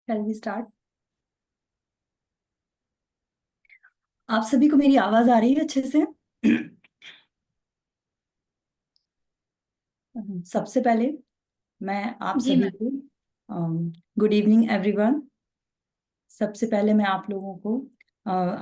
Shall we start? आप सभी को मेरी आवाज आ रही है अच्छे से? सबसे पहले मैं आप जी सभी मैम। को गुड इवनिंग एवरीवन। सबसे पहले मैं आप लोगों को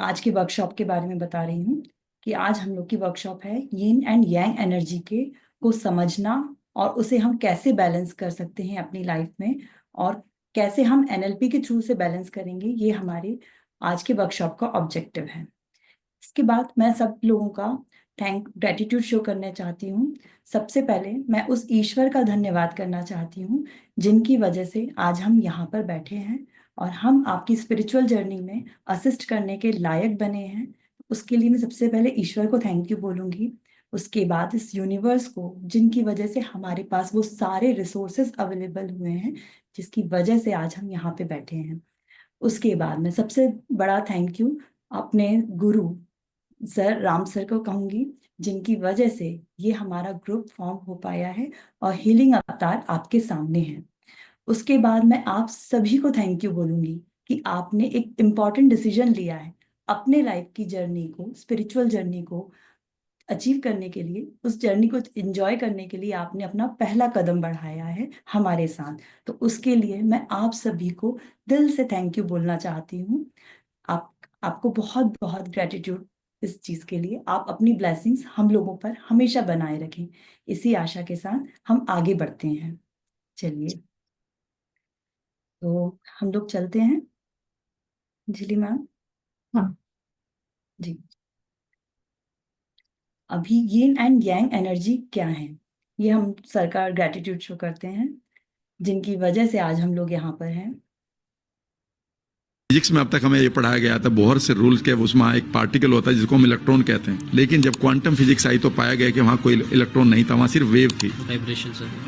आज की वर्कशॉप के बारे में बता रही हूँ कि आज हम लोग की वर्कशॉप है यिन एंड यांग एनर्जी के को समझना और उसे हम कैसे बैलेंस कर सकते हैं अपनी लाइफ में, और कैसे हम एनएलपी के थ्रू से बैलेंस करेंगे। ये हमारे आज के वर्कशॉप का ऑब्जेक्टिव है। इसके बाद मैं सब लोगों का ग्रेटिट्यूड शो करना चाहती हूँ। सबसे पहले मैं उस ईश्वर का धन्यवाद करना चाहती हूँ जिनकी वजह से आज हम यहाँ पर बैठे हैं और हम आपकी स्पिरिचुअल जर्नी में असिस्ट करने के लायक बने हैं। उसके लिए मैं सबसे पहले ईश्वर को थैंक यू बोलूंगी। उसके बाद इस यूनिवर्स को, जिनकी वजह से हमारे पास वो सारे रिसोर्सेज अवेलेबल हुए हैं जिसकी वजह से आज हम यहाँ पे बैठे हैं। उसके बाद मैं सबसे बड़ा थैंक यू अपने गुरु सर राम सर को कहूंगी, जिनकी वजह से ये हमारा ग्रुप फॉर्म हो पाया है और हीलिंग अवतार आपके सामने है। उसके बाद मैं आप सभी को थैंक यू बोलूंगी कि आपने एक इम्पॉर्टेंट डिसीजन लिया है अपने लाइफ की जर्नी को, स्पिरिचुअल जर्नी को अचीव करने के लिए, उस जर्नी को एंजॉय करने के लिए आपने अपना पहला कदम बढ़ाया है हमारे साथ। तो उसके लिए मैं आप सभी को दिल से थैंक यू बोलना चाहती हूँ। आप आपको बहुत बहुत ग्रेटिट्यूड इस चीज के लिए। आप अपनी ब्लेसिंग्स हम लोगों पर हमेशा बनाए रखें। इसी आशा के साथ हम आगे बढ़ते हैं। चलिए, तो हम लोग चलते हैं। झिली मैम हाँ। जी, अभी यिन एंड यांग एनर्जी क्या है, ये हम सरकार ग्रेटिट्यूड शो करते हैं जिनकी वजह से आज हम लोग यहाँ पर हैं। फिजिक्स में अब तक हमें ये पढ़ाया गया था बोहर से रूल के, उसमें एक पार्टिकल होता है जिसको हम इलेक्ट्रॉन कहते हैं, लेकिन जब क्वांटम फिजिक्स आई तो पाया गया कि वहाँ कोई इलेक्ट्रॉन नहीं था, वहाँ सिर्फ वेव थी,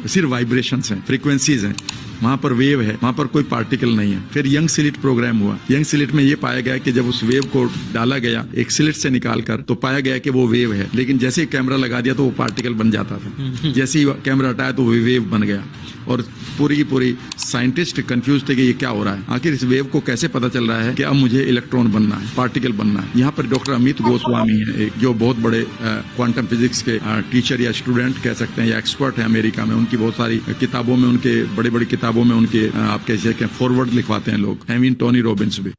सिर्फ वाइब्रेशंस हैं, फ्रीक्वेंसीज हैं, वहाँ पर वेव है, वहाँ पर कोई पार्टिकल नहीं है। फिर यंग स्लिट प्रोग्राम हुआ। यंग स्लिट में ये पाया गया कि जब उस वेव को डाला गया एक स्लिट से निकाल कर, तो पाया गया कि वो वेव है, लेकिन जैसे ही कैमरा लगा दिया तो वो पार्टिकल बन जाता था, जैसे ही कैमरा हटाया तो वो वेव बन गया। और पूरी की पूरी साइंटिस्ट कंफ्यूज थे कि ये क्या हो रहा है, आखिर इस वेव को कैसे पता चल रहा है कि अब मुझे इलेक्ट्रॉन बनना है, पार्टिकल बनना है। यहाँ पर डॉक्टर अमित गोस्वामी है, एक जो बहुत बड़े क्वांटम फिजिक्स के टीचर या स्टूडेंट कह सकते हैं या एक्सपर्ट है अमेरिका में। उनकी बहुत सारी किताबों में, उनके बड़ी बड़ी किताबों में उनके आप कैसे कहें फॉरवर्ड लिखवाते हैं लोग, एविन टोनी रॉबिन्स भी।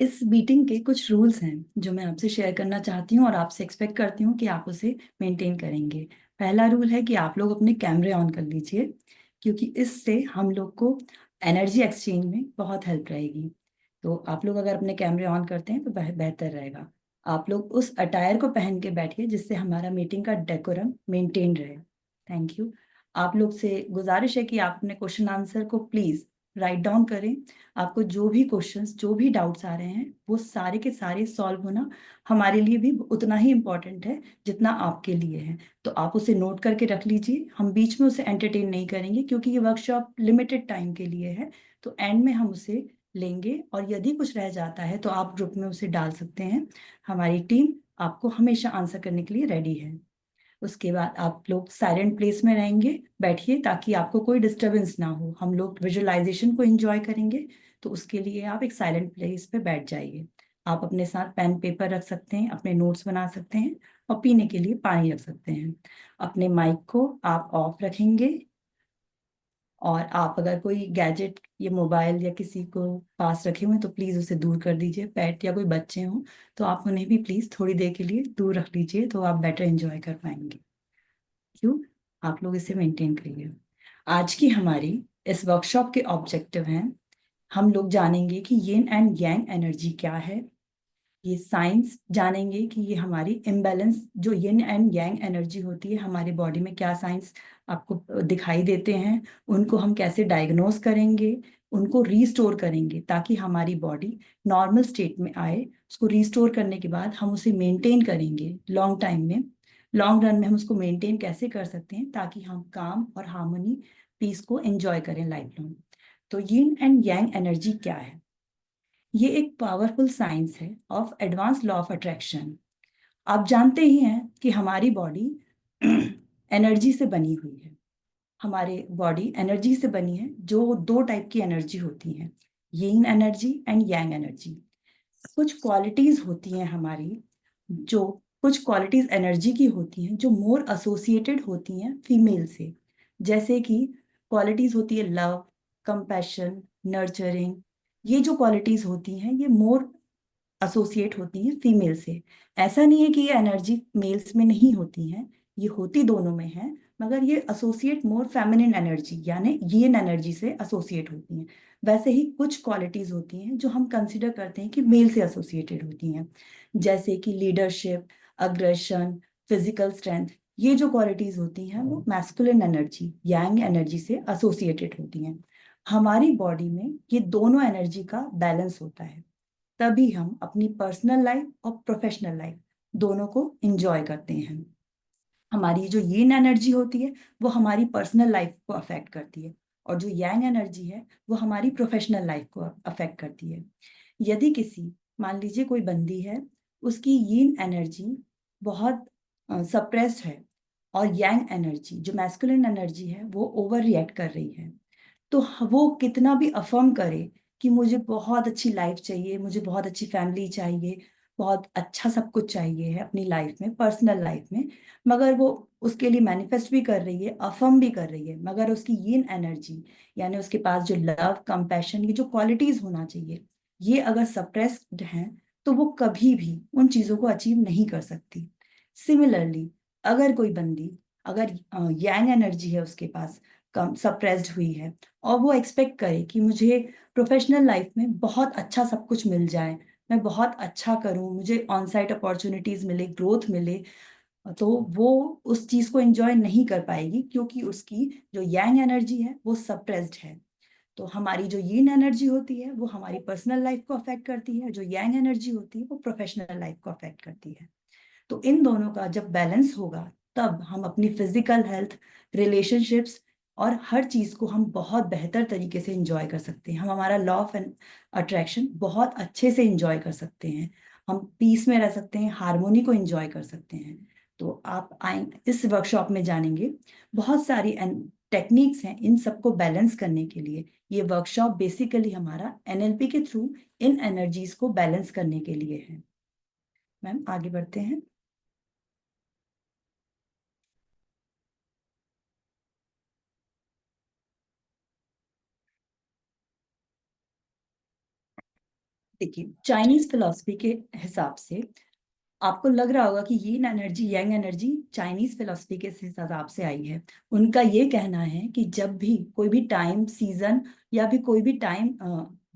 इस मीटिंग के कुछ रूल्स हैं जो मैं आपसे शेयर करना चाहती हूँ और आपसे एक्सपेक्ट करती हूँ कि आप उसे मेंटेन करेंगे। पहला रूल है कि आप लोग अपने कैमरे ऑन कर लीजिए, क्योंकि इससे हम लोग को एनर्जी एक्सचेंज में बहुत हेल्प रहेगी। तो आप लोग अगर अपने कैमरे ऑन करते हैं तो बेहतर रहेगा। आप लोग उस अटायर को पहन के बैठिए जिससे हमारा मीटिंग का डेकोरम मेंटेन रहे। Thank you. आप लोग से गुजारिश है कि आप अपने क्वेश्चन आंसर को प्लीज राइट डाउन करें। आपको जो भी क्वेश्चंस, जो भी डाउट्स आ रहे हैं, वो सारे के सारे सॉल्व होना हमारे लिए भी उतना ही इम्पोर्टेंट है जितना आपके लिए है। तो आप उसे नोट करके रख लीजिए। हम बीच में उसे एंटरटेन नहीं करेंगे क्योंकि ये वर्कशॉप लिमिटेड टाइम के लिए है। तो एंड में हम उसे लेंगे और यदि कुछ रह जाता है तो आप ग्रुप में उसे डाल सकते हैं। हमारी टीम आपको हमेशा आंसर करने के लिए रेडी है। उसके बाद आप लोग साइलेंट प्लेस में रहेंगे, बैठिए ताकि आपको कोई डिस्टरबेंस ना हो। हम लोग विजुअलाइजेशन को एंजॉय करेंगे, तो उसके लिए आप एक साइलेंट प्लेस पे बैठ जाइए। आप अपने साथ पेन पेपर रख सकते हैं, अपने नोट्स बना सकते हैं और पीने के लिए पानी रख सकते हैं। अपने माइक को आप ऑफ रखेंगे और आप अगर कोई गैजेट या मोबाइल या किसी को पास रखे हुए हैं तो प्लीज़ उसे दूर कर दीजिए। पेट या कोई बच्चे हों तो आप उन्हें भी प्लीज़ थोड़ी देर के लिए दूर रख लीजिए, तो आप बेटर एंजॉय कर पाएंगे। क्यों, आप लोग इसे मेंटेन करिए। आज की हमारी इस वर्कशॉप के ऑब्जेक्टिव हैं, हम लोग जानेंगे कि यिन एंड यांग एनर्जी क्या है। ये साइंस जानेंगे कि ये हमारी इम्बैलेंस जो यिन एंड यांग एनर्जी होती है हमारी बॉडी में, क्या साइंस आपको दिखाई देते हैं, उनको हम कैसे डायग्नोस करेंगे, उनको रीस्टोर करेंगे ताकि हमारी बॉडी नॉर्मल स्टेट में आए। उसको रीस्टोर करने के बाद हम उसे मेंटेन करेंगे लॉन्ग टाइम में। लॉन्ग रन में हम उसको मेंटेन कैसे कर सकते हैं ताकि हम काम और हार्मनी, पीस को एंजॉय करें लाइफ लॉन्ग। तो यिन एंड यांग एनर्जी क्या है? ये एक पावरफुल साइंस है of advance law of attraction. आप जानते ही हैं कि हमारी बॉडी एनर्जी से बनी हुई है। हमारे बॉडी एनर्जी से बनी है, जो दो टाइप की एनर्जी होती है, यिन एनर्जी एंड यांग एनर्जी। कुछ क्वालिटीज होती हैं हमारी, जो कुछ क्वालिटीज एनर्जी की होती हैं जो मोर एसोसिएटेड होती हैं फीमेल से। जैसे कि क्वालिटीज होती है लव, कंपैशन, नर्चरिंग। ये जो क्वालिटीज होती हैं ये मोर एसोसिएट होती हैं फीमेल से। ऐसा नहीं है कि ये एनर्जी मेल्स में नहीं होती हैं, ये होती दोनों में है, मगर ये एसोसिएट मोर फेमिनिन एनर्जी यानी यिन एनर्जी से एसोसिएट होती हैं। वैसे ही कुछ क्वालिटीज होती हैं जो हम कंसिडर करते हैं कि मेल से एसोसिएटेड होती हैं, जैसे कि लीडरशिप, अग्रेशन, फिजिकल स्ट्रेंथ। ये जो क्वालिटीज होती हैं वो मैस्कुलिन एनर्जी, यांग एनर्जी से एसोसिएटेड होती हैं। हमारी बॉडी में ये दोनों एनर्जी का बैलेंस होता है, तभी हम अपनी पर्सनल लाइफ और प्रोफेशनल लाइफ दोनों को एंजॉय करते हैं। हमारी जो यिन एनर्जी होती है वो हमारी पर्सनल लाइफ को अफेक्ट करती है, और जो यांग एनर्जी है वो हमारी प्रोफेशनल लाइफ को अफेक्ट करती है। यदि किसी, मान लीजिए कोई बंदी है, उसकी यिन एनर्जी बहुत सप्रेस्ड है और यांग एनर्जी जो मैस्कुलिन एनर्जी है वो ओवर रिएक्ट कर रही है, तो वो कितना भी अफर्म करे कि मुझे बहुत अच्छी लाइफ चाहिए, मुझे बहुत अच्छी फैमिली चाहिए, बहुत अच्छा सब कुछ चाहिए है अपनी लाइफ में, पर्सनल लाइफ में, मगर वो उसके लिए मैनिफेस्ट भी कर रही है, अफर्म भी कर रही है, मगर उसकी यिन एनर्जी यानी उसके पास जो लव, कंपैशन, ये जो क्वालिटीज होना चाहिए, ये अगर सप्रेस्ड हैं तो वो कभी भी उन चीजों को अचीव नहीं कर सकती। सिमिलरली, अगर कोई बंदी, अगर यांग एनर्जी है उसके पास, कम सप्रेस्ड हुई है, और वो एक्सपेक्ट करे कि मुझे प्रोफेशनल लाइफ में बहुत अच्छा सब कुछ मिल जाए, मैं बहुत अच्छा करूं, मुझे ऑन साइट अपॉर्चुनिटीज मिले, ग्रोथ मिले, तो वो उस चीज को एंजॉय नहीं कर पाएगी, क्योंकि उसकी जो यांग एनर्जी है वो सप्रेस्ड है। तो हमारी जो यिन एनर्जी होती है वो हमारी पर्सनल लाइफ को अफेक्ट करती है, जो यांग एनर्जी होती है वो प्रोफेशनल लाइफ को अफेक्ट करती है। तो इन दोनों का जब बैलेंस होगा तब हम अपनी फिजिकल हेल्थ, रिलेशनशिप्स और हर चीज को हम बहुत बेहतर तरीके से एंजॉय कर सकते हैं। हम हमारा लॉ ऑफ अट्रैक्शन बहुत अच्छे से एंजॉय कर सकते हैं, हम पीस में रह सकते हैं, हार्मोनी को एंजॉय कर सकते हैं। तो आप आए, इस वर्कशॉप में जानेंगे बहुत सारी टेक्निक्स हैं इन सबको बैलेंस करने के लिए। ये वर्कशॉप बेसिकली हमारा एनएलपी के थ्रू इन एनर्जीज को बैलेंस करने के लिए है। मैम आगे बढ़ते हैं। देखिए, चाइनीज फिलॉसफी के हिसाब से आपको लग रहा होगा कि yin energy, yang energy Chinese philosophy के हिसाब से आई है। उनका ये कहना है कि जब भी कोई भी टाइम सीजन या भी कोई भी टाइम,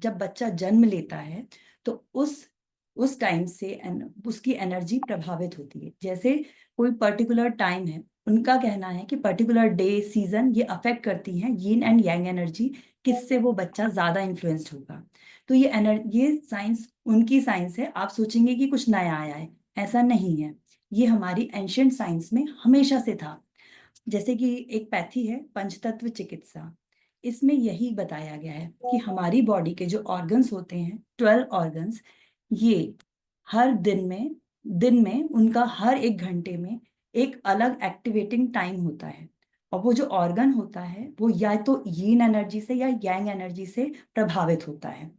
जब बच्चा जन्म लेता है तो उस टाइम से उसकी एनर्जी प्रभावित होती है। जैसे कोई पर्टिकुलर टाइम है, उनका कहना है कि पर्टिकुलर डे, सीजन, ये अफेक्ट करती हैं यिन एंड यांग एनर्जी, किससे वो बच्चा ज्यादा इन्फ्लुएंस्ड होगा। तो ये साइंस, उनकी साइंस है। आप सोचेंगे कि कुछ नया आया है, ऐसा नहीं है। ये हमारी एंशियंट साइंस में हमेशा से था। जैसे कि एक पैथी है पंचतत्व चिकित्सा, इसमें यही बताया गया है कि हमारी बॉडी के जो ऑर्गन्स होते हैं, 12 ऑर्गन्स, ये हर दिन में उनका हर एक घंटे में एक अलग एक्टिवेटिंग टाइम होता है, और वो जो ऑर्गन होता है वो या तो यीन एनर्जी से या यांग एनर्जी से प्रभावित होता है।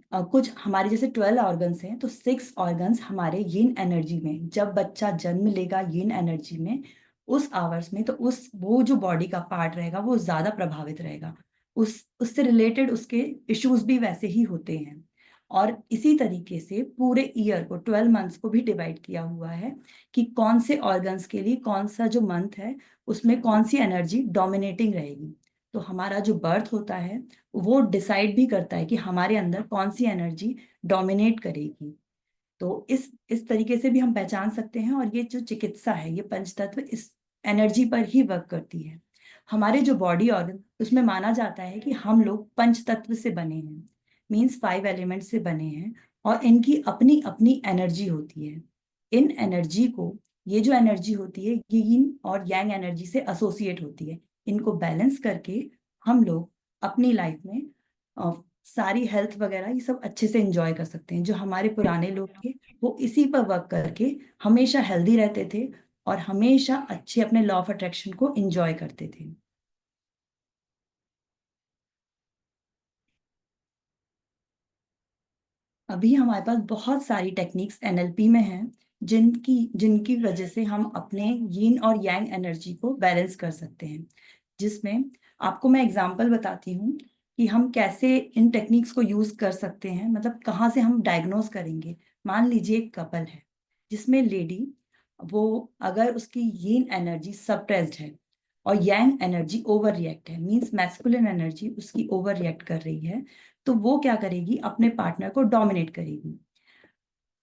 कुछ हमारे जैसे 12 ऑर्गन्स हैं, तो 6 ऑर्गन्स हमारे यिन एनर्जी में, जब बच्चा जन्म लेगा यिन एनर्जी में उस आवर्स में, तो उस वो जो बॉडी का पार्ट रहेगा वो ज्यादा प्रभावित रहेगा, उससे रिलेटेड उसके इश्यूज भी वैसे ही होते हैं। और इसी तरीके से पूरे ईयर को, 12 मंथ्स को भी डिवाइड किया हुआ है कि कौन से ऑर्गन्स के लिए कौन सा जो मंथ है उसमें कौन सी एनर्जी डोमिनेटिंग रहेगी। तो हमारा जो बर्थ होता है वो डिसाइड भी करता है कि हमारे अंदर कौन सी एनर्जी डोमिनेट करेगी। तो इस तरीके से भी हम पहचान सकते हैं, और ये जो चिकित्सा है ये पंचतत्व इस एनर्जी पर ही वर्क करती है। हमारे जो बॉडी ऑर्गन, उसमें माना जाता है कि हम लोग पंचतत्व से बने हैं, मीन्स 5 एलिमेंट से बने हैं, और इनकी अपनी अपनी एनर्जी होती है। इन एनर्जी को, ये जो एनर्जी होती है ये यिन और यांग एनर्जी से एसोसिएट होती है। इनको बैलेंस करके हम लोग अपनी लाइफ में सारी हेल्थ वगैरह ये सब अच्छे से एंजॉय कर सकते हैं। जो हमारे पुराने लोग थे वो इसी पर वर्क करके हमेशा हेल्दी रहते थे और हमेशा अच्छे अपने लॉ ऑफ अट्रैक्शन को एंजॉय करते थे। अभी हमारे पास बहुत सारी टेक्निक्स एनएलपी में हैं जिनकी जिनकी वजह से हम अपने यिन और यांग एनर्जी को बैलेंस कर सकते हैं, जिसमें आपको मैं एग्जांपल बताती हूँ कि हम कैसे इन टेक्निक्स को यूज कर सकते हैं, मतलब कहाँ से हम डायग्नोज करेंगे। मान लीजिए एक कपल है जिसमें लेडी, वो अगर उसकी यिन एनर्जी सप्रेस्ड है और यांग एनर्जी ओवर रिएक्ट है, मींस मैस्कुलिन एनर्जी उसकी ओवर रिएक्ट कर रही है, तो वो क्या करेगी, अपने पार्टनर को डोमिनेट करेगी।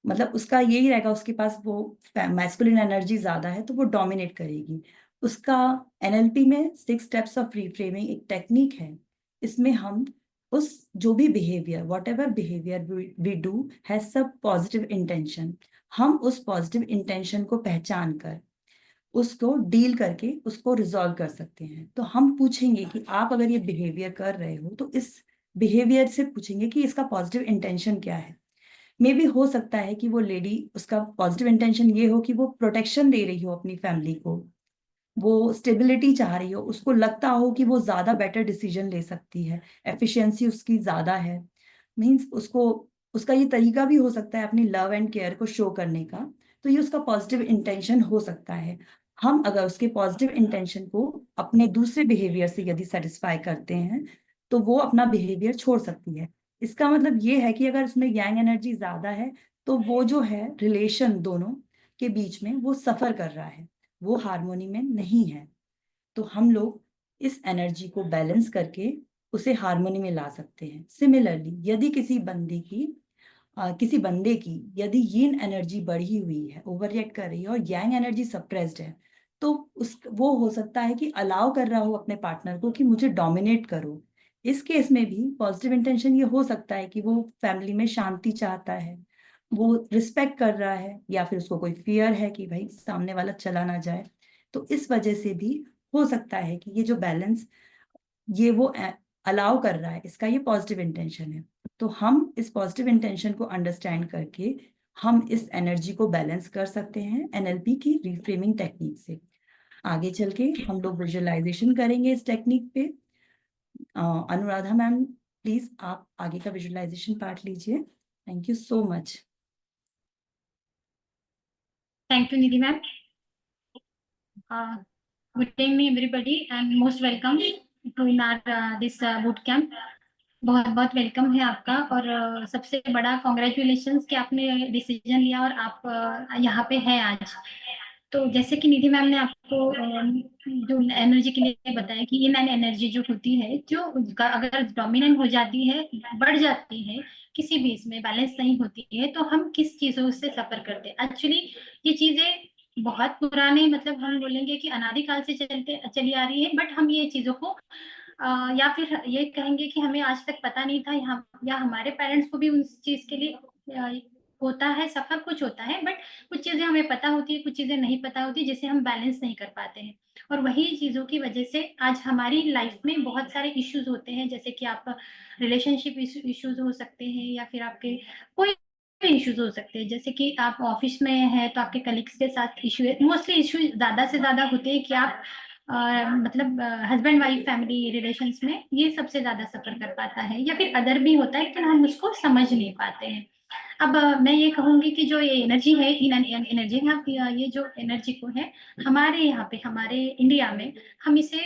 मतलब उसका यही रहेगा, उसके पास वो मैस्कुलिन एनर्जी ज्यादा है तो वो डोमिनेट करेगी। उसका एनएलपी में 6 स्टेप्स ऑफ रिफ्रेमिंग एक टेक्निक है। इसमें हम उस जो भी behaviour, whatever behaviour we do has सब पॉजिटिव इंटेंशन, हम उस पॉजिटिव इंटेंशन को पहचान कर उसको डील करके उसको रिजॉल्व कर सकते हैं। तो हम पूछेंगे कि आप अगर ये बिहेवियर कर रहे हो तो इस बिहेवियर से पूछेंगे कि इसका पॉजिटिव इंटेंशन क्या है। मे बी हो सकता है कि वो लेडी, उसका पॉजिटिव इंटेंशन ये हो कि वो प्रोटेक्शन दे रही हो अपनी फैमिली को, वो स्टेबिलिटी चाह रही हो, उसको लगता हो कि वो ज्यादा बेटर डिसीजन ले सकती है, एफिशिएंसी उसकी ज्यादा है। मींस उसको, उसका ये तरीका भी हो सकता है अपनी लव एंड केयर को शो करने का। तो ये उसका पॉजिटिव इंटेंशन हो सकता है। हम अगर उसके पॉजिटिव इंटेंशन को अपने दूसरे बिहेवियर से यदि सेटिस्फाई करते हैं तो वो अपना बिहेवियर छोड़ सकती है। इसका मतलब ये है कि अगर उसमें यांग एनर्जी ज्यादा है तो वो जो है रिलेशन दोनों के बीच में वो सफर कर रहा है, वो हार्मोनी में नहीं है। तो हम लोग इस एनर्जी को बैलेंस करके उसे हार्मोनी में ला सकते हैं। सिमिलरली यदि किसी बंदे की यदि यिन एनर्जी बढ़ी हुई है, ओवर रिएक्ट कर रही है, और यांग एनर्जी सप्रेस्ड है, तो उस वो हो सकता है कि अलाउ कर रहा हो अपने पार्टनर को कि मुझे डोमिनेट करो। इस केस में भी पॉजिटिव इंटेंशन ये हो सकता है कि वो फैमिली में शांति चाहता है, वो रिस्पेक्ट कर रहा है, या फिर उसको कोई फियर है कि भाई सामने वाला चला ना जाए। तो इस वजह से भी हो सकता है कि ये जो बैलेंस ये वो अलाउ कर रहा है, इसका ये पॉजिटिव इंटेंशन है। तो हम इस पॉजिटिव इंटेंशन को अंडरस्टैंड करके हम इस एनर्जी को बैलेंस कर सकते हैं एनएलपी की रिफ्रेमिंग टेक्निक से। आगे चल के हम लोग विजुअलाइजेशन करेंगे इस टेक्निक पे। अनुराधा मैम, प्लीज आप आगे का विजुअलाइजेशन पार्ट लीजिए। Thank you so much. Thank you, Nidhi ma'am. Good evening, everybody, and most welcome to in our this boot camp. बहुत बहुत वेलकम है आपका, और सबसे बड़ा कॉन्ग्रेचुलेशंस कि आपने डिसीजन लिया और आप यहाँ पे हैं आज। तो जैसे कि निधि मैम ने आपको जो एनर्जी के लिए बताया कि इन एन एनर्जी जो होती है, जो अगर डोमिनेंट हो जाती है, बढ़ जाती है, किसी भी इसमें बैलेंस नहीं होती है, तो हम किस चीजों से सफर करते हैं। एक्चुअली ये चीजें बहुत पुराने, मतलब हम बोलेंगे कि अनादिकाल से चली आ रही है, बट हम ये चीजों को या फिर ये कहेंगे कि हमें आज तक पता नहीं था, यहाँ या हमारे पेरेंट्स को भी उस चीज के लिए होता है सफर, कुछ होता है, बट कुछ चीजें हमें पता होती है, कुछ चीजें नहीं पता होती, जिसे हम बैलेंस नहीं कर पाते हैं। और वही चीजों की वजह से आज हमारी लाइफ में बहुत सारे इश्यूज होते हैं, जैसे कि आप रिलेशनशिप इश्यूज हो सकते हैं, या फिर आपके कोई इश्यूज हो सकते हैं, जैसे कि आप ऑफिस में है तो आपके कलीग्स के साथ इशू है। मोस्टली इशू ज्यादा से ज्यादा होते हैं कि आप मतलब हस्बैंड वाइफ फैमिली रिलेशंस में ये सबसे ज्यादा सफर कर पाता है, या फिर अदर भी होता है, लेकिन हम उसको समझ नहीं पाते हैं। अब मैं ये कहूंगी कि जो ये एनर्जी है, इन एनर्जी है, ये जो एनर्जी को है हमारे यहाँ पे, हमारे इंडिया में हम इसे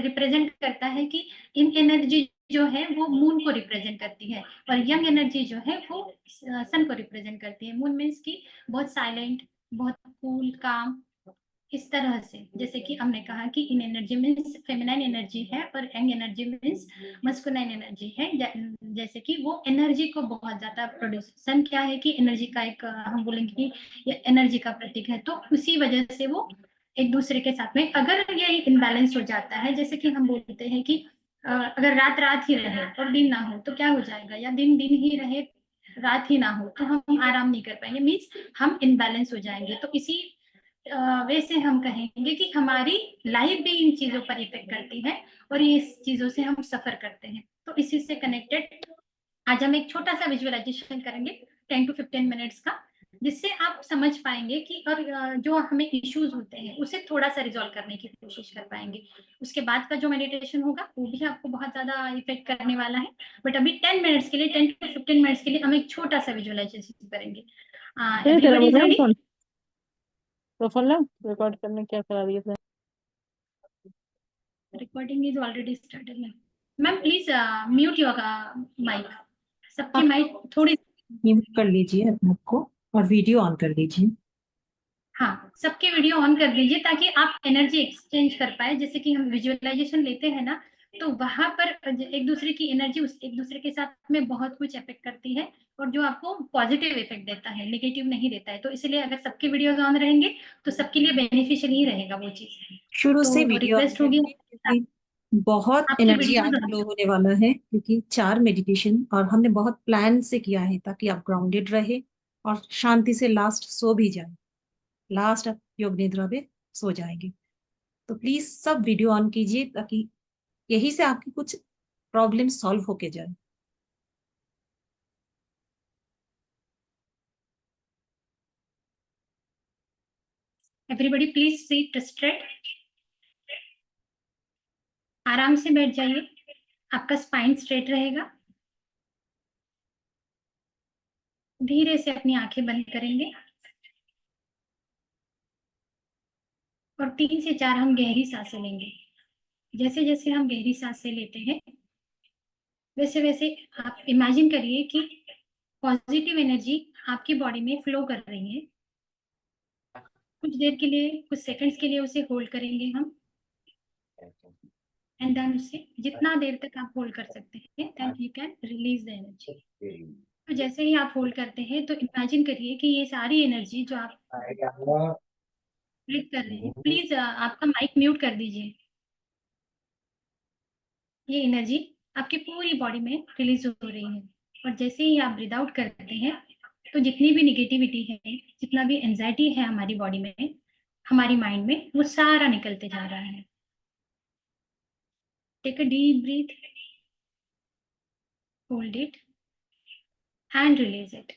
रिप्रेजेंट करता है कि इन एनर्जी जो है वो मून को रिप्रेजेंट करती है, और यंग एनर्जी जो है वो सन को रिप्रेजेंट करती है। मून मीन्स की बहुत साइलेंट, बहुत कूल, काम, इस तरह से। जैसे कि हमने कहा कि इन एनर्जी मीन्स फेमिनाइन एनर्जी है, और young energy means masculine energy है। जैसे कि वो एनर्जी को बहुत ज्यादा प्रोड्यूस, सन क्या है कि एनर्जी का एक हम बोलेंगे कि ये एनर्जी का प्रतीक है, तो उसी वजह से वो एक दूसरे के साथ में अगर ये इनबैलेंस हो जाता है, जैसे कि हम बोलते हैं कि अगर रात रात ही रहे और दिन ना हो तो क्या हो जाएगा, या दिन दिन ही रहे रात ही ना हो तो हम आराम नहीं कर पाएंगे, मीन्स हम इनबैलेंस हो जाएंगे। तो इसी वैसे हम कहेंगे कि हमारी लाइफ भी इन चीजों पर इफेक्ट करती है, और ये इस चीजों से हम सफर करते हैं। तो इसी से कनेक्टेड आज हम एक छोटा सा विजुअलाइजेशन करेंगे 10 to 15 मिनट्स का, जिससे आप समझ पाएंगे कि और जो हमें इश्यूज होते हैं उसे थोड़ा सा रिजॉल्व करने की कोशिश कर पाएंगे। उसके बाद का जो मेडिटेशन होगा वो भी आपको बहुत ज्यादा इफेक्ट करने वाला है। बट अभी 10 मिनट्स के लिए, 10 to 15 मिनट्स के लिए हम एक छोटा सा विजुअलाइजेशन करेंगे। तेरा एवरीबॉडी इज बताया रेडी? कौन प्रोफाइल रिकॉर्ड करने क्या करा दिया था? Recording is already started. Ma'am please mute your mic. सबकी आप माइक थोड़ी, म्यूट कर लीजिए अपने आप को और वीडियो ऑन कर लीजिए। हाँ सबके वीडियो ऑन कर दीजिए ताकि आप एनर्जी एक्सचेंज कर पाए। जैसे कि हम विजुअलाइजेशन लेते हैं ना, तो वहां पर एक दूसरे की एनर्जी एक दूसरे के साथ में बहुत कुछ इफेक्ट करती है और जो आपको पॉजिटिव इफेक्ट देता है, नेगेटिव नहीं देता है। तो इसलिए अगर सबके वीडियोज ऑन रहेंगे तो सबके लिए बेनिफिशियल ही रहेगा वो चीज। शुरू से तो वीडियो ऑन रिक्वेस्ट होगी करिए क्योंकि बहुत आपकी एनर्जी वीडियोज आज ऑन। फ्लो होने वाला है, क्योंकि 4 मेडिटेशन और हमने बहुत प्लान से किया है ताकि आप ग्राउंडेड रहे और शांति से लास्ट सो भी जाए। लास्ट आप योग निद्रा में सो जाएंगे। तो प्लीज सब वीडियो ऑन कीजिए ताकि यही से आपकी कुछ प्रॉब्लम सॉल्व होके जाए। Everybody please seat straight. आराम से बैठ जाइए, आपका स्पाइन स्ट्रेट रहेगा। धीरे से अपनी आंखें बंद करेंगे और 3 से 4 हम गहरी सांसें लेंगे। जैसे जैसे हम गहरी सांसें लेते हैं वैसे वैसे आप इमेजिन करिए कि पॉजिटिव एनर्जी आपकी बॉडी में फ्लो कर रही है। कुछ देर के लिए, कुछ सेकंड्स के लिए उसे होल्ड करेंगे हम, एंड देन उसे जितना देर तक आप होल्ड कर सकते हैं then you can release the energy. तो जैसे ही आप होल्ड करते हैं तो इमेजिन करिए कि ये सारी एनर्जी जो आप ब्रीथ कर रहे हैं, प्लीज आपका माइक म्यूट कर दीजिए। ये एनर्जी आपकी पूरी बॉडी में रिलीज हो रही है और जैसे ही आप ब्रीद आउट करते हैं तो जितनी भी निगेटिविटी है, जितना भी एंजाइटी है हमारी बॉडी में, हमारी माइंड में, वो सारा निकलते जा रहा है। Take a deep breath, hold it and release it.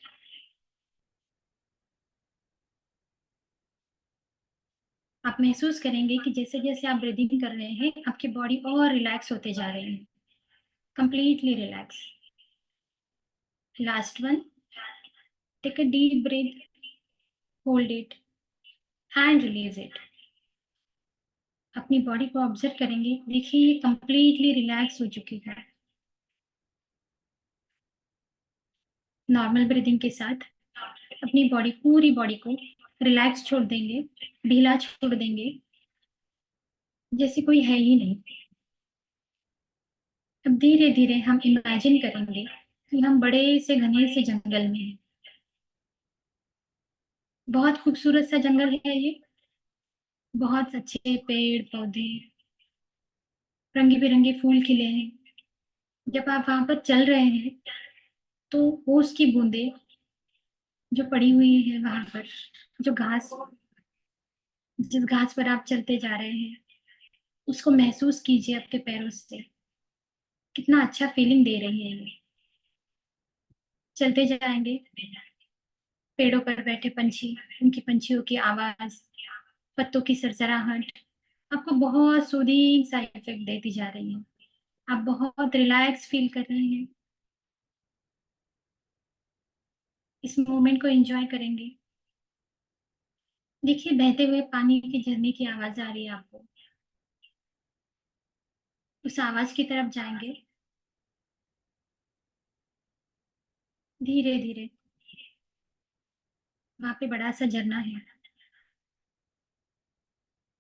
आप महसूस करेंगे कि जैसे जैसे आप ब्रीदिंग कर रहे हैं आपकी बॉडी और रिलैक्स होते जा रही है, completely relax. Last one, take a deep breath, hold it and release it. अपनी बॉडी को ऑब्जर्व करेंगे, देखिए ये कंप्लीटली रिलैक्स हो चुकी है। नॉर्मल ब्रीदिंग के साथ अपनी बॉडी, पूरी बॉडी को रिलैक्स छोड़ देंगे, ढीला छोड़ देंगे, जैसे कोई है ही नहीं। अब धीरे धीरे हम इमेजिन करेंगे कि हम बड़े से घने से जंगल में हैं। बहुत खूबसूरत सा जंगल है ये, बहुत अच्छे पेड़ पौधे, रंगी बिरंगे फूल खिले हैं। जब आप वहां पर चल रहे हैं तो ओस की बूंदे जो पड़ी हुई है वहां पर, जो घास, जिस घास पर आप चलते जा रहे हैं उसको महसूस कीजिए आपके पैरों से। कितना अच्छा फीलिंग दे रही है ये। चलते जाएंगे, पेड़ों पर बैठे पंछी, उनकी पंछियों की आवाज, पत्तों की सरसराहट आपको बहुत सूदिंग सा इफेक्ट देती जा रही है। आप बहुत रिलैक्स फील कर रहे हैं। इस मोमेंट को एंजॉय करेंगे। देखिए बहते हुए पानी के झरने की आवाज आ रही है आपको। उस आवाज की तरफ जाएंगे धीरे धीरे। वहां पे बड़ा सा झरना है।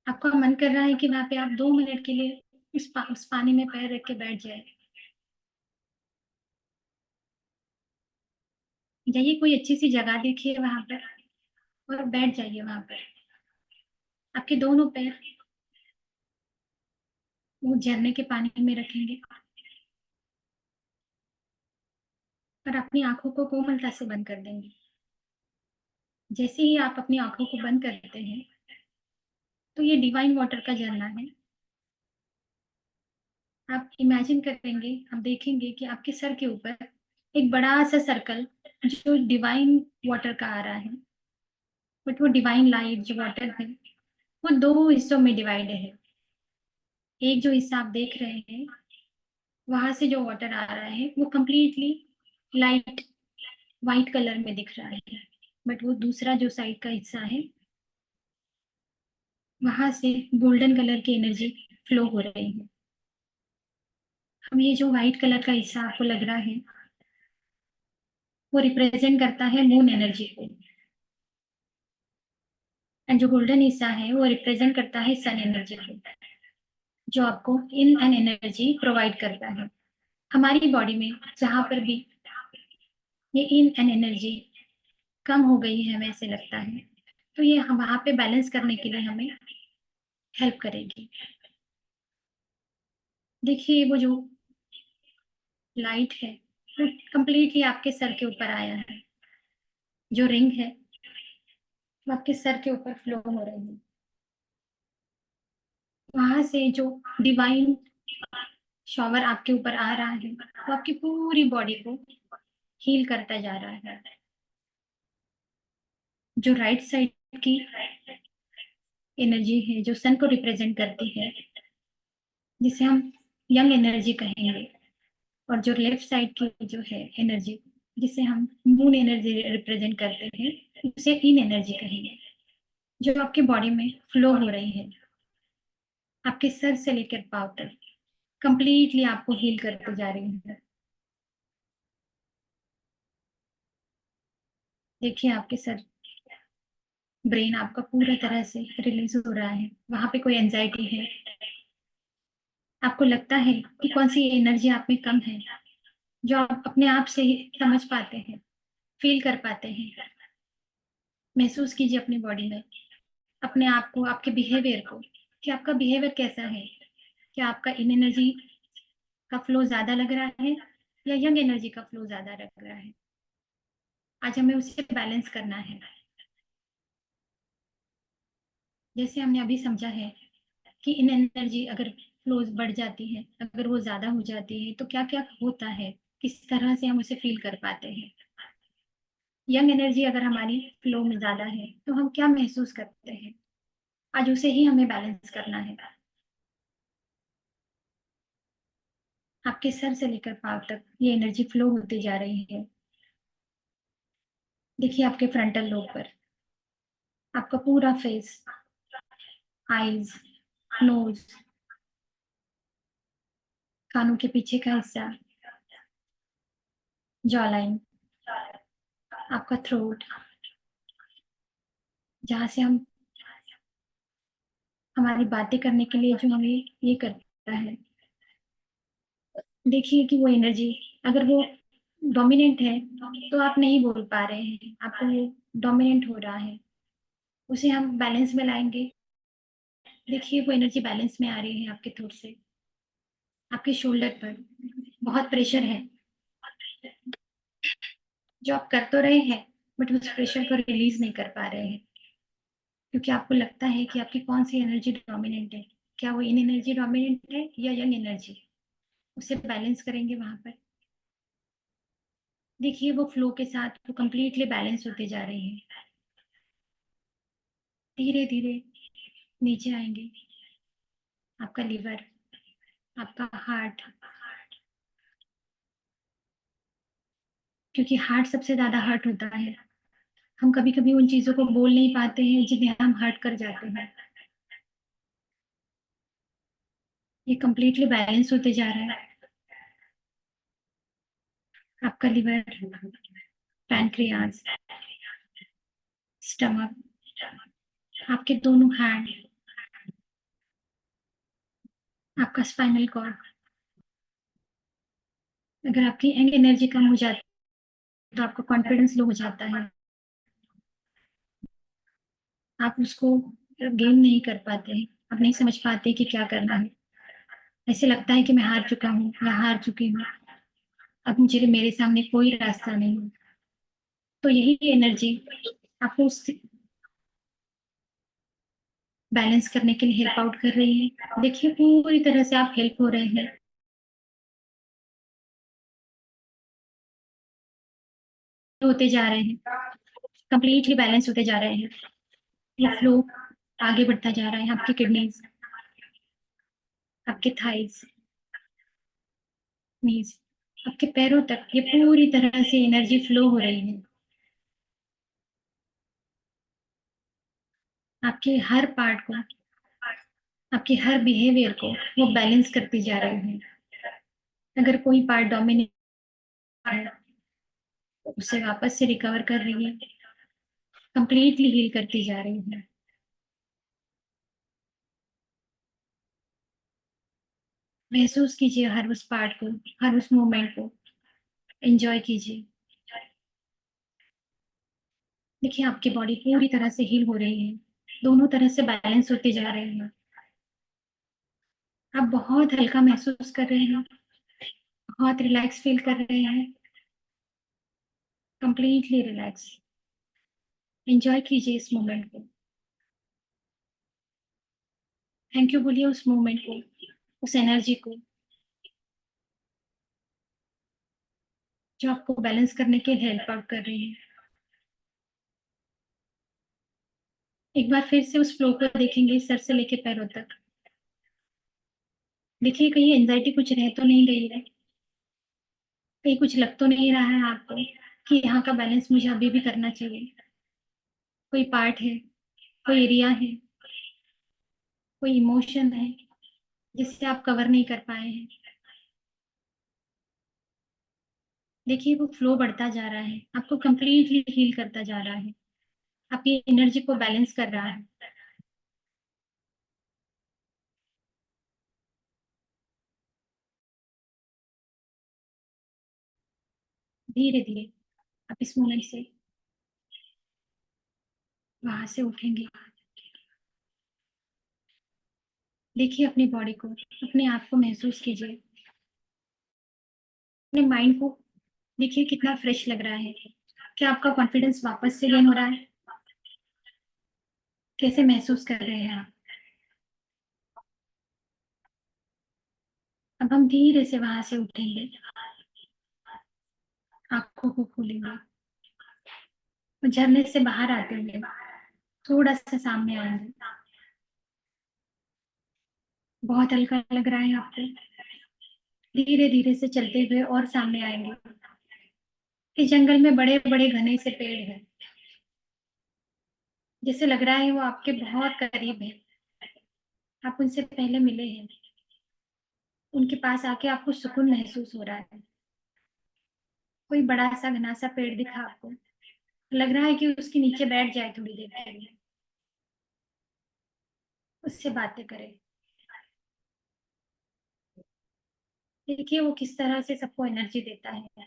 आपका मन कर रहा है कि वहां पे आप 2 मिनट के लिए उस पानी में पैर रख के बैठ जाए। जाइए, कोई अच्छी सी जगह देखिए वहां पर और बैठ जाइए वहां पर। आपके दोनों पैर वो झरने के पानी में रखेंगे और अपनी आंखों को कोमलता से बंद कर देंगे। जैसे ही आप अपनी आंखों को बंद करते हैं तो ये डिवाइन वाटर का झरना है। आप इमेजिन करेंगे, आप देखेंगे कि आपके सर के ऊपर एक बड़ा सा सर्कल जो डिवाइन वाटर का आ रहा है बट वो डिवाइन लाइट जो वाटर है वो 2 हिस्सों में डिवाइड है। एक जो हिस्सा आप देख रहे हैं वहां से जो वाटर आ रहा है वो कंप्लीटली लाइट वाइट कलर में दिख रहा है, बट वो दूसरा जो साइड का हिस्सा है वहां से गोल्डन कलर की एनर्जी फ्लो हो रही है। अब ये जो व्हाइट कलर का हिस्सा आपको लग रहा है वो रिप्रेजेंट करता है मून एनर्जी को, एंड जो गोल्डन हिस्सा है वो रिप्रेजेंट करता है सन एनर्जी को, जो आपको इन एन एनर्जी प्रोवाइड करता है। हमारी बॉडी में जहां पर भी ये इन एन एनर्जी कम हो गई है हमें ऐसे लगता है, तो ये हम वहां पे बैलेंस करने के लिए हमें हेल्प करेगी। देखिए वो जो लाइट है वो कंप्लीटली आपके सर के ऊपर आया है, जो रिंग है वो आपके सर के ऊपर फ्लो हो रही है। वहां से जो डिवाइन शॉवर आपके ऊपर आ रहा है वो आपकी पूरी बॉडी को हील करता जा रहा है। जो राइट साइड की एनर्जी है जो सन को रिप्रेजेंट करती है, जिसे हम यंग एनर्जी कहेंगे, और जो लेफ्ट साइड की जो है एनर्जी जिसे हम मून एनर्जी रिप्रेजेंट करते हैं, उसे इन एनर्जी कहेंगे, जो आपके बॉडी में फ्लो हो रही है आपके सर से लेकर पाँव तक कंप्लीटली आपको हील करते जा रही है। देखिए आपके सर ब्रेन आपका पूरा तरह से रिलीज हो रहा है, वहां पे कोई एंजाइटी है, आपको लगता है कि कौन सी एनर्जी आप में कम है, जो आप अपने आप से ही समझ पाते हैं, फील कर पाते हैं। महसूस कीजिए अपनी बॉडी में अपने आप को, आपके बिहेवियर को, कि आपका बिहेवियर कैसा है। क्या आपका इन एनर्जी का फ्लो ज्यादा लग रहा है या यंग एनर्जी का फ्लो ज्यादा लग रहा है? आज हमें उसे बैलेंस करना है। जैसे हमने अभी समझा है कि इन एनर्जी अगर फ्लोज बढ़ जाती है, अगर वो ज्यादा हो जाती है तो क्या क्या होता है, किस तरह से हम उसे फील कर पाते हैं। यंग एनर्जी अगर हमारी फ्लो में ज्यादा है तो हम क्या महसूस करते हैं, आज उसे ही हमें बैलेंस करना है। आपके सर से लेकर पाँव तक ये एनर्जी फ्लो होती जा रही है। देखिए आपके फ्रंटल लोब पर आपका पूरा फेस, आईज, नोज, कानों के पीछे का हिस्सा, जॉ लाइन, आपका थ्रोट, जहाँ से हम हमारी बातें करने के लिए जो हमें ये करता है। देखिए कि वो एनर्जी अगर वो डोमिनेंट है तो आप नहीं बोल पा रहे हैं, आपको वो डोमिनेंट हो रहा है, उसे हम बैलेंस में लाएंगे। देखिए वो एनर्जी बैलेंस में आ रही है आपके थ्रोट से। आपके शोल्डर पर बहुत प्रेशर है, जो आप कर तो रहे हैं बट उस प्रेशर को रिलीज नहीं कर पा रहे हैं, क्योंकि आपको लगता है कि आपकी कौन सी एनर्जी डोमिनेंट है। क्या वो इन एनर्जी डोमिनेंट है या यंग एनर्जी? उसे बैलेंस करेंगे वहां पर। देखिए वो फ्लो के साथ वो कंप्लीटली बैलेंस होते जा रही है। धीरे धीरे नीचे आएंगे आपका लिवर, आपका हार्ट, क्योंकि हार्ट सबसे ज्यादा हर्ट होता है। हम कभी कभी उन चीजों को बोल नहीं पाते हैं जिन्हें हम हर्ट कर जाते हैं। ये कंप्लीटली बैलेंस होते जा रहा है। आपका लिवर, पैनक्रियाज, स्टमक, आपके दोनों हैंड, आपका स्पाइनल कॉर्ड। अगर आपकी एनर्जी कम हो जाती है तो आपका कॉन्फिडेंस लो हो जाता है, आप उसको गेन नहीं कर पाते हैं, आप नहीं समझ पाते कि क्या करना है। ऐसे लगता है कि मैं हार चुका हूँ या हार चुकी हूँ, अब मुझे मेरे सामने कोई रास्ता नहीं है। तो यही एनर्जी आपको उस बैलेंस करने के लिए हेल्प आउट कर रही है। देखिए पूरी तरह से आप हेल्प हो रहे हैं, होते जा रहे हैं, कंप्लीटली बैलेंस होते जा रहे हैं। ये फ्लो आगे बढ़ता जा रहा है, आपकी किडनीज, आपके थाइज, नीज, आपके पैरों तक ये पूरी तरह से एनर्जी फ्लो हो रही है। आपके हर पार्ट को, आपके हर बिहेवियर को वो बैलेंस करती जा रही है। अगर कोई पार्ट डोमिनेट है तो उसे वापस से रिकवर कर रही है, कंप्लीटली हील करती जा रही है। महसूस कीजिए हर उस पार्ट को, हर उस मोमेंट को एंजॉय कीजिए। देखिए आपकी बॉडी पूरी तरह से हील हो रही है, दोनों तरह से बैलेंस होती जा रही है। आप बहुत हल्का महसूस कर रहे हैं, बहुत रिलैक्स फील कर रहे हैं, कंप्लीटली रिलैक्स। एंजॉय कीजिए इस मोमेंट को। थैंक यू बोलिए उस मोमेंट को, उस एनर्जी को जो आपको बैलेंस करने के लिए हेल्प आउट कर रही है। एक बार फिर से उस फ्लो को देखेंगे सर से लेके पैरों तक। देखिए कहीं एंजाइटी कुछ रह तो नहीं गई है, कहीं कुछ लग तो नहीं रहा है आपको कि यहाँ का बैलेंस मुझे अभी भी करना चाहिए। कोई पार्ट है, कोई एरिया है, कोई इमोशन है जिसे आप कवर नहीं कर पाए हैं। देखिए वो फ्लो बढ़ता जा रहा है, आपको कंप्लीटली हील करता जा रहा है, आपकी एनर्जी को बैलेंस कर रहा है। धीरे धीरे आप इस मोमेंट से वहां से उठेंगे। देखिए अपनी बॉडी को, अपने आप को महसूस कीजिए, अपने माइंड को देखिए कितना फ्रेश लग रहा है। क्या आपका कॉन्फिडेंस वापस से गेन हो रहा है? कैसे महसूस कर रहे हैं आप? अब हम धीरे से वहां से उठेंगे, आंखों को खोलेंगे और झरने से बाहर आते हुए थोड़ा सा सामने आएंगे। बहुत हल्का लग रहा है आपको। धीरे धीरे से चलते हुए और सामने आएंगे। इस जंगल में बड़े बड़े घने से पेड़ हैं, जैसे लग रहा है वो आपके बहुत करीब है, आप उनसे पहले मिले हैं। उनके पास आके आपको सुकून महसूस हो रहा है। कोई बड़ा सा घना सा पेड़ दिखा आपको, लग रहा है कि उसके नीचे बैठ जाए थोड़ी देर के लिए, उससे बातें करें। देखिए वो किस तरह से सबको एनर्जी देता है।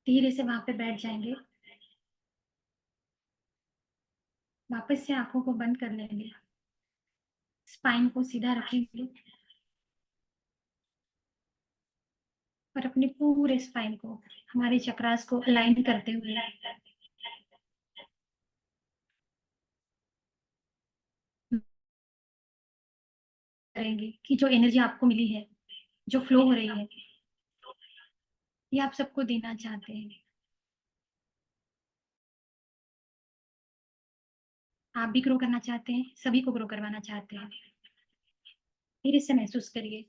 धीरे से वहां पे बैठ जाएंगे, वापस से आंखों को बंद कर लेंगे, स्पाइन को सीधा रखेंगे और अपने पूरे स्पाइन को, हमारे चक्रास को अलाइन करते हुए करेंगे कि जो एनर्जी आपको मिली है, जो फ्लो हो रही है, ये आप सबको देना चाहते हैं। आप भी ग्रो करना चाहते हैं, सभी को ग्रो करवाना चाहते हैं। धीरे से महसूस करिए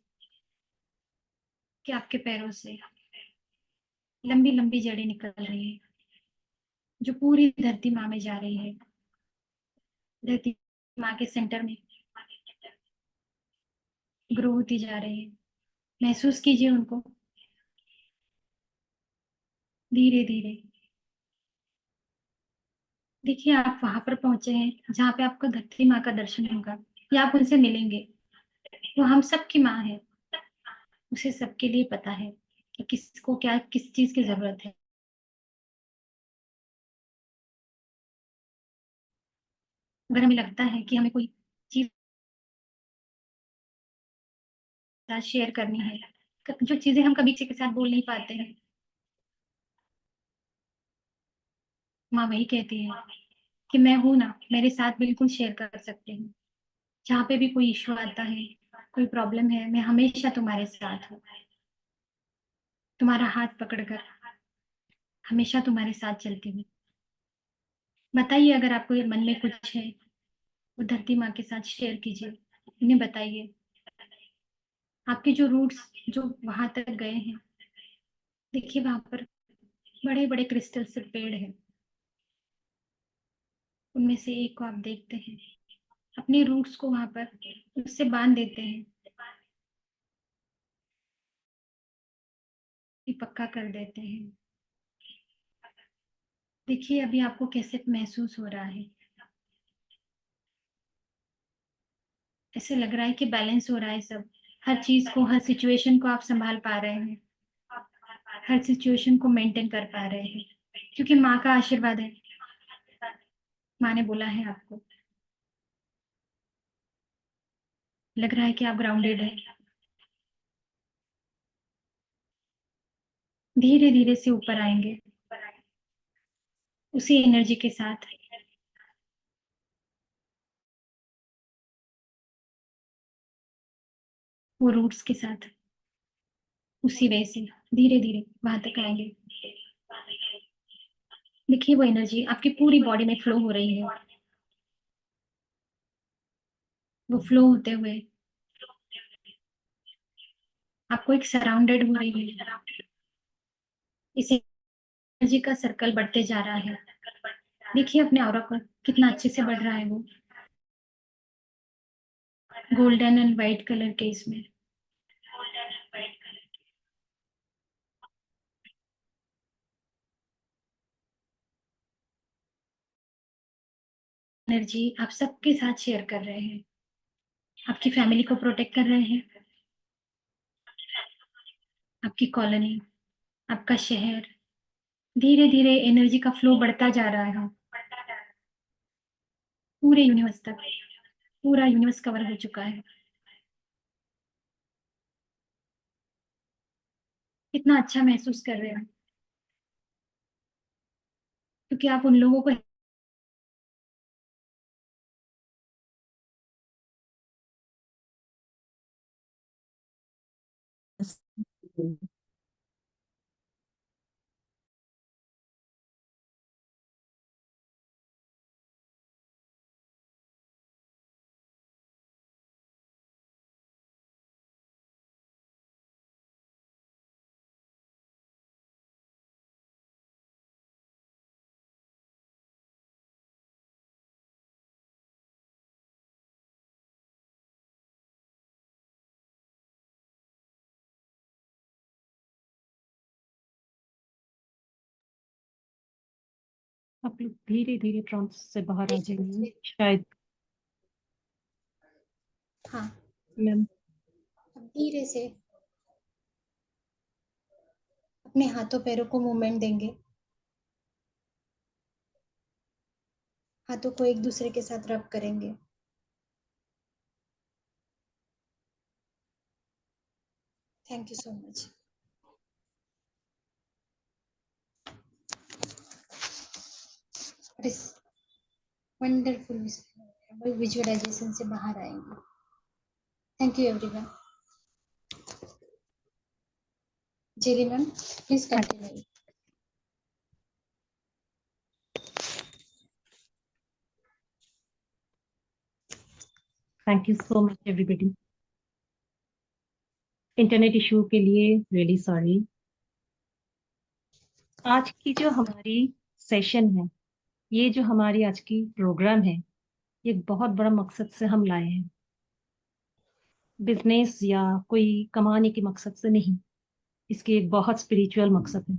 कि आपके पैरों से लंबी लंबी जड़ें निकल रही हैं, जो पूरी धरती माँ में जा रही है। धरती माँ के सेंटर में ग्रो होती जा रही है। महसूस कीजिए उनको धीरे धीरे। देखिए आप वहां पर पहुंचे हैं जहाँ पे आपको धरती माँ का दर्शन होगा, या आप उनसे मिलेंगे। वो हम सबकी माँ है, उसे सबके लिए पता है कि किसको क्या किस चीज की जरूरत है। अगर हमें लगता है कि हमें कोई चीज शेयर करनी है, जो चीजें हम कभी किसी के साथ बोल नहीं पाते हैं, माँ वही कहती है कि मैं हूं ना, मेरे साथ बिल्कुल शेयर कर सकते हैं। जहाँ पे भी कोई इश्यू आता है, कोई प्रॉब्लम है, मैं हमेशा तुम्हारे साथ हूँ। तुम्हारा हाथ पकड़कर हमेशा तुम्हारे साथ चलती हूँ। बताइए अगर आपको ये मन में कुछ है वो धरती माँ के साथ शेयर कीजिए, उन्हें बताइए। आपके जो रूट्स जो वहां तक गए हैं, देखिए वहां पर बड़े बड़े क्रिस्टल से पेड़ हैं, उनमें से एक को आप देखते हैं, अपने रूट्स को वहां पर उससे बांध देते हैं, पक्का कर देते हैं। देखिए अभी आपको कैसे महसूस हो रहा है। ऐसे लग रहा है कि बैलेंस हो रहा है सब, हर चीज को, हर सिचुएशन को आप संभाल पा रहे हैं, हर सिचुएशन को मेंटेन कर पा रहे हैं, क्योंकि माँ का आशीर्वाद है। माँ ने बोला है आपको। लग रहा है कि आप ग्राउंडेड है। धीरे धीरे से ऊपर आएंगे उसी एनर्जी के साथ। वो रूट्स के साथ उसी वे से धीरे धीरे वहां तक आएंगे। देखिए वो एनर्जी आपकी पूरी बॉडी में फ्लो हो रही है। वो फ्लो होते हुए आपको एक सराउंडेड हो रही है। इस एनर्जी का सर्कल बढ़ते जा रहा है। देखिए अपने ऑरा को कितना अच्छे से बढ़ रहा है वो, गोल्डन एंड व्हाइट कलर के इसमें। एनर्जी आप सबके साथ शेयर कर रहे हैं, आपकी फैमिली को प्रोटेक्ट कर रहे हैं, आपकी कॉलोनी, आपका शहर। धीरे धीरे एनर्जी का फ्लो बढ़ता जा रहा है पूरे यूनिवर्स तक। पूरा यूनिवर्स कवर हो चुका है। कितना अच्छा महसूस कर रहे हो, क्योंकि आप उन लोगों को आप लोग धीरे धीरे ट्रांस से बाहर आ जाएंगे शायद। हाँ मैम अब धीरे से अपने हाथों पैरों को मूवमेंट देंगे। हाथों को एक दूसरे के साथ रब करेंगे। Thank you so much. इस वंडरफुल विजुअलाइजेशन से बाहर आएंगे। Thank you everyone. Jerry ma'am please continue. Thank you so much everybody. Internet issue के लिए रियली सॉरी। आज की जो हमारी सेशन है, ये जो हमारी आज की प्रोग्राम है, ये बहुत बड़ा मकसद से हम लाए हैं। बिजनेस या कोई कमाने के मकसद से नहीं, इसकी एक बहुत स्पिरिचुअल मकसद है,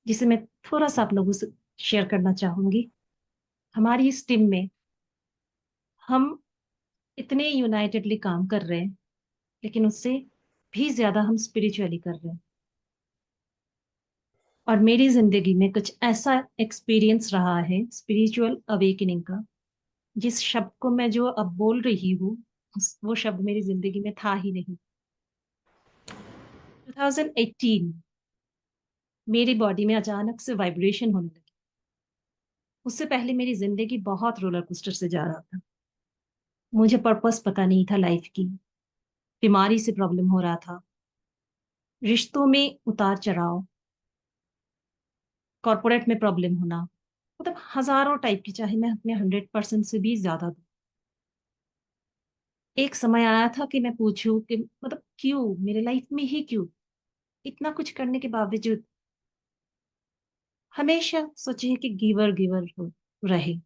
जिसे मैं थोड़ा सा आप लोगों से शेयर करना चाहूंगी। हमारी इस टीम में हम इतने यूनाइटेडली काम कर रहे हैं, लेकिन उससे भी ज्यादा हम स्पिरिचुअली कर रहे हैं। और मेरी जिंदगी में कुछ ऐसा एक्सपीरियंस रहा है स्पिरिचुअल अवेकनिंग का, जिस शब्द को मैं जो अब बोल रही हूँ, वो शब्द मेरी जिंदगी में था ही नहीं। 2018 मेरी बॉडी में अचानक से वाइब्रेशन होने लगी। उससे पहले मेरी जिंदगी बहुत रोलर कोस्टर से जा रहा था। मुझे पर्पस पता नहीं था लाइफ की, बीमारी से प्रॉब्लम हो रहा था, रिश्तों में उतार चढ़ाव, कॉर्पोरेट में प्रॉब्लम होना, मतलब हजारों टाइप की, चाहे मैं अपने 100% से भी ज्यादा दूं। एक समय आया था कि मैं पूछूं कि मतलब क्यों मेरे लाइफ में ही, क्यों इतना कुछ करने के बावजूद हमेशा सोचे कि गिवर गिवर हो रहे।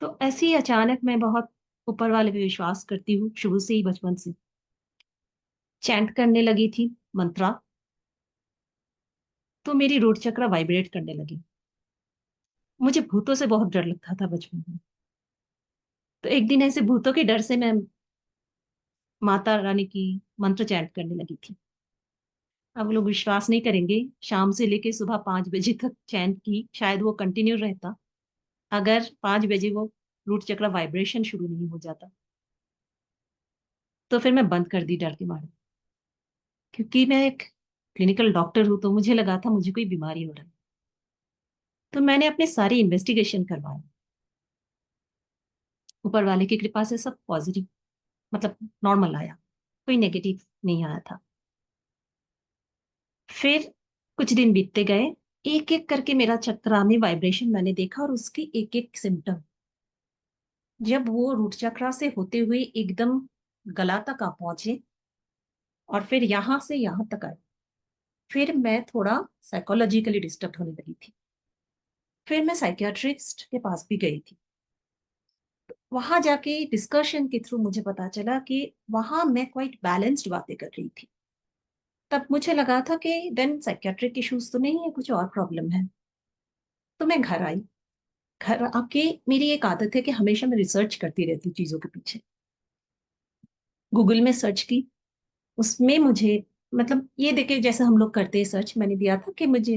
तो ऐसे ही अचानक मैं बहुत ऊपर वाले पे विश्वास करती हूँ शुरू से ही, बचपन से चैंट करने लगी थी मंत्रा, तो मेरी रूट चक्र वाइब्रेट करने लगी। मुझे भूतों से बहुत डर लगता था बचपन में, तो एक दिन ऐसे भूतों के डर से मैं माता रानी की मंत्र चैंट करने लगी थी। अब लोग विश्वास नहीं करेंगे, शाम से लेके सुबह 5 बजे तक चैंट की, शायद वो कंटिन्यू रहता अगर 5 बजे वो रूट चक्र वाइब्रेशन शुरू नहीं हो जाता। तो फिर मैं बंद कर दी डर के मारे, क्योंकि मैं एक क्लिनिकल डॉक्टर हूं, तो मुझे लगा था मुझे कोई बीमारी हो रही है। तो मैंने अपने सारी इन्वेस्टिगेशन करवाए, ऊपर वाले की कृपा से सब पॉजिटिव, मतलब नॉर्मल आया, कोई नेगेटिव नहीं आया था। फिर कुछ दिन बीतते गए, एक एक करके मेरा चक्रा में वाइब्रेशन मैंने देखा, और उसके एक एक सिम्टम जब वो रूट चक्रा से होते हुए एकदम गला तक आ पहुंचे, और फिर यहां से यहां तक आए, फिर मैं थोड़ा साइकोलॉजिकली डिस्टर्ब होने लगी थी। फिर मैं साइकियाट्रिस्ट के पास भी गई थी। वहां जाके डिस्कशन के थ्रू मुझे पता चला कि वहां मैं क्वाइट बैलेंस्ड बातें कर रही थी। तब मुझे लगा था कि देन साइकियाट्रिक इश्यूज तो नहीं है, कुछ और प्रॉब्लम है। तो मैं घर आई। घर आके मेरी एक आदत है कि हमेशा मैं रिसर्च करती रहती हूँ चीजों के पीछे। गूगल में सर्च की, उसमें मुझे मतलब ये देखे जैसे हम लोग करते हैं सर्च, मैंने दिया था कि मुझे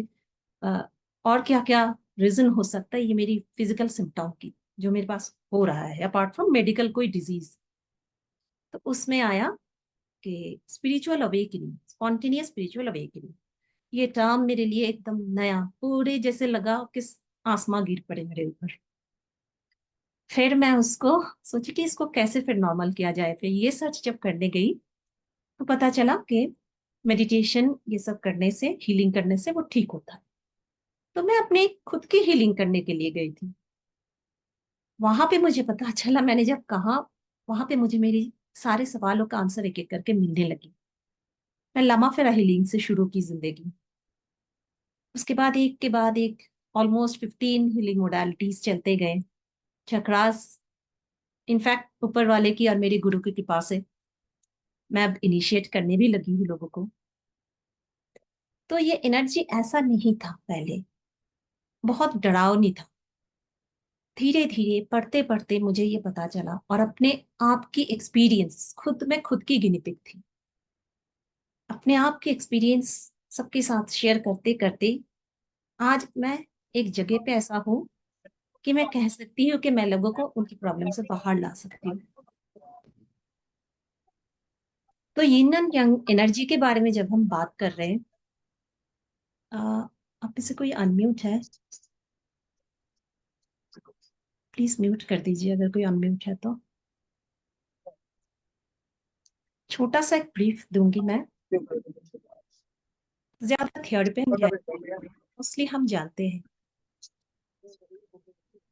अ, और क्या क्या रीजन हो सकता है ये मेरी फिजिकल सिम्टम की, जो मेरे पास हो रहा है अपार्ट फ्रॉम मेडिकल कोई डिजीज। तो उसमें आया कि spiritual awakening, spontaneous spiritual awakening. ये टर्म मेरे लिए एकदम नया, पूरे जैसे लगा कि आसमां गिर पड़े मेरे ऊपर। फिर मैं उसको सोची कि इसको कैसे फिर नॉर्मल किया जाए। फिर ये सर्च जब करने गई, तो पता चला कि मेडिटेशन ये सब करने से, हीलिंग करने से वो ठीक होता है। तो मैं अपने खुद की हीलिंग करने के लिए गई थी। वहां पे मुझे पता चला, मैंने जब कहा, वहां पे मुझे मेरी सारे सवालों का आंसर एक एक करके मिलने लगी। मैं लमा फिर हीलिंग से शुरू की जिंदगी। उसके बाद एक ऑलमोस्ट 15 हीलिंग मोडालिटीज चलते गए। चक्रास, इनफैक्ट ऊपर वाले की और मेरे गुरु की कृपा से मैं अब इनिशिएट करने भी लगी हूँ लोगों को। तो ये एनर्जी ऐसा नहीं था पहले, बहुत डरावनी था। धीरे धीरे पढ़ते पढ़ते मुझे ये पता चला, और अपने आप की एक्सपीरियंस, खुद मैं खुद की गिनी पिग थी। अपने आप की एक्सपीरियंस सबके साथ शेयर करते करते आज मैं एक जगह पे ऐसा हूं कि मैं कह सकती हूँ कि मैं लोगों को उनकी प्रॉब्लम से बाहर ला सकती हूँ। तो यिन एंड यंग एनर्जी के बारे में जब हम बात कर रहे हैं, आप में से कोई अनम्यूट है? प्लीज म्यूट कर दीजिए अगर कोई अनम्यूट है तो। छोटा सा एक ब्रीफ दूंगी मैं, ज्यादा थियोरी पे हम मोस्टली हम जानते हैं।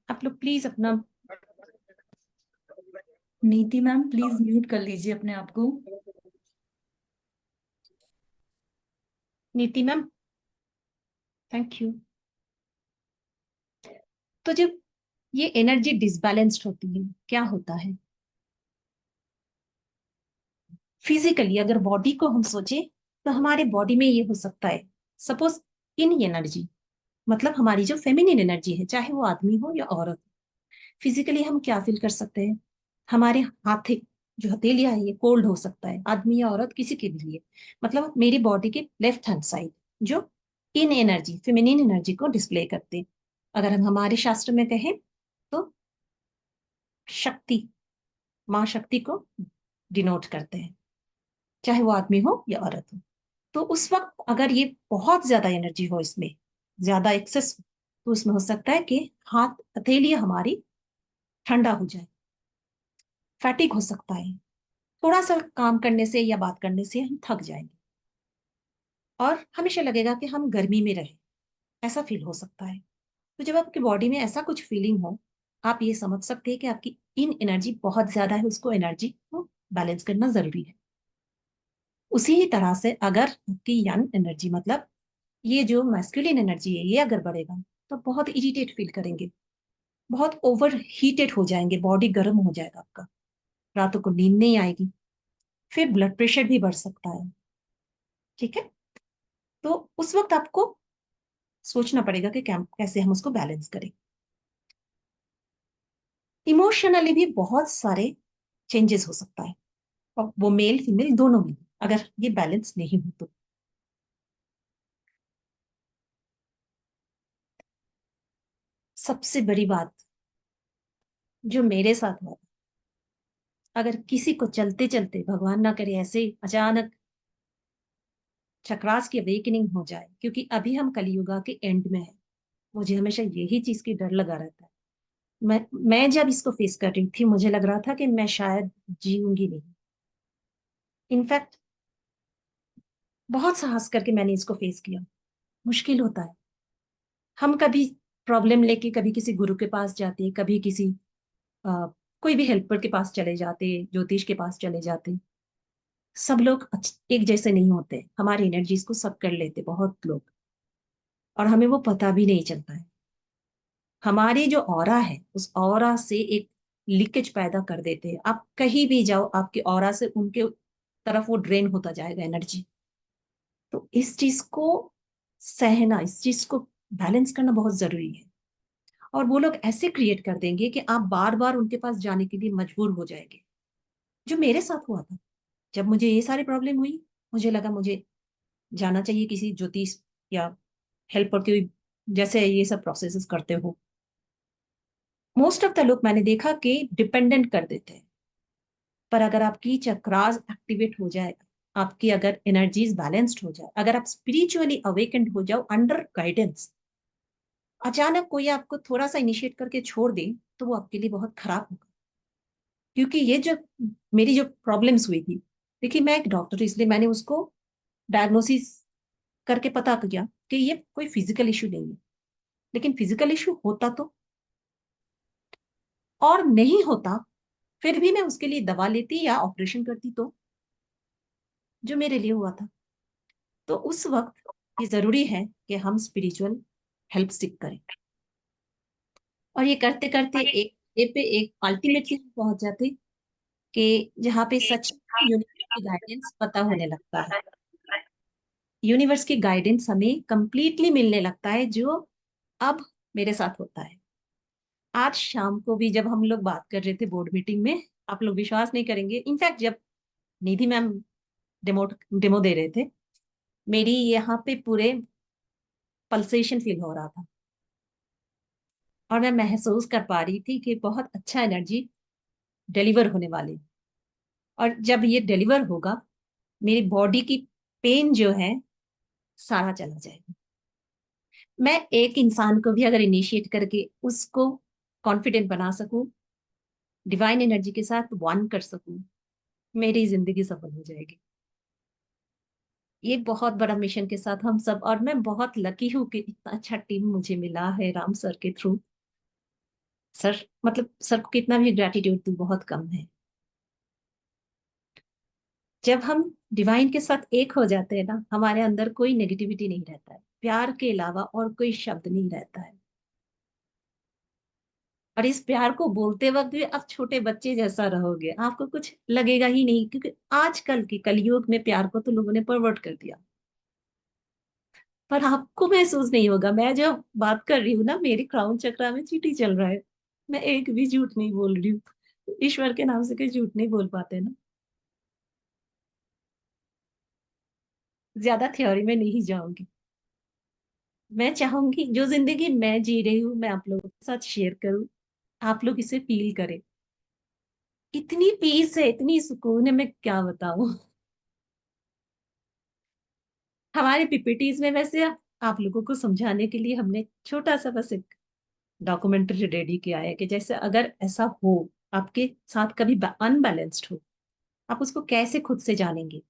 आप लोग प्लीज अपना, नीति मैम प्लीज म्यूट कर लीजिए अपने आप को। नीति मैम, थैंक यू। तो जब ये एनर्जी डिसबैलेंस्ड होती है, क्या होता है फिजिकली? अगर बॉडी को हम सोचे, तो हमारे बॉडी में ये हो सकता है, सपोज इन एनर्जी, मतलब हमारी जो फेमिनिन एनर्जी है, चाहे वो आदमी हो या औरत, फिजिकली हम क्या फील कर सकते हैं? हमारे हाथ, जो हथेलियां है, ये कोल्ड हो सकता है, आदमी या औरत किसी के भी लिए। मतलब मेरी बॉडी के लेफ्ट हैंड साइड जो इन एनर्जी, फेमिनिन एनर्जी को डिस्प्ले करते हैं। अगर हम हमारे शास्त्र में कहें तो शक्ति, माँ शक्ति को डिनोट करते हैं, चाहे वो आदमी हो या औरत हो। तो उस वक्त अगर ये बहुत ज्यादा एनर्जी हो, इसमें ज्यादा एक्सेस हो, तो उसमें हो सकता है कि हाथ, हथेली हमारी ठंडा हो जाए, फैटिक हो सकता है, थोड़ा सा काम करने से या बात करने से हम थक जाएंगे, और हमेशा लगेगा कि हम गर्मी में रहे। ऐसा फील हो सकता है। तो जब आपकी बॉडी में ऐसा कुछ फीलिंग हो, आप ये समझ सकते हैं कि आपकी इन एनर्जी बहुत ज्यादा है, उसको एनर्जी को बैलेंस करना जरूरी है। उसी ही तरह से अगर आपकी यंग एनर्जी मतलब ये जो मैस्कुलिन एनर्जी है, ये अगर बढ़ेगा तो बहुत इरिटेट फील करेंगे, बहुत ओवर हीटेड हो जाएंगे, बॉडी गर्म हो जाएगा आपका, रातों को नींद नहीं आएगी, फिर ब्लड प्रेशर भी बढ़ सकता है। ठीक है, तो उस वक्त आपको सोचना पड़ेगा कि कैसे हम उसको बैलेंस करें। इमोशनली भी बहुत सारे चेंजेस हो सकता है, और वो मेल फीमेल दोनों में, अगर ये बैलेंस नहीं हो तो। सबसे बड़ी बात जो मेरे साथ हुआ, अगर किसी को चलते चलते भगवान ना करे ऐसे अचानक चक्रास की अवेकनिंग हो जाए, क्योंकि अभी हम कलियुगा के एंड में है, मुझे हमेशा यही चीज की डर लगा रहता है। मैं जब इसको फेस कर रही थी, मुझे लग रहा था कि मैं शायद जीऊंगी नहीं। इनफैक्ट बहुत साहस करके मैंने इसको फेस किया। मुश्किल होता है, हम कभी प्रॉब्लम लेके कभी किसी गुरु के पास जाते, कभी किसी अ, कोई भी हेल्पर के पास चले जाते, ज्योतिष के पास चले जाते। सब लोग एक जैसे नहीं होते, हमारी एनर्जीज को सब कर लेते बहुत लोग, और हमें वो पता भी नहीं चलता है। हमारी जो ऑरा है, उस ऑरा से एक लीकेज पैदा कर देते हैं। आप कहीं भी जाओ, आपके ऑरा से उनके तरफ वो ड्रेन होता जाएगा एनर्जी। तो इस चीज को सहना, इस चीज को बैलेंस करना बहुत जरूरी है। और वो लोग ऐसे क्रिएट कर देंगे कि आप बार बार उनके पास जाने के लिए मजबूर हो जाएंगे, जो मेरे साथ हुआ था। जब मुझे ये सारी प्रॉब्लम हुई, मुझे लगा मुझे जाना चाहिए किसी ज्योतिष या हेल्पर के, जैसे ये सब प्रोसेसेस करते हो। मोस्ट ऑफ द लोग मैंने देखा कि डिपेंडेंट कर देते हैं। पर अगर आपकी चक्रास एक्टिवेट हो जाए, आपकी अगर एनर्जीज बैलेंस्ड हो जाए, अगर आप स्पिरिचुअली अवेकेंड हो जाओ अंडर गाइडेंस, अचानक कोई आपको थोड़ा सा इनिशिएट करके छोड़ दे, तो वो आपके लिए बहुत खराब होगा। क्योंकि ये जो मेरी जो प्रॉब्लम्स हुई थी, देखिए मैं एक डॉक्टर, इसलिए मैंने उसको डायग्नोसिस करके पता किया कि ये कोई फिजिकल इशू नहीं है। लेकिन फिजिकल इशू होता तो, और नहीं होता, फिर भी मैं उसके लिए दवा लेती या ऑपरेशन करती, तो जो मेरे लिए हुआ था। तो उस वक्त ये जरूरी है कि हम स्पिरिचुअल हेल्प सीख करें, और ये करते करते एक पे एक अल्टीमेटली पहुंच जाते कि जहाँ पे सच यूनिवर्स की गाइडेंस पता होने लगता है। यूनिवर्स की गाइडेंस हमें कंप्लीटली मिलने लगता है, जो अब मेरे साथ होता है। आज शाम को भी जब हम लोग बात कर रहे थे बोर्ड मीटिंग में, आप लोग विश्वास नहीं करेंगे, इनफैक्ट जब निधि मैम डेमो डेमो दे रहे थे, मेरी यहाँ पे पूरे पल्सेशन फील हो रहा था, और मैं महसूस कर पा रही थी कि बहुत अच्छा एनर्जी डिलीवर होने वाली। और जब ये डिलीवर होगा, मेरी बॉडी की पेन जो है सारा चला जाएगा। मैं एक इंसान को भी अगर इनिशिएट करके उसको कॉन्फिडेंट बना सकूं, डिवाइन एनर्जी के साथ वन कर सकूं, मेरी जिंदगी सफल हो जाएगी। ये बहुत बड़ा मिशन के साथ हम सब, और मैं बहुत लकी हूँ कि इतना अच्छा टीम मुझे मिला है राम सर के थ्रू। सर मतलब सर को कितना भी ग्रेटिट्यूड दूं बहुत कम है। जब हम डिवाइन के साथ एक हो जाते हैं ना, हमारे अंदर कोई नेगेटिविटी नहीं रहता है, प्यार के अलावा और कोई शब्द नहीं रहता है। और इस प्यार को बोलते वक्त भी आप छोटे बच्चे जैसा रहोगे, आपको कुछ लगेगा ही नहीं, क्योंकि आजकल के कलयुग में प्यार को तो लोगों ने परवर्ट कर दिया। पर आपको महसूस नहीं होगा, मैं जब बात कर रही हूँ ना, मेरी क्राउन चक्रा में चींटी चल रहा है। मैं एक भी झूठ नहीं बोल रही हूँ, ईश्वर के नाम से कोई झूठ नहीं बोल पाते ना। ज्यादा थ्योरी में नहीं जाऊंगी। मैं चाहूंगी जो जिंदगी मैं जी रही हूँ, मैं आप लोगों के साथ शेयर करूँ, आप लोग इसे फील करें। इतनी पीस है, इतनी सुकून है, मैं क्या बताऊं। हमारे पीपीटीज में वैसे आप लोगों को समझाने के लिए हमने छोटा सा बस एक डॉक्यूमेंट्री रेडी किया है कि जैसे अगर ऐसा हो, आपके साथ कभी अनबैलेंस्ड हो, आप उसको कैसे खुद से जानेंगे।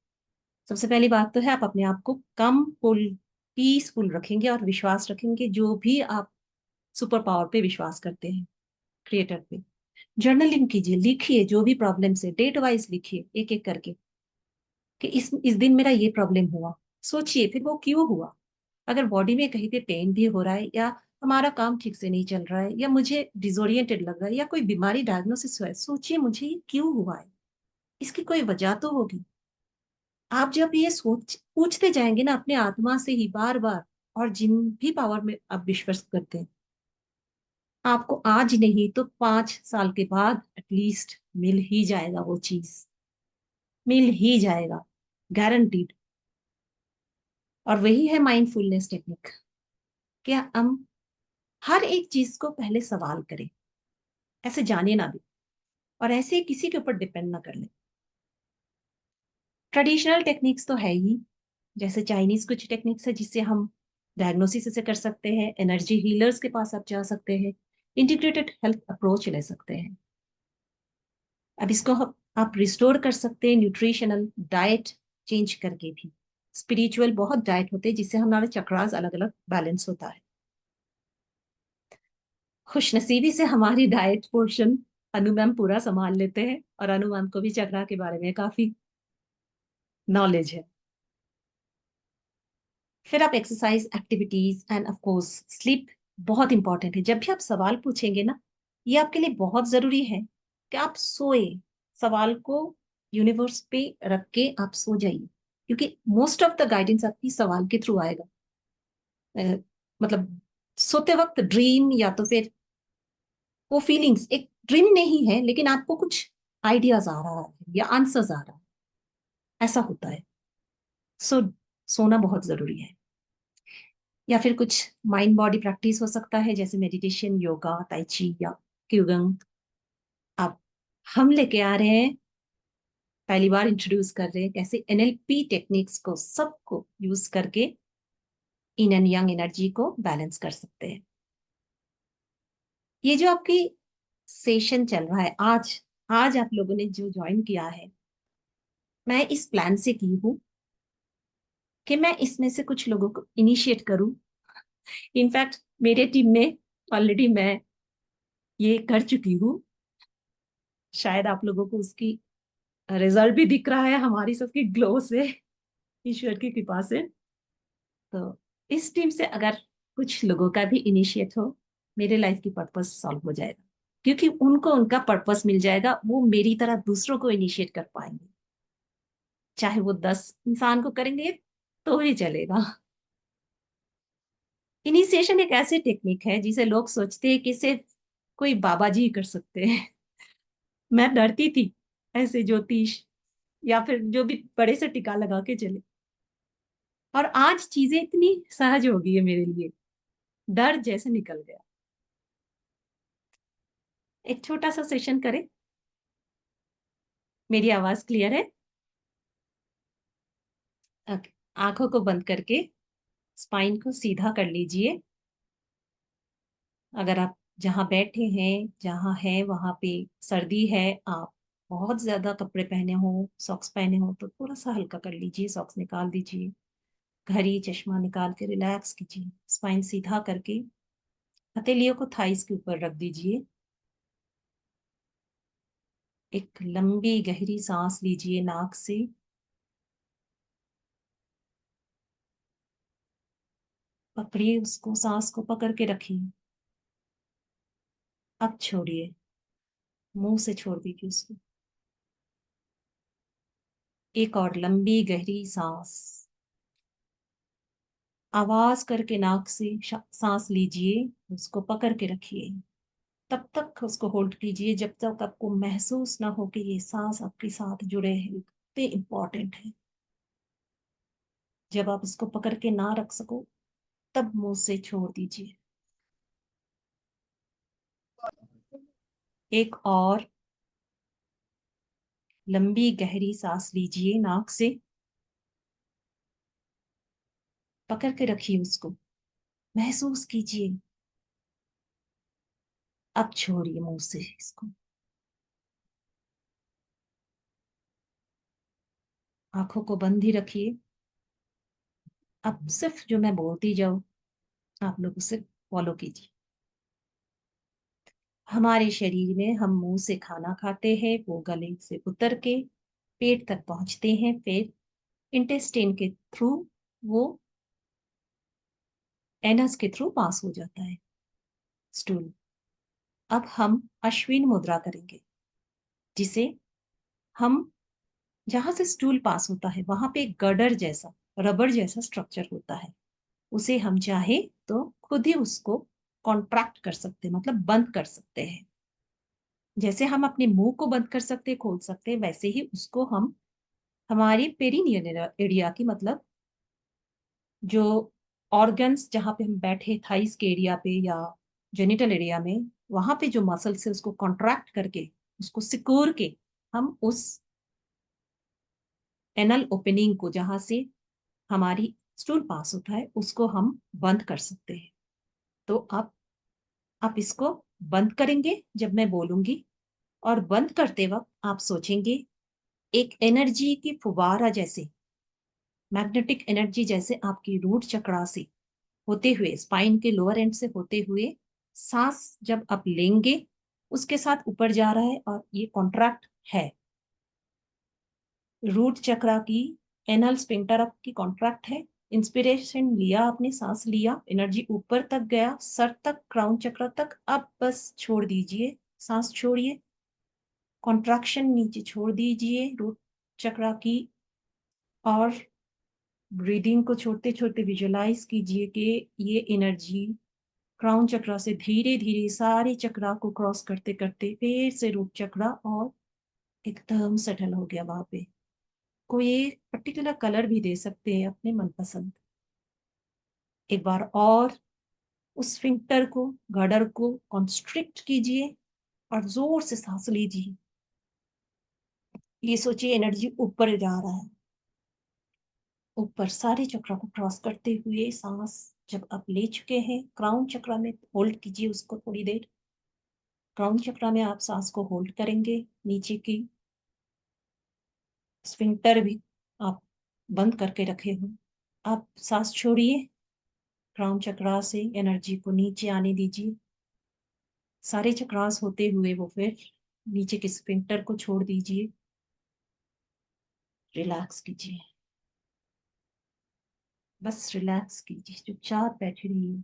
सबसे पहली बात तो है आप अपने आप को कम पुल पीसफुल रखेंगे और विश्वास रखेंगे जो भी आप सुपर पावर पे विश्वास करते हैं, क्रिएटर पे। जर्नलिंग कीजिए, लिखिए जो भी प्रॉब्लम है, डेट वाइज लिखिए एक एक करके कि इस दिन मेरा ये प्रॉब्लम हुआ। सोचिए फिर वो क्यों हुआ। अगर बॉडी में कहीं पे पेन भी हो रहा है, या हमारा काम ठीक से नहीं चल रहा है, या मुझे डिसोरिएंटेड लग रहा है, या कोई बीमारी डायग्नोसिस हुआ है, सोचिए मुझे ये क्यों हुआ है, इसकी कोई वजह तो होगी। आप जब ये सोच पूछते जाएंगे ना अपने आत्मा से ही बार बार, और जिन भी पावर में आप विश्वास करते हैं, आपको आज नहीं तो 5 साल के बाद एटलीस्ट मिल ही जाएगा वो चीज, मिल ही जाएगा, गारंटीड। और वही है माइंडफुलनेस टेक्निक। क्या हम हर एक चीज को पहले सवाल करें, ऐसे जाने ना दे, और ऐसे ही किसी के ऊपर डिपेंड ना कर ले। ट्रेडिशनल टेक्निक्स तो है ही, जैसे चाइनीज कुछ टेक्निक्स है जिससे हम डायग्नोसिस से कर सकते हैं, एनर्जी हीलर्स के पास आप जा सकते हैं, इंटीग्रेटेड हेल्थ अप्रोच ले सकते हैं। अब इसको आप रिस्टोर कर सकते हैं न्यूट्रिशनल डाइट चेंज करके भी। स्पिरिचुअल बहुत डाइट होते हैं जिससे हमारे चक्रास अलग अलग बैलेंस होता है। खुशनसीबी से हमारी डाइट पोर्शन अनु मैम पूरा संभाल लेते हैं, और अनु मैम को भी चक्रा के बारे में काफी नॉलेज है। फिर आप exercise, activities end of course sleep बहुत इंपॉर्टेंट है। जब भी आप सवाल पूछेंगे ना, ये आपके लिए बहुत जरूरी है कि आप सोए, सवाल को यूनिवर्स पे रख के आप सो जाइए, क्योंकि मोस्ट ऑफ द गाइडेंस आपकी सवाल के थ्रू आएगा। मतलब सोते वक्त ड्रीम या तो फिर वो फीलिंग्स एक ड्रीम नहीं है, लेकिन आपको कुछ आइडियाज आ रहा है या आंसर्स आ रहा है, ऐसा होता है। सो सोना बहुत जरूरी है। या फिर कुछ माइंड बॉडी प्रैक्टिस हो सकता है, जैसे मेडिटेशन, योगा, tai chi या क्यूगंग। अब हम लेके आ रहे हैं, पहली बार इंट्रोड्यूस कर रहे हैं कैसे एनएलपी टेक्निक्स को सबको यूज करके इन एंड यंग एनर्जी को बैलेंस कर सकते हैं। ये जो आपकी सेशन चल रहा है आज, आज आप लोगों ने जो ज्वाइन किया है, मैं इस प्लान से की हूँ कि मैं इसमें से कुछ लोगों को इनिशिएट करूं। इनफैक्ट मेरे टीम में ऑलरेडी मैं ये कर चुकी हूँ। शायद आप लोगों को उसकी रिजल्ट भी दिख रहा है हमारी सबकी ग्लो से, ईश्वर की कृपा से। तो इस टीम से अगर कुछ लोगों का भी इनिशिएट हो, मेरे लाइफ की पर्पस सॉल्व हो जाएगा, क्योंकि उनको उनका पर्पस मिल जाएगा, वो मेरी तरह दूसरों को इनिशिएट कर पाएंगे। चाहे वो 10 इंसान को करेंगे तो भी चलेगा। इनिशिएशन एक ऐसी टेक्निक है जिसे लोग सोचते हैं कि सिर्फ कोई बाबा जी ही कर सकते हैं। मैं डरती थी ऐसे ज्योतिष या फिर जो भी बड़े से टिका लगा के चले, और आज चीजें इतनी सहज हो गई है मेरे लिए, डर जैसे निकल गया। एक छोटा सा सेशन करें। मेरी आवाज क्लियर है? ओके। आंखों को बंद करके स्पाइन को सीधा कर लीजिए। अगर आप जहां बैठे हैं, जहां है वहां पे सर्दी है, आप बहुत ज्यादा कपड़े पहने हो, सॉक्स पहने हो, तो थोड़ा सा हल्का कर लीजिए, सॉक्स निकाल दीजिए, घड़ी चश्मा निकाल के रिलैक्स कीजिए। स्पाइन सीधा करके हथेलियों को थाइस के ऊपर रख दीजिए। एक लंबी गहरी सांस लीजिए नाक से, पकड़िए उसको, सांस को पकड़ के रखिए। अब छोड़िए, मुंह से छोड़ दीजिए उसको। एक और लंबी गहरी सांस, आवाज करके नाक से सांस लीजिए, उसको पकड़ के रखिए। तब तक उसको होल्ड कीजिए जब तक आपको महसूस ना हो कि ये सांस आपके साथ जुड़े हैं, कितने इंपॉर्टेंट है। जब आप उसको पकड़ के ना रख सको, तब मुंह से छोड़ दीजिए। एक और लंबी गहरी सांस लीजिए नाक से, पकड़ के रखिए उसको, महसूस कीजिए। अब छोड़िए मुंह से इसको। आंखों को बंद ही रखिए। अब सिर्फ जो मैं बोलती जाऊं आप लोग उसे फॉलो कीजिए। हमारे शरीर में हम मुंह से खाना खाते हैं, वो गले से उतर के पेट तक पहुंचते हैं, फिर इंटेस्टाइन के थ्रू वो एनस के थ्रू पास हो जाता है स्टूल। अब हम अश्विन मुद्रा करेंगे, जिसे हम जहां से स्टूल पास होता है वहां पे एक गर्डर जैसा, रबर जैसा स्ट्रक्चर होता है। उसे हम चाहे तो खुद ही उसको कॉन्ट्रैक्ट कर सकते हैं, मतलब बंद कर सकते हैं। जैसे हम अपने मुंह को बंद कर सकते खोल सकते हैं, वैसे ही उसको हम हमारी पेरिनियल एरिया की, मतलब जो ऑर्गन्स जहां पे हम बैठे थाइस के एरिया पे या जेनिटल एरिया में, वहां पे जो मसल से उसको कॉन्ट्रैक्ट करके उसको सिकोड़ के हम उस एनल ओपनिंग को, जहां से हमारी स्टूल पास होता है, उसको हम बंद कर सकते हैं। तो आप इसको बंद करेंगे जब मैं बोलूंगी, और बंद करते वक्त आप सोचेंगे एक एनर्जी की फुवारा जैसे, मैग्नेटिक एनर्जी जैसे आपकी रूट चक्रा से होते हुए, स्पाइन के लोअर एंड से होते हुए, सांस जब आप लेंगे उसके साथ ऊपर जा रहा है और ये कॉन्ट्रैक्ट है। रूट चक्रा की एनल स्फिंक्टर की कॉन्ट्रैक्ट है। इंस्पिरेशन लिया आपने, सांस लिया, एनर्जी ऊपर तक गया, सर तक, क्राउन चक्र तक। अब बस छोड़ दीजिए, सांस छोड़िए, कॉन्ट्रैक्शन नीचे छोड़ दीजिए रूट चक्रा की, और ब्रीदिंग को छोड़ते छोड़ते विजुलाइज कीजिए कि ये एनर्जी क्राउन चक्रा से धीरे धीरे सारे चक्रा को क्रॉस करते करते फिर से रूट चक्रा, और एकदम सेटल हो गया वहां पे। कोई एक पर्टिकुलर कलर भी दे सकते हैं अपने मनपसंद। एक बार और उस स्फिंक्टर को, गार्डर को कॉन्स्ट्रिक्ट कीजिए और जोर से सांस लीजिए। ये सोचिए एनर्जी ऊपर जा रहा है, ऊपर सारे चक्र को क्रॉस करते हुए सांस जब आप ले चुके हैं, क्राउन चक्र में होल्ड कीजिए उसको थोड़ी देर। क्राउन चक्र में आप सांस को होल्ड करेंगे, नीचे की स्फिंक्टर भी आप बंद करके रखे हो। आप सांस छोड़िए, क्राउन चक्र से एनर्जी को नीचे आने दीजिए, सारे चक्रास होते हुए वो फिर नीचे के स्फिंक्टर को छोड़ दीजिए, रिलैक्स कीजिए, बस रिलैक्स कीजिए, चुपचाप बैठे रहिए।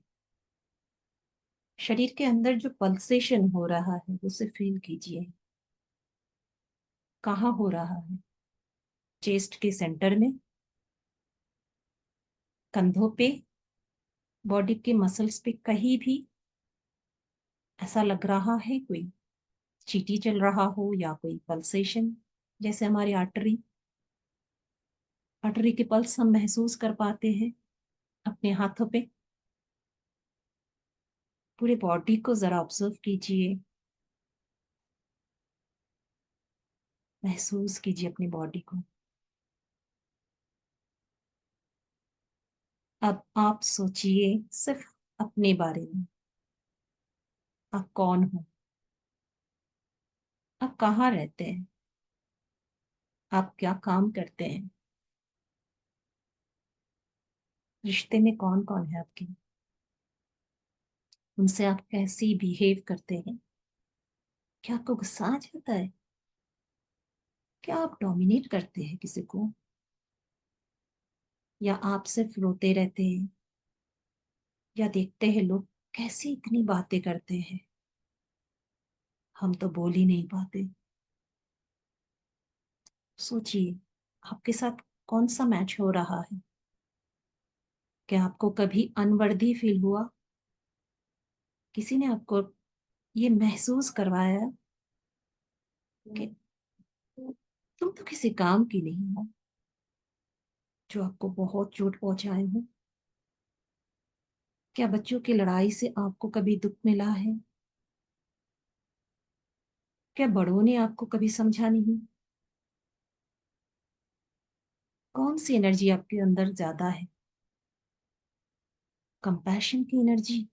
शरीर के अंदर जो पल्सेशन हो रहा है उसे फील कीजिए। कहाँ हो रहा है? चेस्ट के सेंटर में, कंधों पे, बॉडी के मसल्स पे, कहीं भी ऐसा लग रहा है कोई चीटी चल रहा हो या कोई पल्सेशन? जैसे हमारी आर्टरी, आर्टरी के पल्स हम महसूस कर पाते हैं अपने हाथों पे। पूरे बॉडी को जरा ऑब्जर्व कीजिए, महसूस कीजिए अपनी बॉडी को। अब आप सोचिए सिर्फ अपने बारे में। आप कौन हो? आप कहाँ रहते हैं? आप क्या काम करते हैं? रिश्ते में कौन कौन है आपके? उनसे आप कैसे बिहेव करते हैं? क्या आपको गुस्सा आ जाता है? क्या आप डोमिनेट करते हैं किसी को, या आप सिर्फ रोते रहते हैं, या देखते हैं लोग कैसे इतनी बातें करते हैं, हम तो बोल ही नहीं पाते। सोचिए आपके साथ कौन सा मैच हो रहा है। क्या आपको कभी अनवर्दी फील हुआ? किसी ने आपको ये महसूस करवाया कि तुम तो किसी काम की नहीं हो, जो आपको बहुत चोट पहुंचाए हो? क्या बच्चों की लड़ाई से आपको कभी दुख मिला है? क्या बड़ों ने आपको कभी समझा नहीं? कौन सी एनर्जी आपके अंदर ज्यादा है? कंपैशन की एनर्जी?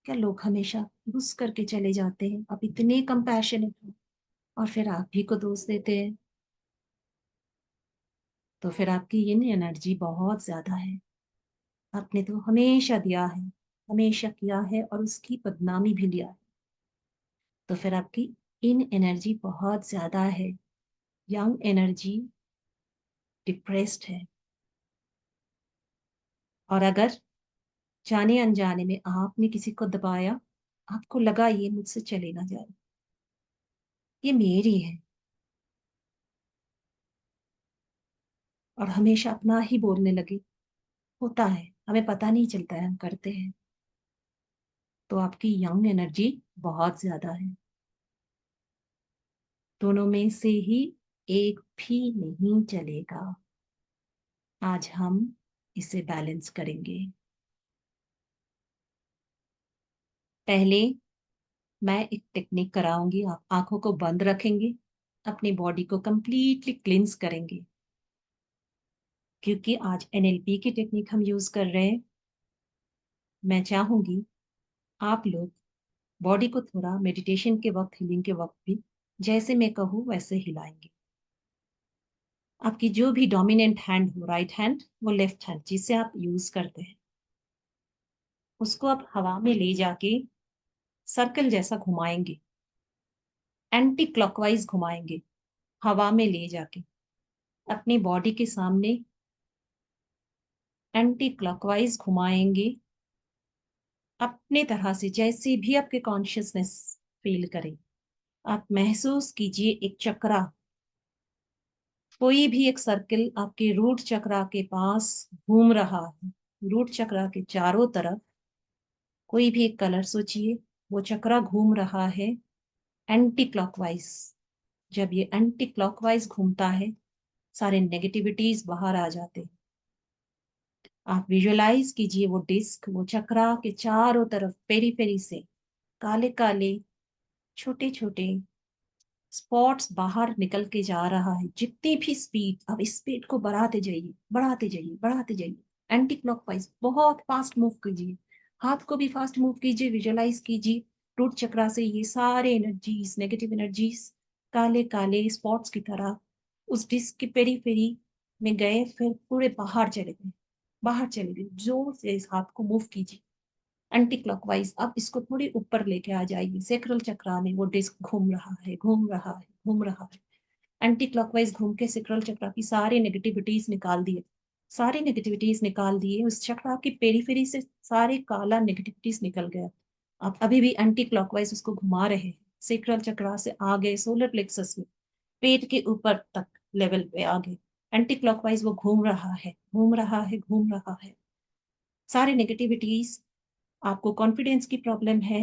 क्या लोग हमेशा गुस्स करके चले जाते हैं, आप इतने कंपैशनेट हो, और फिर आप भी को दोष देते हैं? तो फिर आपकी ये एनर्जी बहुत ज्यादा है। आपने तो हमेशा दिया है, हमेशा किया है और उसकी बदनामी भी लिया है। तो फिर आपकी इन एनर्जी बहुत ज्यादा है, यंग एनर्जी डिप्रेस्ड है। और अगर जाने अनजाने में आपने किसी को दबाया, आपको लगा ये मुझसे चले ना जाए, ये मेरी है, और हमेशा अपना ही बोलने लगे, होता है, हमें पता नहीं चलता है, हम करते हैं, तो आपकी यंग एनर्जी बहुत ज्यादा है। दोनों में से ही एक भी नहीं चलेगा। आज हम इसे बैलेंस करेंगे। पहले मैं एक टेक्निक कराऊंगी, आप आंखों को बंद रखेंगे, अपनी बॉडी को कंप्लीटली क्लींस करेंगे। क्योंकि आज एनएलपी की टेक्निक हम यूज कर रहे हैं, मैं चाहूंगी आप लोग बॉडी को थोड़ा मेडिटेशन के वक्त, हीलिंग के वक्त भी जैसे मैं कहूँ वैसे हिलाएंगे। आपकी जो भी डोमिनेंट हैंड हो, राइट हैंड, वो लेफ्ट हैंड जिसे आप यूज करते हैं, उसको आप हवा में ले जाके सर्कल जैसा घुमाएंगे, एंटी क्लॉकवाइज घुमाएंगे, हवा में ले जाके अपनी बॉडी के सामने एंटी क्लॉकवाइज घुमाएंगे, अपने तरह से जैसे भी आपके कॉन्शियसनेस फील करें। आप महसूस कीजिए एक चक्रा, कोई भी एक सर्किल आपके रूट चक्रा के पास घूम रहा है। रूट चक्रा के चारों तरफ कोई भी एक कलर सोचिए, वो चक्रा घूम रहा है एंटी क्लॉकवाइज। जब ये एंटी क्लॉकवाइज घूमता है, सारे नेगेटिविटीज बाहर आ जाते हैं। आप विजुअलाइज कीजिए वो डिस्क, वो चक्रा के चारों तरफ पेरी से काले काले छोटे छोटे स्पॉट्स बाहर निकल के जा रहा है। जितनी भी स्पीड, अब इस स्पीड को बढ़ाते जाइए, बढ़ाते जाइए, बढ़ाते जाइए, एंटी क्लॉकवाइज बहुत फास्ट मूव कीजिए। हाथ को भी फास्ट मूव कीजिए, विजुअलाइज कीजिए रूट चक्रा से ये सारे एनर्जीज, नेगेटिव एनर्जीज काले काले स्पॉट्स की तरह उस डिस्क की पेरी में गए, फिर पूरे बाहर चले गए, बाहर चले गए। जोर से इस हाथ को मूव कीजिए एंटी क्लॉकवाइज। अब इसको थोड़ी ऊपर लेके आ जाइए, सेक्रल चक्रा में वो डिस्क घूम रहा है, घूम रहा है, घूम रहा है। एंटी क्लॉकवाइज घूम के सेक्रल चक्रा की सारी नेगेटिविटीज निकाल दिए, सारी नेगेटिविटीज निकाल दिए। उस चक्रा की पेरीफेरी से सारे काला नेगेटिविटीज निकल गया। आप अभी भी एंटी क्लॉकवाइज उसको घुमा रहे हैं, सेक्रल चक्रा से आगे सोलर प्लेक्सस में पेट के ऊपर तक लेवल पे आगे एंटी क्लॉकवाइज वो घूम रहा है, घूम रहा है, घूम रहा है। सारे नेगेटिविटीज, आपको कॉन्फिडेंस की प्रॉब्लम है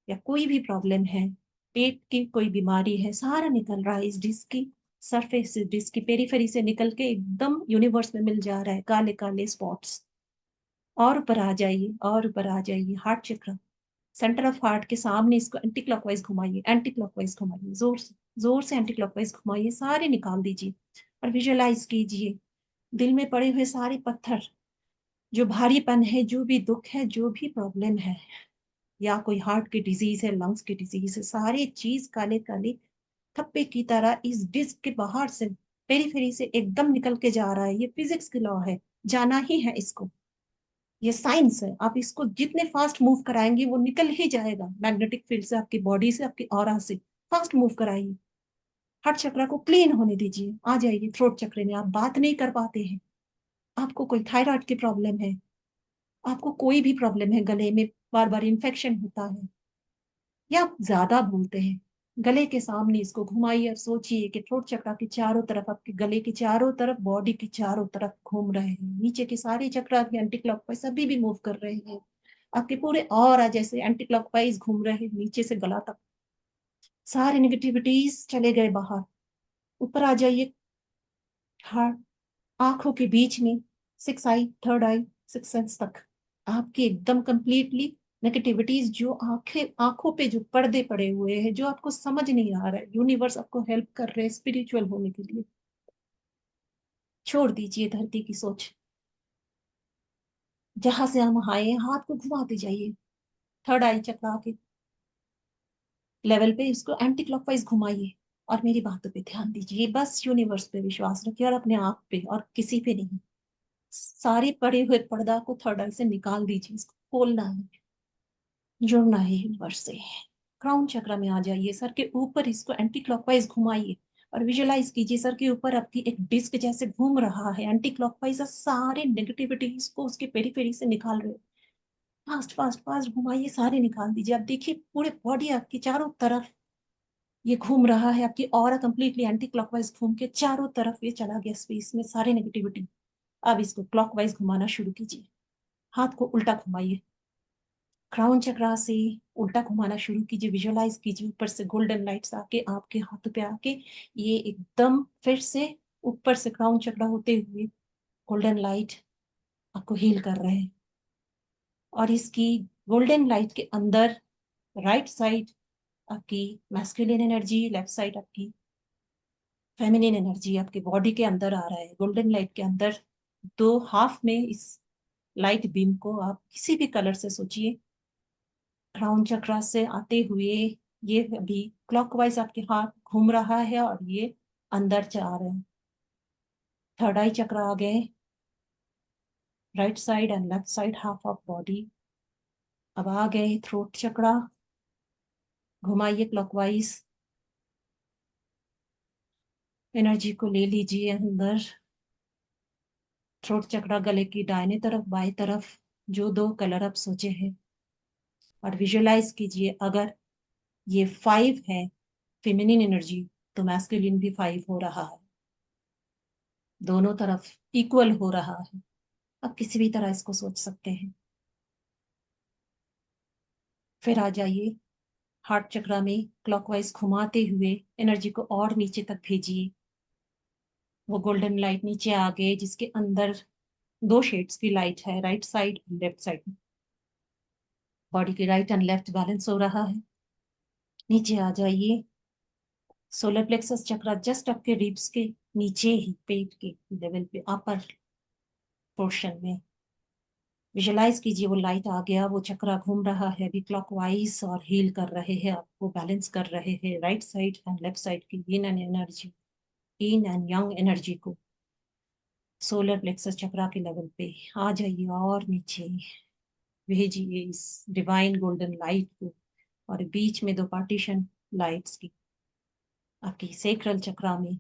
या कोई भी प्रॉब्लम है, पेट की कोई बीमारी है, सारा निकल रहा है इस डिस्क की सरफेस से, डिस्क की पेरीफेरी से निकल के एकदम यूनिवर्स में मिल जा रहा है, काले काले स्पॉट्स। और ऊपर आ जाइए, और ऊपर आ जाइए, हार्ट चक्र, सेंटर ऑफ हार्ट के सामने इसको एंटी क्लॉकवाइज घुमाइए, एंटी क्लॉकवाइज घुमाइए, जोर से एंटी क्लॉकवाइज घुमाइए, सारे निकाल दीजिए। और विजुअलाइज कीजिए दिल में पड़े हुए सारे पत्थर, जो भारीपन है, जो भी दुख है, जो भी प्रॉब्लम है, या कोई हार्ट की डिजीज है, लंग्स की डिजीज है, सारी चीज काले काले थप्पे की तरह इस डिस्क के बाहर से पेरीफेरी से एकदम निकल के जा रहा है। ये फिजिक्स की लॉ है, जाना ही है इसको, ये साइंस है। आप इसको जितने फास्ट मूव कराएंगे वो निकल ही जाएगा मैग्नेटिक फील्ड से, आपकी बॉडी से, आपकी ऑरा से। फास्ट मूव कराइए, हार्ट चक्र को क्लीन होने दीजिए। आ जाइए थ्रोट चक्र में, आप बात नहीं कर पाते हैं, आपको कोई थायराइड की प्रॉब्लम है, आपको कोई भी प्रॉब्लम है, गले में बार बार इन्फेक्शन होता है, या आप ज्यादा बोलते हैं, गले के सामने इसको घुमाइए और सोचिए कि थ्रोट चक्र के चारों तरफ, आपके गले के चारों तरफ, बॉडी के चारों तरफ घूम रहे हैं। नीचे के सारे चक्र आपके एंटी क्लॉकवाइज सभी भी मूव कर रहे हैं, आपके पूरे और जैसे एंटी क्लॉकवाइज घूम रहे हैं नीचे से गला तक। सारे नेगेटिविटीज चले गए बाहर। ऊपर आ जाइए, हार्ट, आंखों के बीच में, सिक्स आई, थर्ड आई, सिक्स सेंस तक आपकी एकदम कंप्लीटली नेगेटिविटीज, जो आंखें, आंखों पे जो पर्दे पड़े हुए हैं, जो आपको समझ नहीं आ रहा है, यूनिवर्स आपको हेल्प कर रहे हैं स्पिरिचुअल होने के लिए, छोड़ दीजिए धरती की सोच। जहां से हम आए हैं, हाथ को घुमाते जाइए, थर्ड आई चक्रा के लेवल पे इसको एंटी क्लॉकवाइज घुमाइए, और मेरी बातों पे ध्यान दीजिए। बस यूनिवर्स पे विश्वास रखिए और अपने आप पे, और किसी पे नहीं। सारे पड़े हुए पर्दा को थर्ड आई से निकाल दीजिए, इसको खोलना है, जुड़ना है यूनिवर्स से। क्राउन चक्र में आ जाइए, सर के ऊपर इसको एंटी क्लॉकवाइज घुमाइए और विजुअलाइज कीजिए सर के ऊपर आपकी एक डिस्क जैसे घूम रहा है एंटी क्लॉकवाइज, सारे नेगेटिविटीज को उसके पेरीफेरी से निकाल रहे हो। फास्ट फास्ट फास्ट घुमाइए, सारे निकाल दीजिए। आप देखिए पूरे बॉडी आपकी चारों तरफ ये घूम रहा है, आपकी ऑरा कंप्लीटली एंटी क्लॉकवाइज घूम के चारों तरफ ये चला गया स्पेस में, सारे नेगेटिविटी। अब इसको क्लॉकवाइज घुमाना शुरू कीजिए, हाथ को उल्टा घुमाइए, क्राउन चक्र से उल्टा घुमाना शुरू कीजिए, विजुअलाइज कीजिए ऊपर से गोल्डन लाइट्स आके आपके हाथों पे आके ये एकदम फिर से ऊपर से क्राउन चक्र होते हुए गोल्डन लाइट आपको हील कर रहे हैं। और इसकी गोल्डन लाइट के अंदर राइट साइड आपकी मैस्कुलिन एनर्जी, लेफ्ट साइड आपकी फेमिनिन एनर्जी आपके बॉडी के अंदर आ रहा है। गोल्डन लाइट के अंदर दो हाफ में इस लाइट बीम को आप किसी भी कलर से सोचिए, क्राउन चक्र से आते हुए ये अभी क्लॉकवाइज आपके हाथ घूम रहा है और ये अंदर जा रहे हैं। थर्ड आई चक्र आ गए, right side and left side half of body. अब आ गए थ्रोट चक्र, घुमाइए क्लॉकवाइज, एनर्जी को ले लीजिए अंदर। थ्रोट चक्र गले की दाहिने तरफ बाएं तरफ जो दो कलर आप सोचे हैं, और विजुअलाइज कीजिए अगर ये 5 है फेमिनिन एनर्जी तो मैस्कुलिन भी 5 हो रहा है, दोनों तरफ इक्वल हो रहा है। आप किसी भी तरह इसको सोच सकते हैं। फिर आ जाइए हार्ट चक्र में, क्लॉकवाइज घुमाते हुए एनर्जी को और नीचे तक भेजिए। वो गोल्डन लाइट नीचे आ गए जिसके अंदर 2 शेड्स की लाइट है, राइट साइड लेफ्ट साइड में। बॉडी के राइट एंड लेफ्ट बैलेंस हो रहा है। नीचे आ जाइए, सोलर प्लेक्सस चक्र जस्ट आपके रिब्स के नीचे ही पेट के लेवल पे अपर पोर्शन में। विजुअलाइज कीजिए वो लाइट आ गया, वो चक्र घूम रहा है अभी क्लॉकवाइज और हील कर रहे हैं, आपको बैलेंस कर रहे हैं right side and left side की yin and energy, yin and yang energy को सोलर प्लेक्सस चक्र के लेवल पे आ जाइए और नीचे भेजिए इस डिवाइन गोल्डन लाइट को। और बीच में 2 पार्टीशन लाइट्स की आपकी सेक्रल चक्र में,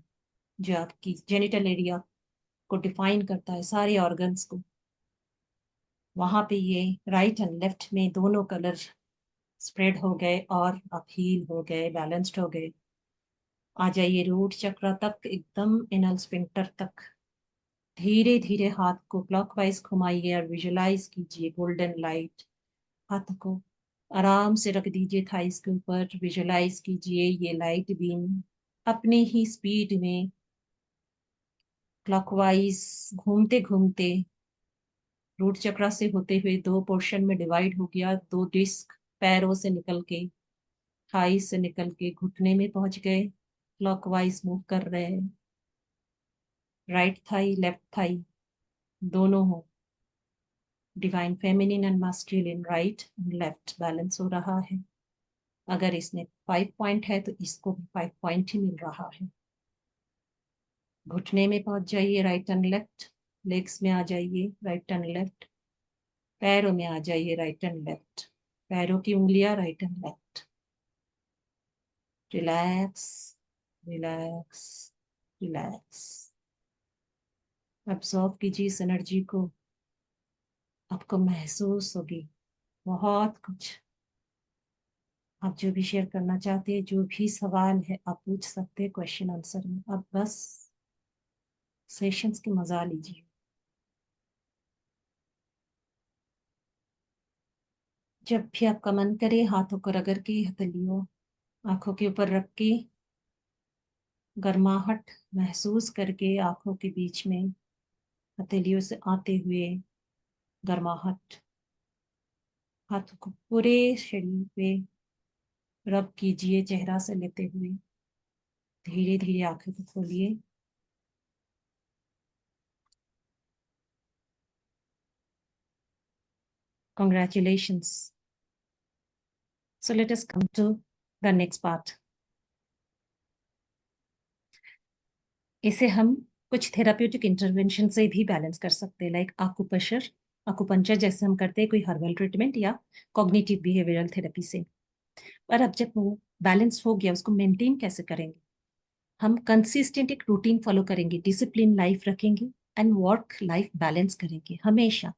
जो आपकी जेनिटल एरिया को डिफाइन करता है सारे ऑर्गन्स को, वहां पे ये राइट एंड लेफ्ट में दोनों कलर स्प्रेड हो गए और आप हील हो गए, बैलेंस्ड हो गए। आ जाइए रूट चक्र तक, एकदम एनल स्फिंक्टर तक। धीरे धीरे हाथ को क्लॉकवाइज घुमाइए और विजुअलाइज कीजिए गोल्डन लाइट। हाथ को आराम से रख दीजिए थाइस के ऊपर, विजुअलाइज कीजिए ये लाइट बीम अपनी ही स्पीड में क्लॉकवाइज घूमते घूमते रूट चक्र से होते हुए 2 पोर्शन में डिवाइड हो गया। 2 डिस्क पैरों से निकल के, थाई से निकल के घुटने में पहुंच गए, क्लॉकवाइज मूव कर रहे हैं। राइट थाई लेफ्ट थाई दोनों हो, divine feminine and masculine right and left balance हो रहा है। अगर इसने 5 पॉइंट है तो इसको भी 5 पॉइंट ही मिल रहा है। घुटने में पहुंच जाइए राइट एंड लेफ्ट, लेग्स में आ जाइए राइट एंड लेफ्ट, पैरों में आ जाइए राइट एंड लेफ्ट, पैरों की उंगलियां right and left. Relax relax relax. Absorb कीजिए इस एनर्जी को, आपको महसूस होगी बहुत कुछ। आप जो भी शेयर करना चाहते हैं, जो भी सवाल है आप पूछ सकते हैं क्वेश्चन आंसर में। अब बस सेशंस की मजा लीजिए। जब भी आपका मन करे हाथों को रगड़ के, हथेलियों आंखों के ऊपर रख के, गर्माहट महसूस करके आंखों के बीच में हथेलियों से आते हुए गर्माहट हाथों को पूरे शरीर पे रब कीजिए चेहरा से लेते हुए। धीरे धीरे आंखें को खोलिए। Congratulations. So let us come to the next part. इसे हम कुछ थेराप्यूटिक इंटरवेंशन से भी बैलेंस कर सकते हैं, लाइक आकुपंचर जैसे हम करते हैं, कोई हर्बल ट्रीटमेंट या कॉग्निटिव बिहेवियरल थेरेपी से। पर अब जब वो बैलेंस हो गया, उसको मेंटेन कैसे करेंगे? हम कंसिस्टेंट एक रूटीन फॉलो करेंगे, डिसिप्लिन लाइफ रखेंगे एंड वर्क लाइफ बैलेंस करेंगे। हमेशा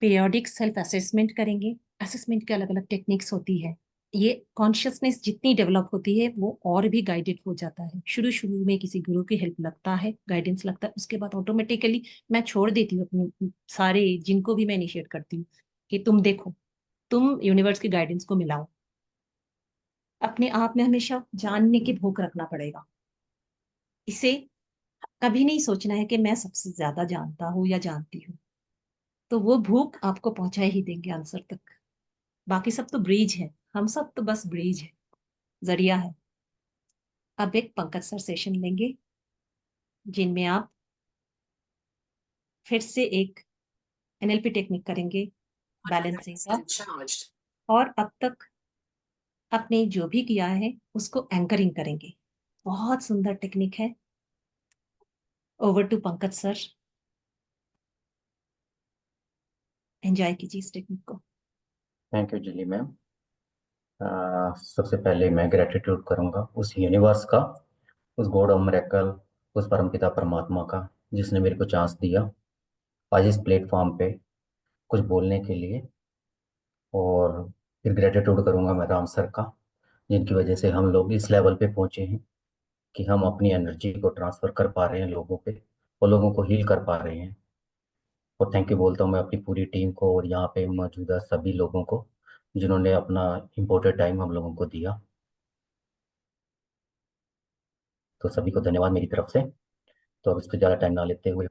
पीरियोडिक सेल्फ असेसमेंट करेंगे। असेसमेंट की अलग अलग टेक्निक्स होती है। ये कॉन्शियसनेस जितनी डेवलप होती है वो और भी गाइडेड हो जाता है। शुरू शुरू में किसी गुरु की हेल्प लगता है, गाइडेंस लगता है, उसके बाद ऑटोमेटिकली मैं छोड़ देती हूँ अपने सारे जिनको भी मैं इनिशिएट करती हूँ कि तुम देखो, तुम यूनिवर्स की गाइडेंस को मिलाओ। अपने आप में हमेशा जानने की भूख रखना पड़ेगा। इसे कभी नहीं सोचना है कि मैं सबसे ज्यादा जानता हूँ या जानती हूँ, तो वो भूख आपको पहुंचा ही देंगे आंसर तक। बाकी सब तो ब्रिज है, हम सब तो बस ब्रिज है, जरिया है। अब एक पंकज सर सेशन लेंगे जिनमें आप फिर से एक एनएलपी टेक्निक करेंगे बैलेंसिंग का, और अब तक आपने जो भी किया है उसको एंकरिंग करेंगे। बहुत सुंदर टेक्निक है। Over to Pankaj sir, enjoy कीजिए इस टेक्निक को। Thank you Jili ma'am. सबसे पहले मैं ग्रेटिट्यूड करूंगा उस यूनिवर्स का, उस गॉड ऑफ मिरेकल, उस परमपिता परमात्मा का, जिसने मेरे को चांस दिया आज इस प्लेटफॉर्म पे कुछ बोलने के लिए। और फिर ग्रेटिट्यूड करूंगा मैं राम सर का, जिनकी वजह से हम लोग इस लेवल पे पहुंचे हैं कि हम अपनी एनर्जी को ट्रांसफर कर पा रहे हैं लोगों पे और लोगों को हील कर पा रहे हैं। और थैंक यू बोलता हूँ मैं अपनी पूरी टीम को और यहाँ पे मौजूदा सभी लोगों को जिन्होंने अपना इम्पोर्टेंट टाइम हम लोगों को दिया। तो सभी को धन्यवाद मेरी तरफ से। तो अब इस पर ज़्यादा टाइम ना लेते हुए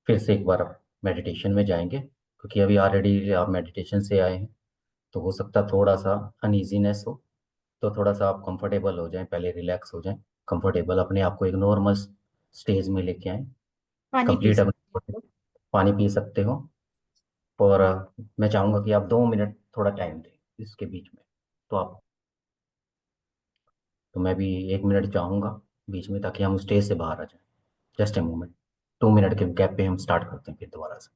फिर से एक बार मेडिटेशन में जाएंगे, क्योंकि अभी ऑलरेडी आप मेडिटेशन से आए हैं तो हो सकता है थोड़ा सा अनइजीनेस हो। तो थोड़ा सा आप कंफर्टेबल हो जाएं, पहले रिलैक्स हो जाएं, कंफर्टेबल अपने आप को एक नॉर्मल स्टेज में लेके आएं। पानी पी कंप्लीट सकते अपने हो। पानी पी सकते हो। और मैं चाहूँगा कि आप 2 मिनट थोड़ा टाइम दें इसके बीच में। तो आप तो मैं भी 1 मिनट चाहूँगा बीच में, ताकि हम स्टेज से बाहर आ जाएं। जस्ट ए मोमेंट, 2 मिनट के गैप पे हम स्टार्ट करते हैं फिर दोबारा से।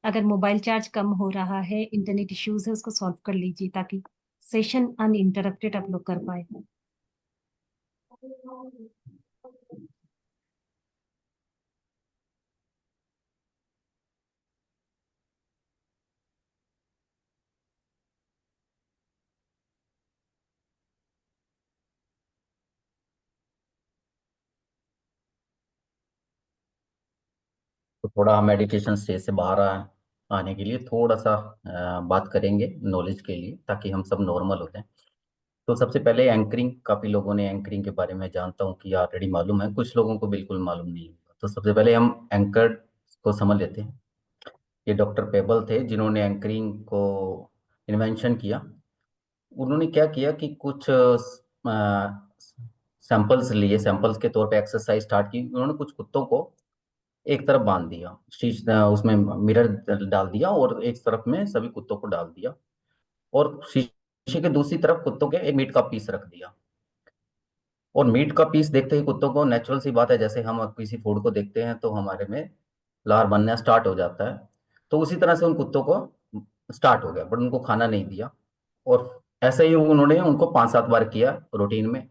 अगर मोबाइल चार्ज कम हो रहा है, इंटरनेट इश्यूज है, उसको सॉल्व कर लीजिए ताकि सेशन अनइंटरप्टेड आप लोग कर पाए। तो थोड़ा हम मेडिटेशन स्टेज से बाहर आने के लिए थोड़ा सा बात करेंगे नॉलेज के लिए, ताकि हम सब नॉर्मल हो जाएं। तो सबसे पहले एंकरिंग, काफ़ी लोगों ने एंकरिंग के बारे में जानता हूँ कि ऑलरेडी मालूम है, कुछ लोगों को बिल्कुल मालूम नहीं होगा। तो सबसे पहले हम एंकर को समझ लेते हैं। ये डॉक्टर पेबल थे जिन्होंने एंकरिंग को इन्वेंशन किया। उन्होंने क्या किया कि कुछ सैंपल्स लिए, सैंपल्स के तौर पे एक्सरसाइज स्टार्ट की। उन्होंने कुछ कुत्तों को एक तरफ बांध दिया, उसमें मिरर डाल दिया और एक तरफ में सभी कुत्तों को डाल दिया, और शीशे के दूसरी तरफ कुत्तों के एक मीट का पीस रख दिया। और मीट का पीस देखते ही कुत्तों को, नेचुरल सी बात है, जैसे हम किसी फूड को देखते हैं तो हमारे में लार बनना स्टार्ट हो जाता है। तो उसी तरह से उन कुत्तों को स्टार्ट हो गया, बट उनको खाना नहीं दिया। और ऐसे ही उन्होंने उनको 5-7 बार किया रूटीन में।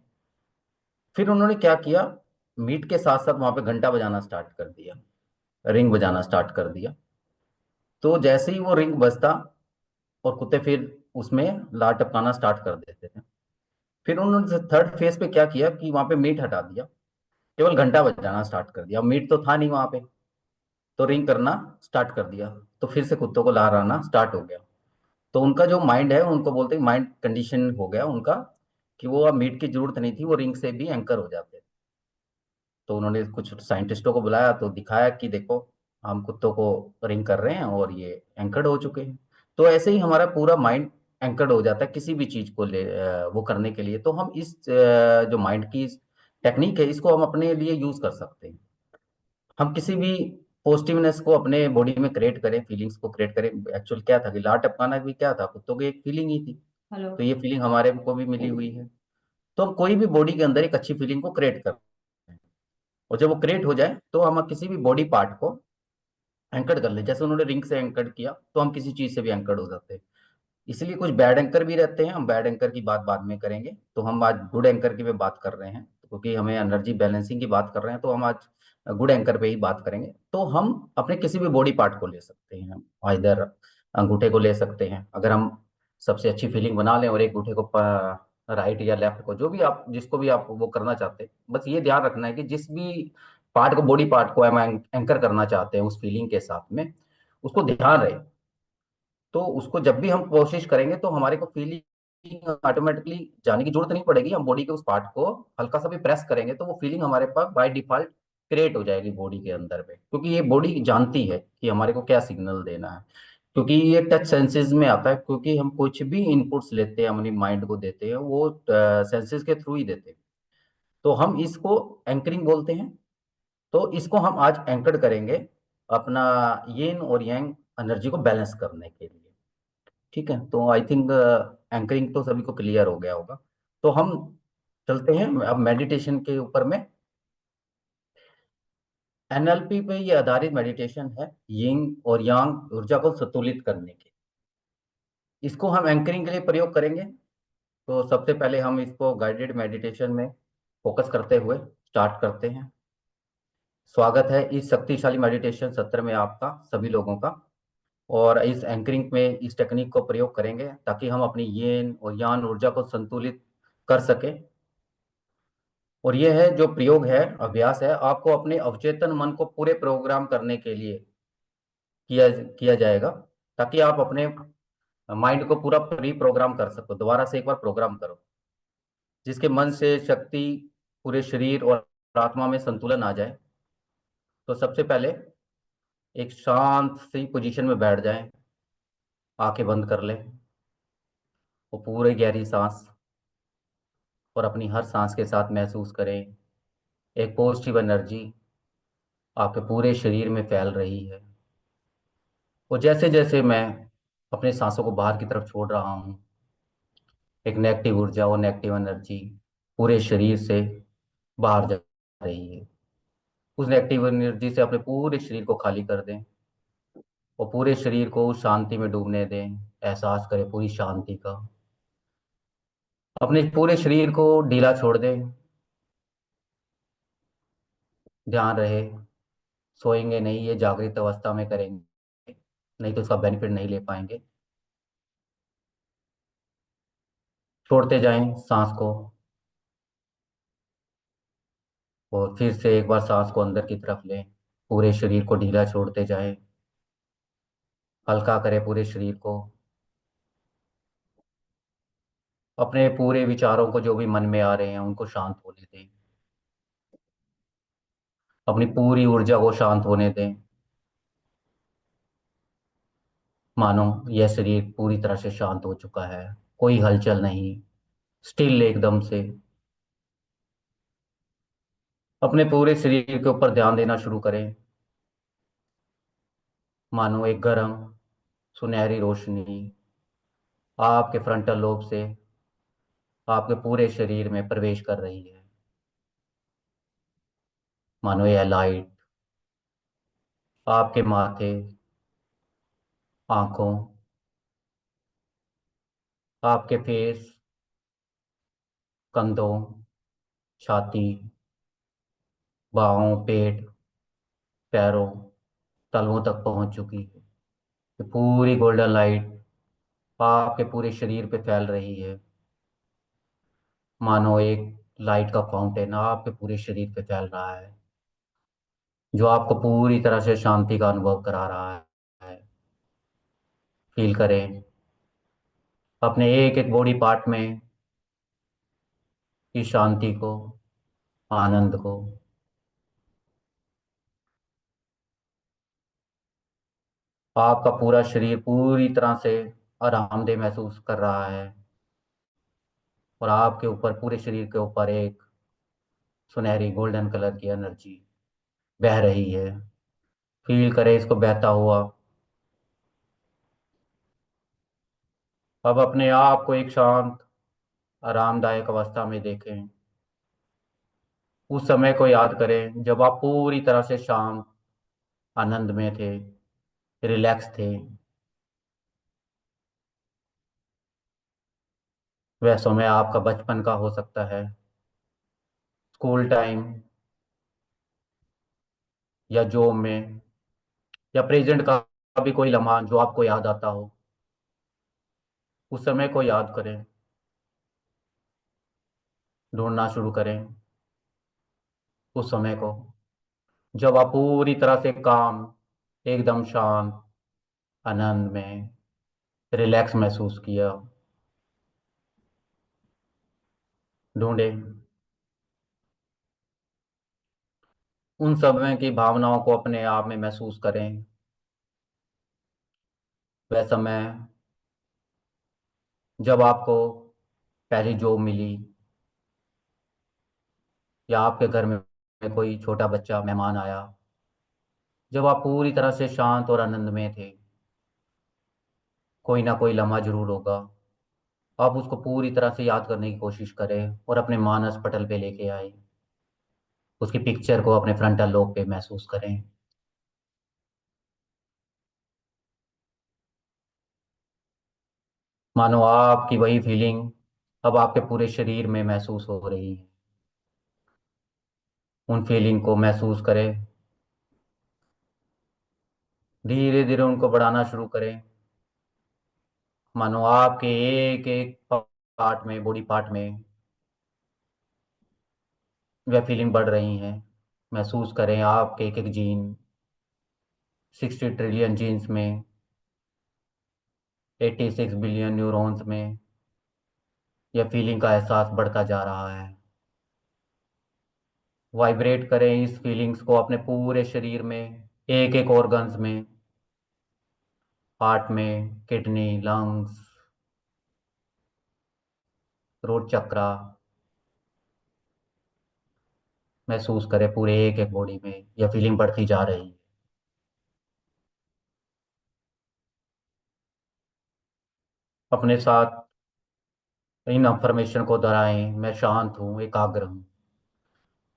फिर उन्होंने क्या किया, मीट के साथ साथ वहां पे घंटा बजाना स्टार्ट कर दिया, रिंग बजाना स्टार्ट कर दिया। तो जैसे ही वो रिंग बजता और कुत्ते फिर उसमें लार टपकाना स्टार्ट कर देते थे। फिर उन्होंने थर्ड फेज पे क्या किया कि वहां पे मीट हटा दिया, केवल घंटा बजाना स्टार्ट कर दिया। मीट तो था नहीं वहां पे, तो रिंग करना स्टार्ट कर दिया। तो फिर से कुत्तों को लार आना स्टार्ट हो गया। तो उनका जो माइंड है, उनको बोलते हैं माइंड कंडीशन हो गया उनका, कि वो अब मीट की जरूरत नहीं थी, वो रिंग से भी एंकर हो जाते। तो उन्होंने कुछ साइंटिस्टों को बुलाया तो दिखाया कि देखो हम कुत्तों को रिंग कर रहे हैं और ये एंकर्ड हो चुके हैं। तो ऐसे ही हमारा पूरा माइंड एंकर्ड हो जाता है किसी भी चीज को वो करने के लिए। तो हम इस जो माइंड की टेक्निक है इसको हम अपने लिए यूज कर सकते हैं। हम किसी भी पॉजिटिवनेस को अपने बॉडी में क्रिएट करें, फीलिंग्स को क्रिएट करें। एक्चुअल क्या था कि लार टपकाना भी क्या था, कुत्तों की एक फीलिंग ही थी। हेलो। तो ये फीलिंग हमारे को भी मिली हुई है। तो हम कोई भी बॉडी के अंदर एक अच्छी फीलिंग को क्रिएट करते हैं, और जब वो क्रिएट हो जाए तो हम किसी भी बॉडी पार्ट को एंकर्ड कर ले। जैसे उन्होंने रिंग से एंकर्ड किया तो हम किसी चीज से भी एंकर्ड हो जाते हैं। इसलिए कुछ बैड एंकर भी रहते हैं, हम बैड एंकर की बात बाद में करेंगे। तो हम आज गुड एंकर की भी बात कर रहे हैं, क्योंकि हमें एनर्जी बैलेंसिंग की बात कर रहे हैं, तो हम आज गुड एंकर पे ही बात करेंगे। तो हम अपने किसी भी बॉडी पार्ट को ले सकते हैं, इधर अंगूठे को ले सकते हैं। अगर हम सबसे अच्छी फीलिंग बना लें और एक अंगूठे को राइट या लेफ्ट को, जो भी आप जिसको भी आप वो करना चाहते हैं, बस ये ध्यान रखना है कि जिस भी पार्ट को, बॉडी पार्ट को हम एंकर करना चाहते हैं उस फीलिंग के साथ में, उसको ध्यान रहे। तो उसको जब भी हम कोशिश करेंगे तो हमारे को फीलिंग ऑटोमेटिकली जाने की जरूरत नहीं पड़ेगी। हम बॉडी के उस पार्ट को हल्का सा भी प्रेस करेंगे तो वो फीलिंग हमारे पास बाय डिफॉल्ट क्रिएट हो जाएगी बॉडी के अंदर में, क्योंकि ये बॉडी जानती है कि हमारे को क्या सिग्नल देना है। क्योंकि ये टच सेंसेस में आता है, क्योंकि हम कुछ भी इनपुट्स लेते हैं अपनी माइंड को देते हैं वो सेंसेस के थ्रू ही देते हैं। तो हम इसको एंकरिंग बोलते हैं। तो इसको हम आज एंकर करेंगे अपना यिन और यांग एनर्जी को बैलेंस करने के लिए। ठीक है, तो आई थिंक एंकरिंग तो सभी को क्लियर हो गया होगा। तो हम चलते हैं अब मेडिटेशन के ऊपर में। एनएलपी पे ये आधारित मेडिटेशन है, यिंग और यांग ऊर्जा को संतुलित करने के। इसको हम एंकरिंग के लिए प्रयोग करेंगे। तो सबसे पहले हम इसको गाइडेड मेडिटेशन में फोकस करते हुए स्टार्ट करते हैं। स्वागत है इस शक्तिशाली मेडिटेशन सत्र में आपका सभी लोगों का। और इस एंकरिंग में इस टेक्निक को प्रयोग करेंगे ताकि हम अपनी येन और यान ऊर्जा को संतुलित कर सके। और यह है जो प्रयोग है, अभ्यास है, आपको अपने अवचेतन मन को पूरे प्रोग्राम करने के लिए किया किया जाएगा, ताकि आप अपने माइंड को पूरा प्री प्रोग्राम कर सको। दोबारा से एक बार प्रोग्राम करो, जिसके मन से शक्ति पूरे शरीर और आत्मा में संतुलन आ जाए। तो सबसे पहले एक शांत सी पोजीशन में बैठ जाएं, आंखें बंद कर लें और पूरे गहरी सांस, और अपनी हर सांस के साथ महसूस करें एक पॉजिटिव एनर्जी आपके पूरे शरीर में फैल रही है। और जैसे जैसे मैं अपने सांसों को बाहर की तरफ छोड़ रहा हूँ, एक नेगेटिव ऊर्जा और नेगेटिव एनर्जी पूरे शरीर से बाहर जा रही है। उस नेगेटिव एनर्जी से अपने पूरे शरीर को खाली कर दें और पूरे शरीर को उस शांति में डूबने दें। एहसास करें पूरी शांति का। अपने पूरे शरीर को ढीला छोड़ दें। ध्यान रहे सोएंगे नहीं, ये जागृत अवस्था में करेंगे, नहीं तो इसका बेनिफिट नहीं ले पाएंगे। छोड़ते जाएं सांस को, और फिर से एक बार सांस को अंदर की तरफ लें। पूरे शरीर को ढीला छोड़ते जाएं, हल्का करें पूरे शरीर को। अपने पूरे विचारों को जो भी मन में आ रहे हैं उनको शांत होने दें। अपनी पूरी ऊर्जा को शांत होने दें। मानो यह शरीर पूरी तरह से शांत हो चुका है, कोई हलचल नहीं, स्टिल एकदम से। अपने पूरे शरीर के ऊपर ध्यान देना शुरू करें। मानो एक गर्म सुनहरी रोशनी आपके फ्रंटल लोब से आपके पूरे शरीर में प्रवेश कर रही है। मानो यह लाइट आपके माथे, आंखों, आपके फेस, कंधों, छाती, बाहों, पेट, पैरों, तलवों तक पहुंच चुकी है। ये पूरी गोल्डन लाइट आपके पूरे शरीर पे फैल रही है। मानो एक लाइट का फाउंटेन आपके पूरे शरीर पे फैल रहा है, जो आपको पूरी तरह से शांति का अनुभव करा रहा है। फील करें अपने एक एक बॉडी पार्ट में इस शांति को, आनंद को। आपका पूरा शरीर पूरी तरह से आरामदेह महसूस कर रहा है और आपके ऊपर, पूरे शरीर के ऊपर एक सुनहरी गोल्डन कलर की एनर्जी बह रही है। फील करें इसको बहता हुआ। अब अपने आप को एक शांत आरामदायक अवस्था में देखें। उस समय को याद करें जब आप पूरी तरह से शांत, आनंद में थे, रिलैक्स थे। वह समय आपका बचपन का हो सकता है, स्कूल टाइम, या जॉब में, या प्रेजेंट का भी कोई लम्हा जो आपको याद आता हो। उस समय को याद करें, ढूंढना शुरू करें उस समय को जब आप पूरी तरह से काम, एकदम शांत, आनंद में, रिलैक्स महसूस किया। ढूंढें उन समय की भावनाओं को, अपने आप में महसूस करें। वह समय जब आपको पहली जॉब मिली, या आपके घर में कोई छोटा बच्चा मेहमान आया, जब आप पूरी तरह से शांत और आनंद में थे। कोई ना कोई लम्हा जरूर होगा। आप उसको पूरी तरह से याद करने की कोशिश करें और अपने मानस पटल पे लेके आए। उसकी पिक्चर को अपने फ्रंटल लोब पे महसूस करें। मानो आपकी वही फीलिंग अब आपके पूरे शरीर में महसूस हो रही है। उन फीलिंग को महसूस करें। धीरे धीरे उनको बढ़ाना शुरू करें। मानो आपके एक एक पार्ट में, बॉडी पार्ट में वह फीलिंग बढ़ रही है। महसूस करें आपके एक एक जीन, 60 ट्रिलियन जीन्स में, 86 बिलियन न्यूरॉन्स में यह फीलिंग का एहसास बढ़ता जा रहा है। वाइब्रेट करें इस फीलिंग्स को अपने पूरे शरीर में, एक एक ऑर्गन्स में, हार्ट में, किडनी, लंग्स, रोट चक्रा। महसूस करें पूरे एक एक बॉडी में यह फीलिंग बढ़ती जा रही है। अपने साथ इन अफर्मेशन को दोहराएं। मैं शांत हूँ, एकाग्र हूँ।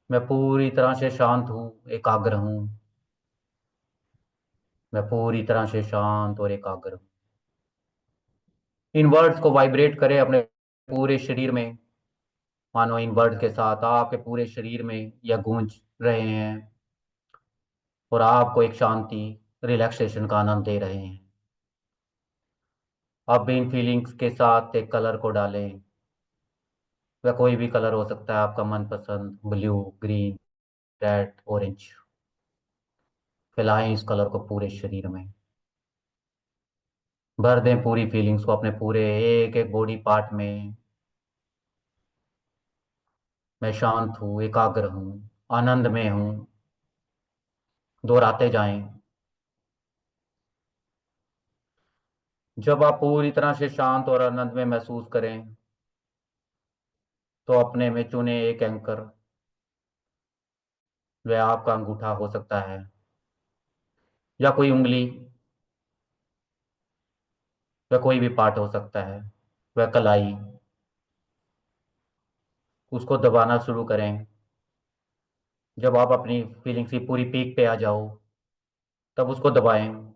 मैं पूरी तरह से शांत हूँ, एकाग्र हूँ। मैं पूरी तरह से शांत और एकाग्र हूँ। इन वर्ड्स को वाइब्रेट करें अपने पूरे शरीर में। मानो इन वर्ड्स के साथ आपके पूरे शरीर में यह गूंज रहे हैं और आपको एक शांति, रिलैक्सेशन का आनंद दे रहे हैं। अब इन फीलिंग्स के साथ एक कलर को डालें। वह कोई भी कलर हो सकता है आपका मनपसंद, ब्लू, ग्रीन, रेड, ऑरेंज। फैलाएं इस कलर को पूरे शरीर में। भर दें पूरी फीलिंग्स को अपने पूरे एक एक बॉडी पार्ट में। मैं शांत हूँ, एकाग्र हूँ, आनंद में हूँ। दोहराते जाएं। जब आप पूरी तरह से शांत और आनंद में महसूस करें तो अपने में चुने एक एंकर, वह आपका अंगूठा हो सकता है या कोई उंगली, वह कोई भी पार्ट हो सकता है, वह कलाई, उसको दबाना शुरू करें। जब आप अपनी फीलिंग्स की पूरी पीक पे आ जाओ तब उसको दबाएं।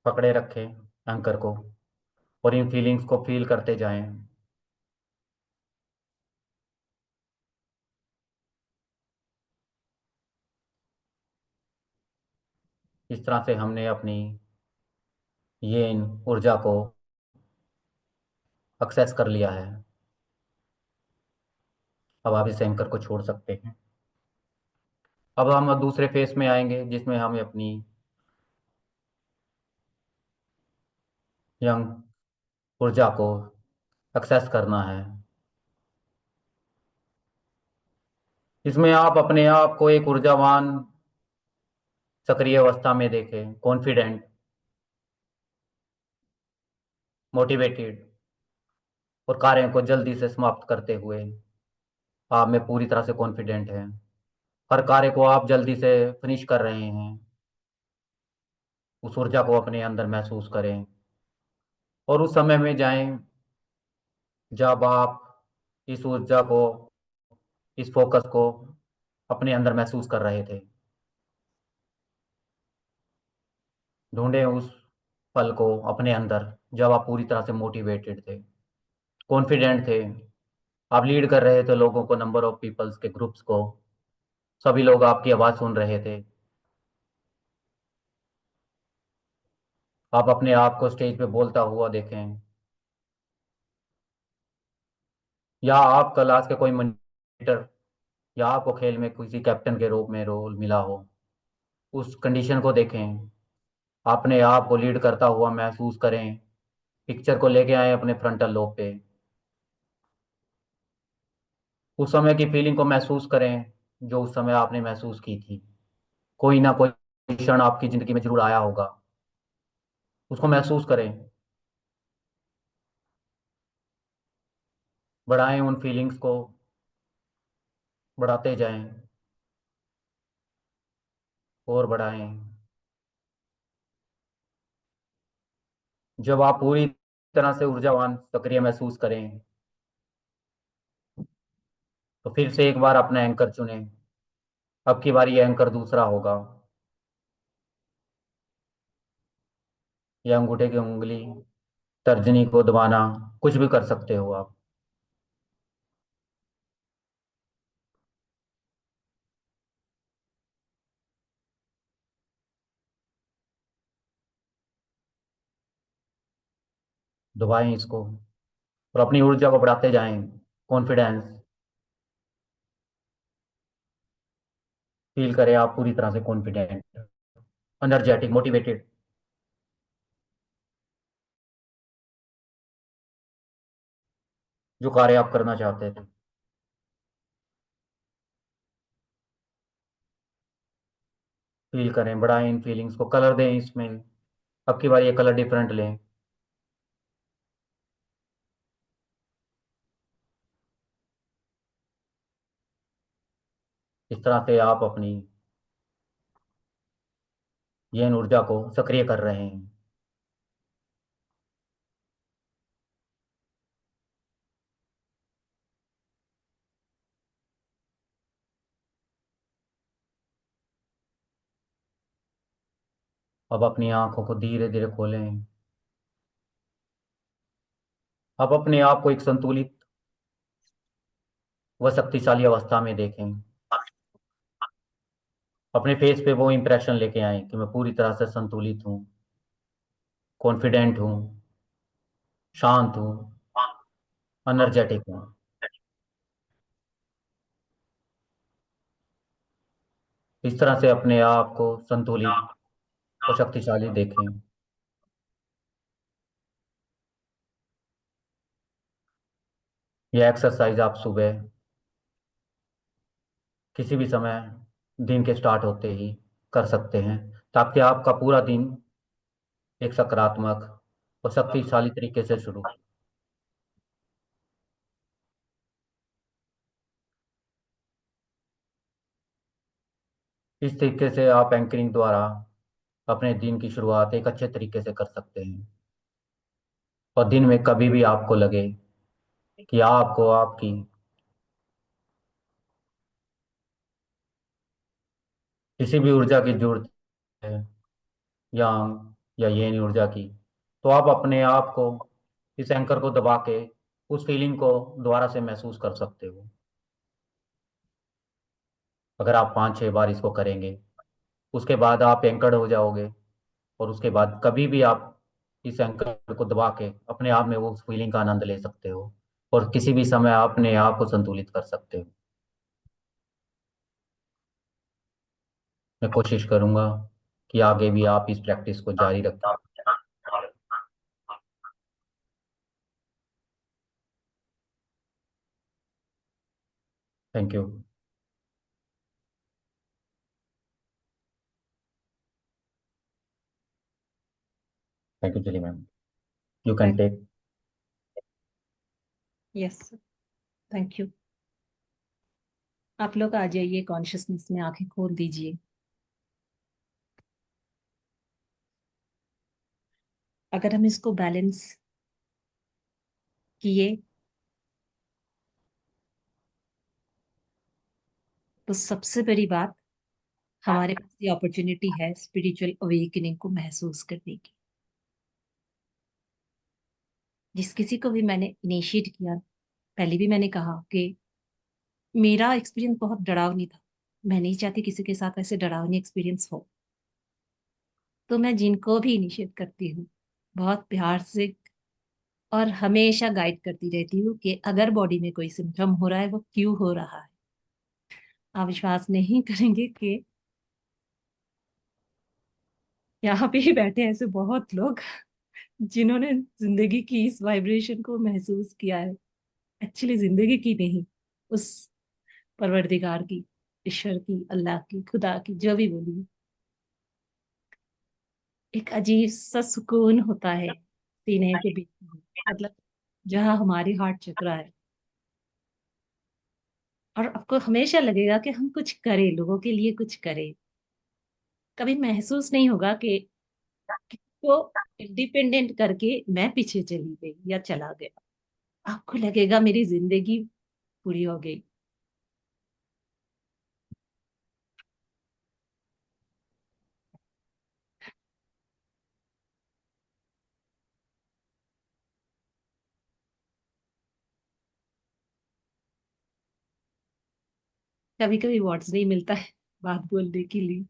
पकड़े रखें एंकर को और इन फीलिंग्स को फील करते जाएं। इस तरह से हमने अपनी येन ऊर्जा को एक्सेस कर लिया है। अब आप इस एंकर को छोड़ सकते हैं। अब हम दूसरे फेस में आएंगे जिसमें हम अपनी यंग ऊर्जा को एक्सेस करना है। इसमें आप अपने आप को एक ऊर्जावान सक्रिय अवस्था में देखें, कॉन्फिडेंट, मोटिवेटेड और कार्यों को जल्दी से समाप्त करते हुए आप में पूरी तरह से कॉन्फिडेंट हैं। हर कार्य को आप जल्दी से फिनिश कर रहे हैं। उस ऊर्जा को अपने अंदर महसूस करें और उस समय में जाएं जब आप इस ऊर्जा को, इस फोकस को अपने अंदर महसूस कर रहे थे। ढूंढें उस पल को अपने अंदर जब आप पूरी तरह से मोटिवेटेड थे, कॉन्फिडेंट थे। आप लीड कर रहे थे लोगों को, नंबर ऑफ पीपल्स के ग्रुप्स को। सभी लोग आपकी आवाज़ सुन रहे थे। आप अपने आप को स्टेज पे बोलता हुआ देखें, या आप क्लास के कोई मॉनिटर, या आपको खेल में किसी कैप्टन के रूप में रोल मिला हो। उस कंडीशन को देखें, अपने आप को लीड करता हुआ महसूस करें। पिक्चर को लेके आए अपने फ्रंटल लोब पे। उस समय की फीलिंग को महसूस करें जो उस समय आपने महसूस की थी। कोई ना कोई क्षण आपकी ज़िंदगी में जरूर आया होगा, उसको महसूस करें। बढ़ाएं उन फीलिंग्स को, बढ़ाते जाएं और बढ़ाएं। जब आप पूरी तरह से ऊर्जावान सक्रिय महसूस करें तो फिर से एक बार अपना एंकर चुनें। अब की बार ये एंकर दूसरा होगा। या अंगूठे की उंगली, तर्जनी को दबाना, कुछ भी कर सकते हो आप। दबाएं इसको और अपनी ऊर्जा को बढ़ाते जाएं। कॉन्फिडेंस फील करें, आप पूरी तरह से कॉन्फिडेंट, एनर्जेटिक, मोटिवेटेड। जो कार्य आप करना चाहते थे, फील करें, बढ़ाएं इन फीलिंग्स को, कलर दें इसमें। अब की बार ये कलर डिफरेंट लें। इस तरह से आप अपनी ये ऊर्जा को सक्रिय कर रहे हैं। अब अपनी आंखों को धीरे धीरे खोलें। अब अपने आप को एक संतुलित व शक्तिशाली अवस्था में देखें। अपने फेस पे वो इंप्रेशन लेके आए कि मैं पूरी तरह से संतुलित हूँ, कॉन्फिडेंट हूँ, शांत हूँ, एनर्जेटिक हूँ। इस तरह से अपने आप को संतुलित और शक्तिशाली देखें। यह एक्सरसाइज आप सुबह किसी भी समय दिन के स्टार्ट होते ही कर सकते हैं, ताकि आपका पूरा दिन एक सकारात्मक और शक्तिशाली तरीके से शुरू। इस तरीके से आप एंकरिंग द्वारा अपने दिन की शुरुआत एक अच्छे तरीके से कर सकते हैं। और दिन में कभी भी आपको लगे कि आपको आपकी किसी भी ऊर्जा की जरूरत है, यांग या येन ऊर्जा की, तो आप अपने आप को, इस एंकर को दबा के उस फीलिंग को दोबारा से महसूस कर सकते हो। अगर आप 5-6 बार इसको करेंगे, उसके बाद आप एंकर्ड हो जाओगे और उसके बाद कभी भी आप इस एंकर को दबा के अपने आप में वो उस फीलिंग का आनंद ले सकते हो और किसी भी समय अपने आप को संतुलित कर सकते हो। मैं कोशिश करूंगा कि आगे भी आप इस प्रैक्टिस को जारी रखें। Thank you. Thank you Julie ma'am, you can take. Yes, thank you. आप लोग आ जाइए, कॉन्शियसनेस में आंखें खोल दीजिए। अगर हम इसको बैलेंस किए तो सबसे बड़ी बात, हमारे पास ये अपॉर्चुनिटी है स्पिरिचुअल अवेकनिंग को महसूस करने की। जिस किसी को भी मैंने इनिशिएट किया, पहले भी मैंने कहा कि मेरा एक्सपीरियंस बहुत डरावनी था। मैं नहीं चाहती किसी के साथ ऐसे डरावनी एक्सपीरियंस हो। तो मैं जिनको भी इनिशिएट करती हूँ बहुत प्यार से और हमेशा गाइड करती रहती हूँ कि अगर बॉडी में कोई सिम्टम हो रहा है वो क्यों हो रहा है। आप विश्वास नहीं करेंगे कि यहाँ पे ही बैठे हैं ऐसे बहुत लोग जिन्होंने जिंदगी की इस वाइब्रेशन को महसूस किया है। एक्चुअली जिंदगी की नहीं, उस परवरदिगार की, ईश्वर की, अल्लाह की, खुदा की, जो भी बोलिए। एक अजीब सा सुकून होता है सीने के बीच में, मतलब जहाँ हमारी हार्ट चक्र है। और आपको हमेशा लगेगा कि हम कुछ करें, लोगों के लिए कुछ करें। कभी महसूस नहीं होगा कि किसी को इंडिपेंडेंट करके मैं पीछे चली गई या चला गया। आपको लगेगा मेरी जिंदगी पूरी हो गई। कभी कभी वर्ड्स नहीं मिलता है बात बोलने के लिए।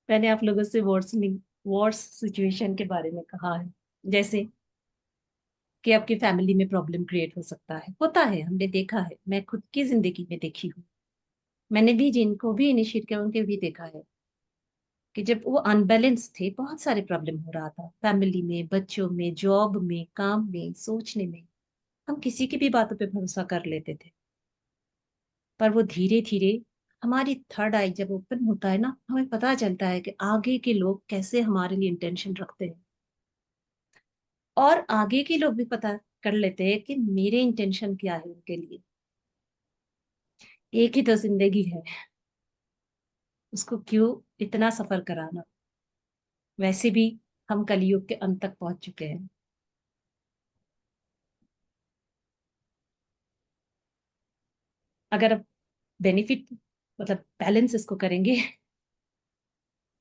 मैंने आप लोगों से वर्ड्स सिचुएशन के बारे में कहा है, जैसे कि आपकी फैमिली में प्रॉब्लम क्रिएट हो सकता है, होता है, हमने देखा है, मैं खुद की जिंदगी में देखी हूँ। मैंने भी जिनको भी इनिशिएट किया उनके भी देखा है कि जब वो अनबैलेंस थे, बहुत सारे प्रॉब्लम हो रहा था फैमिली में, बच्चों में, जॉब में, काम में, सोचने में। हम किसी की भी बातों पे भरोसा कर लेते थे। पर वो धीरे धीरे, हमारी थर्ड आई जब ओपन होता है ना, हमें पता चलता है कि आगे के लोग कैसे हमारे लिए इंटेंशन रखते हैं। और आगे के लोग भी पता कर लेते हैं कि मेरे इंटेंशन क्या है उनके लिए। एक ही तो जिंदगी है, उसको क्यों इतना सफर कराना। वैसे भी हम कलयुग के अंत तक पहुंच चुके हैं। अगर अब बेनिफिट, मतलब बैलेंस इसको करेंगे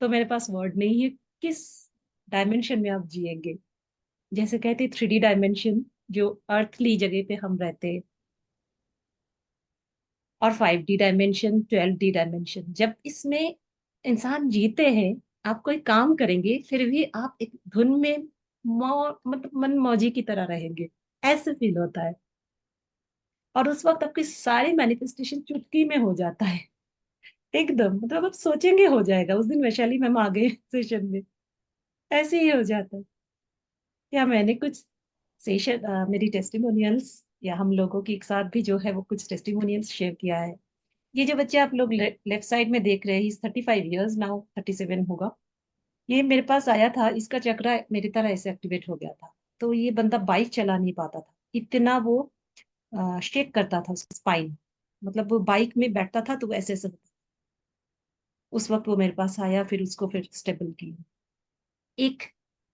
तो मेरे पास वर्ड नहीं है किस डायमेंशन में आप जिएंगे। जैसे कहते 3D डायमेंशन, जो अर्थली जगह पे हम रहते हैं, और 5D डायमेंशन, 12D डायमेंशन। जब इसमें इंसान जीते हैं, आप कोई काम करेंगे फिर भी आप एक धुन में मतलब मन मौजी की तरह रहेंगे, ऐसे फील होता है। और उस वक्त आपकी सारी मैनिफेस्टेशन चुटकी में हो जाता है, एकदम, मतलब आप सोचेंगे हो जाएगा। उस दिन वैशाली मैम आ गए सेशन में, ऐसे ही हो जाता है। या मैंने कुछ सेशन, मेरी टेस्टिमोनियल्स, या हम लोगों के एक साथ भी जो है वो कुछ टेस्टिमोनियल्स शेयर किया है। ये जो बच्चे आप लोग लेफ्ट साइड में देख रहे हैं, इस 35 ईयर्स, नाउ 37 होगा। ये मेरे पास आया था, इसका चक्रा मेरी तरह ऐसे एक्टिवेट हो गया था। तो ये बंदा बाइक चला नहीं पाता था, इतना वो शेक करता था उसका स्पाइन। मतलब वो बाइक में बैठता था तो वो ऐसे ऐसे होता। उस वक्त वो मेरे पास आया, फिर उसको फिर स्टेबल किया। एक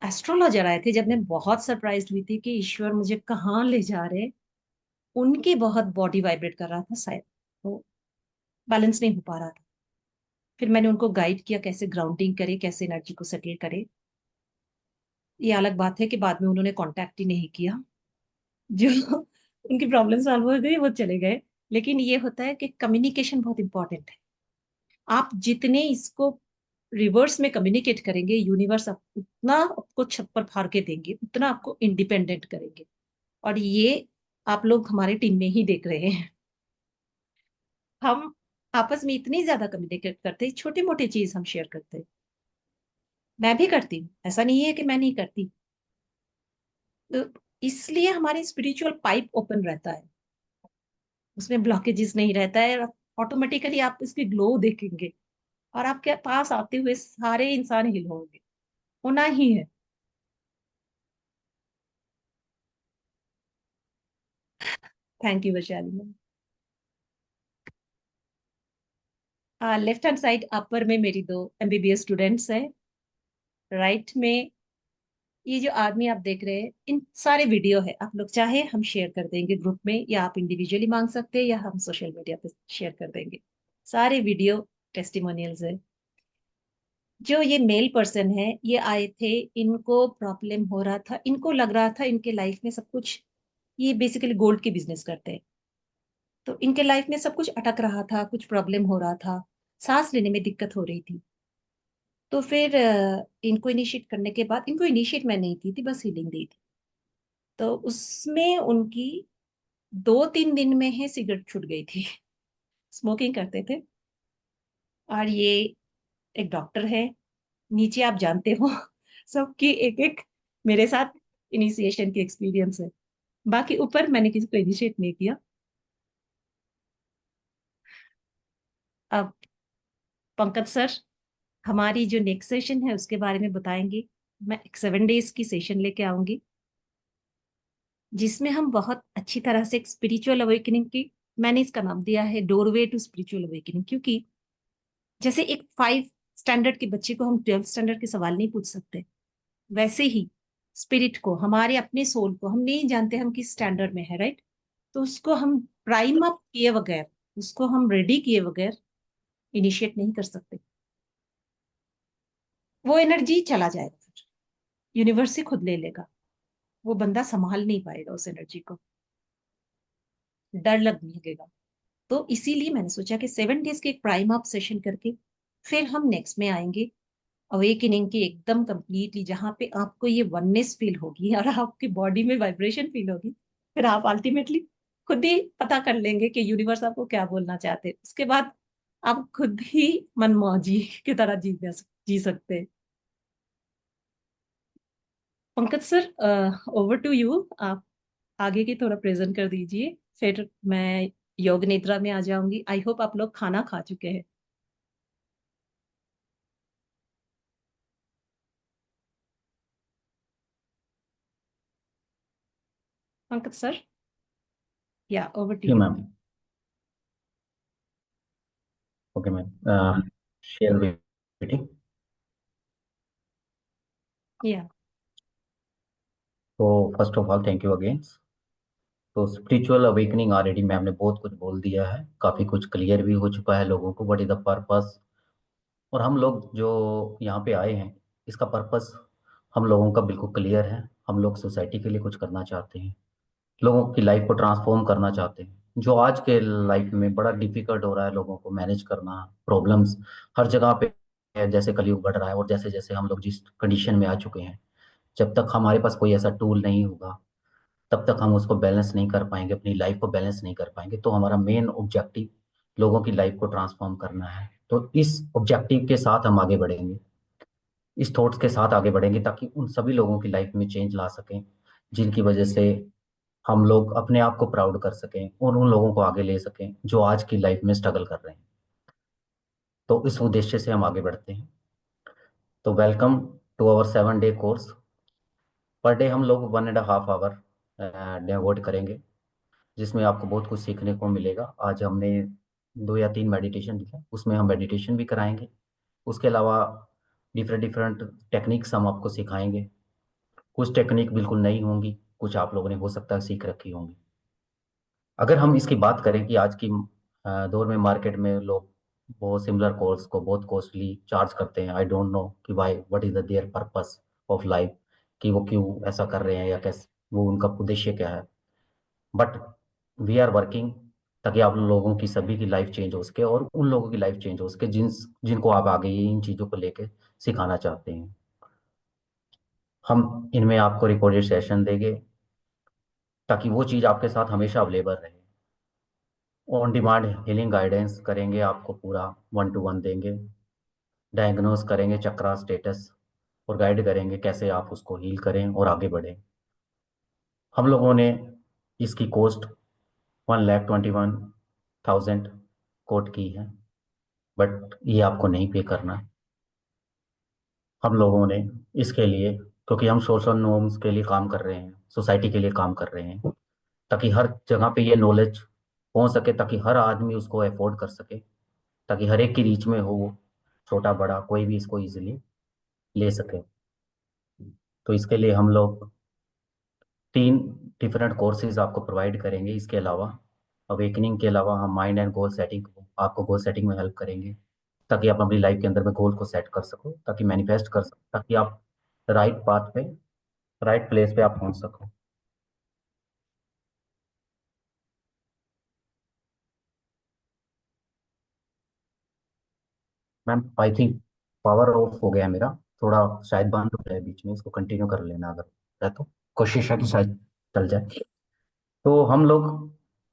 एस्ट्रोलॉजर आए थे, जब मैं बहुत सरप्राइज हुई थी कि ईश्वर मुझे कहाँ ले जा रहे। उनकी बहुत बॉडी वाइब्रेट कर रहा था शायद, तो बैलेंस नहीं हो पा रहा था। फिर मैंने उनको गाइड किया कैसे ग्राउंडिंग करे, कैसे एनर्जी को सेटल करे। ये अलग बात है कि बाद में उन्होंने कांटेक्ट ही नहीं किया। जो उनकी प्रॉब्लम सॉल्व हो गई, वो चले गए। लेकिन ये होता है कि कम्युनिकेशन बहुत इंपॉर्टेंट है। आप जितने इसको रिवर्स में कम्युनिकेट करेंगे, यूनिवर्स आप उतना आपको छप्पर फाड़ के देंगे, उतना आपको इंडिपेंडेंट करेंगे। और ये आप लोग हमारे टीम में ही देख रहे हैं। हम आपस में इतनी ज्यादा कम्युनिकेट करते हैं, छोटी मोटी चीज हम शेयर करते हैं। मैं भी करती हूँ, ऐसा नहीं है कि मैं नहीं करती। तो इसलिए हमारी स्पिरिचुअल पाइप ओपन रहता है। उसमें ब्लॉकेजेस नहीं रहता है, ऑटोमेटिकली आप इसकी ग्लो देखेंगे और आपके पास आते हुए सारे इंसान हिल होंगे, होना ही है। Thank you Vaishali ma'am. Left hand side upper में मेरी 2 MBBS स्टूडेंट्स हैं। राइट में ये जो आदमी आप देख रहे हैं, इन सारे वीडियो है, आप लोग चाहे हम शेयर कर देंगे ग्रुप में, या आप इंडिविजुअली मांग सकते हैं, या हम सोशल मीडिया पे शेयर कर देंगे। सारे वीडियो टेस्टिमोनियल्स है। जो ये मेल पर्सन है, ये आए थे, इनको प्रॉब्लम हो रहा था, इनको लग रहा था इनके लाइफ में सब कुछ, ये बेसिकली गोल्ड के बिजनेस करते हैं, तो इनके लाइफ में सब कुछ अटक रहा था, कुछ प्रॉब्लम हो रहा था, सांस लेने में दिक्कत हो रही थी। तो फिर इनको इनिशिएट करने के बाद, इनको इनिशिएट मैं नहीं की थी, बस हीलिंग दी थी। तो उसमें उनकी 2-3 दिन में ही सिगरेट छूट गई थी। स्मोकिंग करते थे। और ये एक डॉक्टर है, नीचे आप जानते हो सबकी एक एक मेरे साथ इनिशिएशन की एक्सपीरियंस है। बाकी ऊपर मैंने किसी को इनिशिएट नहीं किया। अब पंकज सर हमारी जो नेक्स्ट सेशन है उसके बारे में बताएंगे। मैं एक 7 डेज की सेशन लेके आऊंगी, जिसमें हम बहुत अच्छी तरह से एक स्पिरिचुअल अवेकनिंग की, मैंने इसका नाम दिया है डोरवे टू स्पिरिचुअल अवेकनिंग, क्योंकि जैसे एक 5 स्टैंडर्ड के बच्चे को हम 12th स्टैंडर्ड के सवाल नहीं पूछ सकते, वैसे ही स्पिरिट को, हमारे अपने सोल को हम नहीं जानते हम किस स्टैंडर्ड में है, राइट। तो उसको हम प्राइम अप किए बगैर, उसको हम रेडी किए बगैर इनिशिएट नहीं कर सकते। वो एनर्जी चला जाएगा, फिर यूनिवर्स से खुद ले लेगा, वो बंदा संभाल नहीं पाएगा उस एनर्जी को, डर लगने लगेगा। तो इसीलिए मैंने सोचा कि 7 डेज के एक प्राइम अप सेशन करके फिर हम नेक्स्ट में आएंगे अवेकनिंग की, एकदम कंप्लीटली, जहां पे आपको ये वननेस फील होगी और आपकी बॉडी में वाइब्रेशन फील होगी। फिर आप अल्टीमेटली खुद ही पता कर लेंगे कि यूनिवर्स आपको क्या बोलना चाहते हैं। उसके बाद आप खुद ही मनमौजी की तरह जी सकते हैं। Pankaj sir, over to you. आप आगे की थोड़ा प्रेजेंट कर दीजिए, फिर मैं योग निद्रा में आ जाऊंगी। आई होप आप लोग खाना खा चुके हैं। पंकज सर, या ओवर टू जी you. Ma'am. Okay ma'am, share meeting. या तो first of all thank you again. तो स्पिरिचुअल अवेकनिंग ऑलरेडी मैम ने बहुत कुछ बोल दिया है, काफ़ी कुछ क्लियर भी हो चुका है लोगों को, व्हाट इज द पर्पस। और हम लोग जो यहाँ पे आए हैं, इसका पर्पस हम लोगों का बिल्कुल क्लियर है। हम लोग सोसाइटी के लिए कुछ करना चाहते हैं, लोगों की लाइफ को ट्रांसफॉर्म करना चाहते हैं। जो आज के लाइफ में बड़ा डिफिकल्ट हो रहा है लोगों को मैनेज करना, प्रॉब्लम्स हर जगह पे है, जैसे कलयुग बढ़ रहा है और जैसे जैसे हम लोग जिस कंडीशन में आ चुके हैं, जब तक हमारे पास कोई ऐसा टूल नहीं होगा, तब तक हम उसको बैलेंस नहीं कर पाएंगे, अपनी लाइफ को बैलेंस नहीं कर पाएंगे। तो हमारा मेन ऑब्जेक्टिव लोगों की लाइफ को ट्रांसफॉर्म करना है। तो इस ऑब्जेक्टिव के साथ हम आगे बढ़ेंगे, इस थॉट्स के साथ आगे बढ़ेंगे, ताकि उन सभी लोगों की लाइफ में चेंज ला सकें, जिनकी वजह से हम लोग अपने आप को प्राउड कर सकें और उन लोगों को आगे ले सकें जो आज की लाइफ में स्ट्रगल कर रहे हैं। तो इस उद्देश्य से हम आगे बढ़ते हैं। तो welcome to our 7 day course. Per day हम लोग 1.5 आवर डेवोट करेंगे, जिसमें आपको बहुत कुछ सीखने को मिलेगा। आज हमने 2 या 3 मेडिटेशन लिखा, उसमें हम मेडिटेशन भी कराएंगे। उसके अलावा डिफरेंट डिफरेंट टेक्निक्स हम आपको सिखाएंगे। कुछ टेक्निक बिल्कुल नई होंगी, कुछ आप लोगों ने हो सकता है सीख रखी होंगी। अगर हम इसकी बात करें कि आज की दौर में मार्केट में लोग बहुत सिमिलर कोर्स को बहुत कॉस्टली चार्ज करते हैं। आई डोंट नो कि why, what is the there purpose of life, कि वो क्यों ऐसा कर रहे हैं या कैसे, वो उनका उद्देश्य क्या है। बट वी आर वर्किंग ताकि आप लोगों की सभी की लाइफ चेंज हो सके और उन लोगों की लाइफ चेंज हो सके जिनको आप आगे ये इन चीज़ों को लेके सिखाना चाहते हैं। हम इनमें आपको रिकॉर्डेड सेशन देंगे, ताकि वो चीज़ आपके साथ हमेशा अवेलेबल रहे। ऑन डिमांड हीलिंग गाइडेंस करेंगे, आपको पूरा 1 to 1 देंगे, डायग्नोस करेंगे चक्रा स्टेटस, और गाइड करेंगे कैसे आप उसको हील करें और आगे बढ़ें। हम लोगों ने इसकी कॉस्ट 1,21,000 कोट की है, बट ये आपको नहीं पे करना है। हम लोगों ने इसके लिए, क्योंकि हम सोशल नॉर्म्स के लिए काम कर रहे हैं, सोसाइटी के लिए काम कर रहे हैं, ताकि हर जगह पे ये नॉलेज पहुंच सके, ताकि हर आदमी उसको अफोर्ड कर सके, ताकि हर एक की रीच में हो, वो छोटा बड़ा कोई भी इसको इजीली ले सके। तो इसके लिए हम लोग 3 डिफरेंट कोर्सेज आपको प्रोवाइड करेंगे। इसके अलावा अवेकनिंग के अलावा हम माइंड एंड गोल सेटिंग, आपको गोल सेटिंग में हेल्प करेंगे, ताकि आप अपनी लाइफ के अंदर में गोल को सेट कर सको, ताकि मैनिफेस्ट कर सको, ताकि आप राइट पाथ पे, राइट प्लेस पे आप पहुंच सको। Ma'am I think power of हो गया मेरा, थोड़ा शायद बंद हो जाए बीच में, इसको कंटिन्यू कर लेना अगर है तो। कोशिश है कि शायद चल जाए। तो हम लोग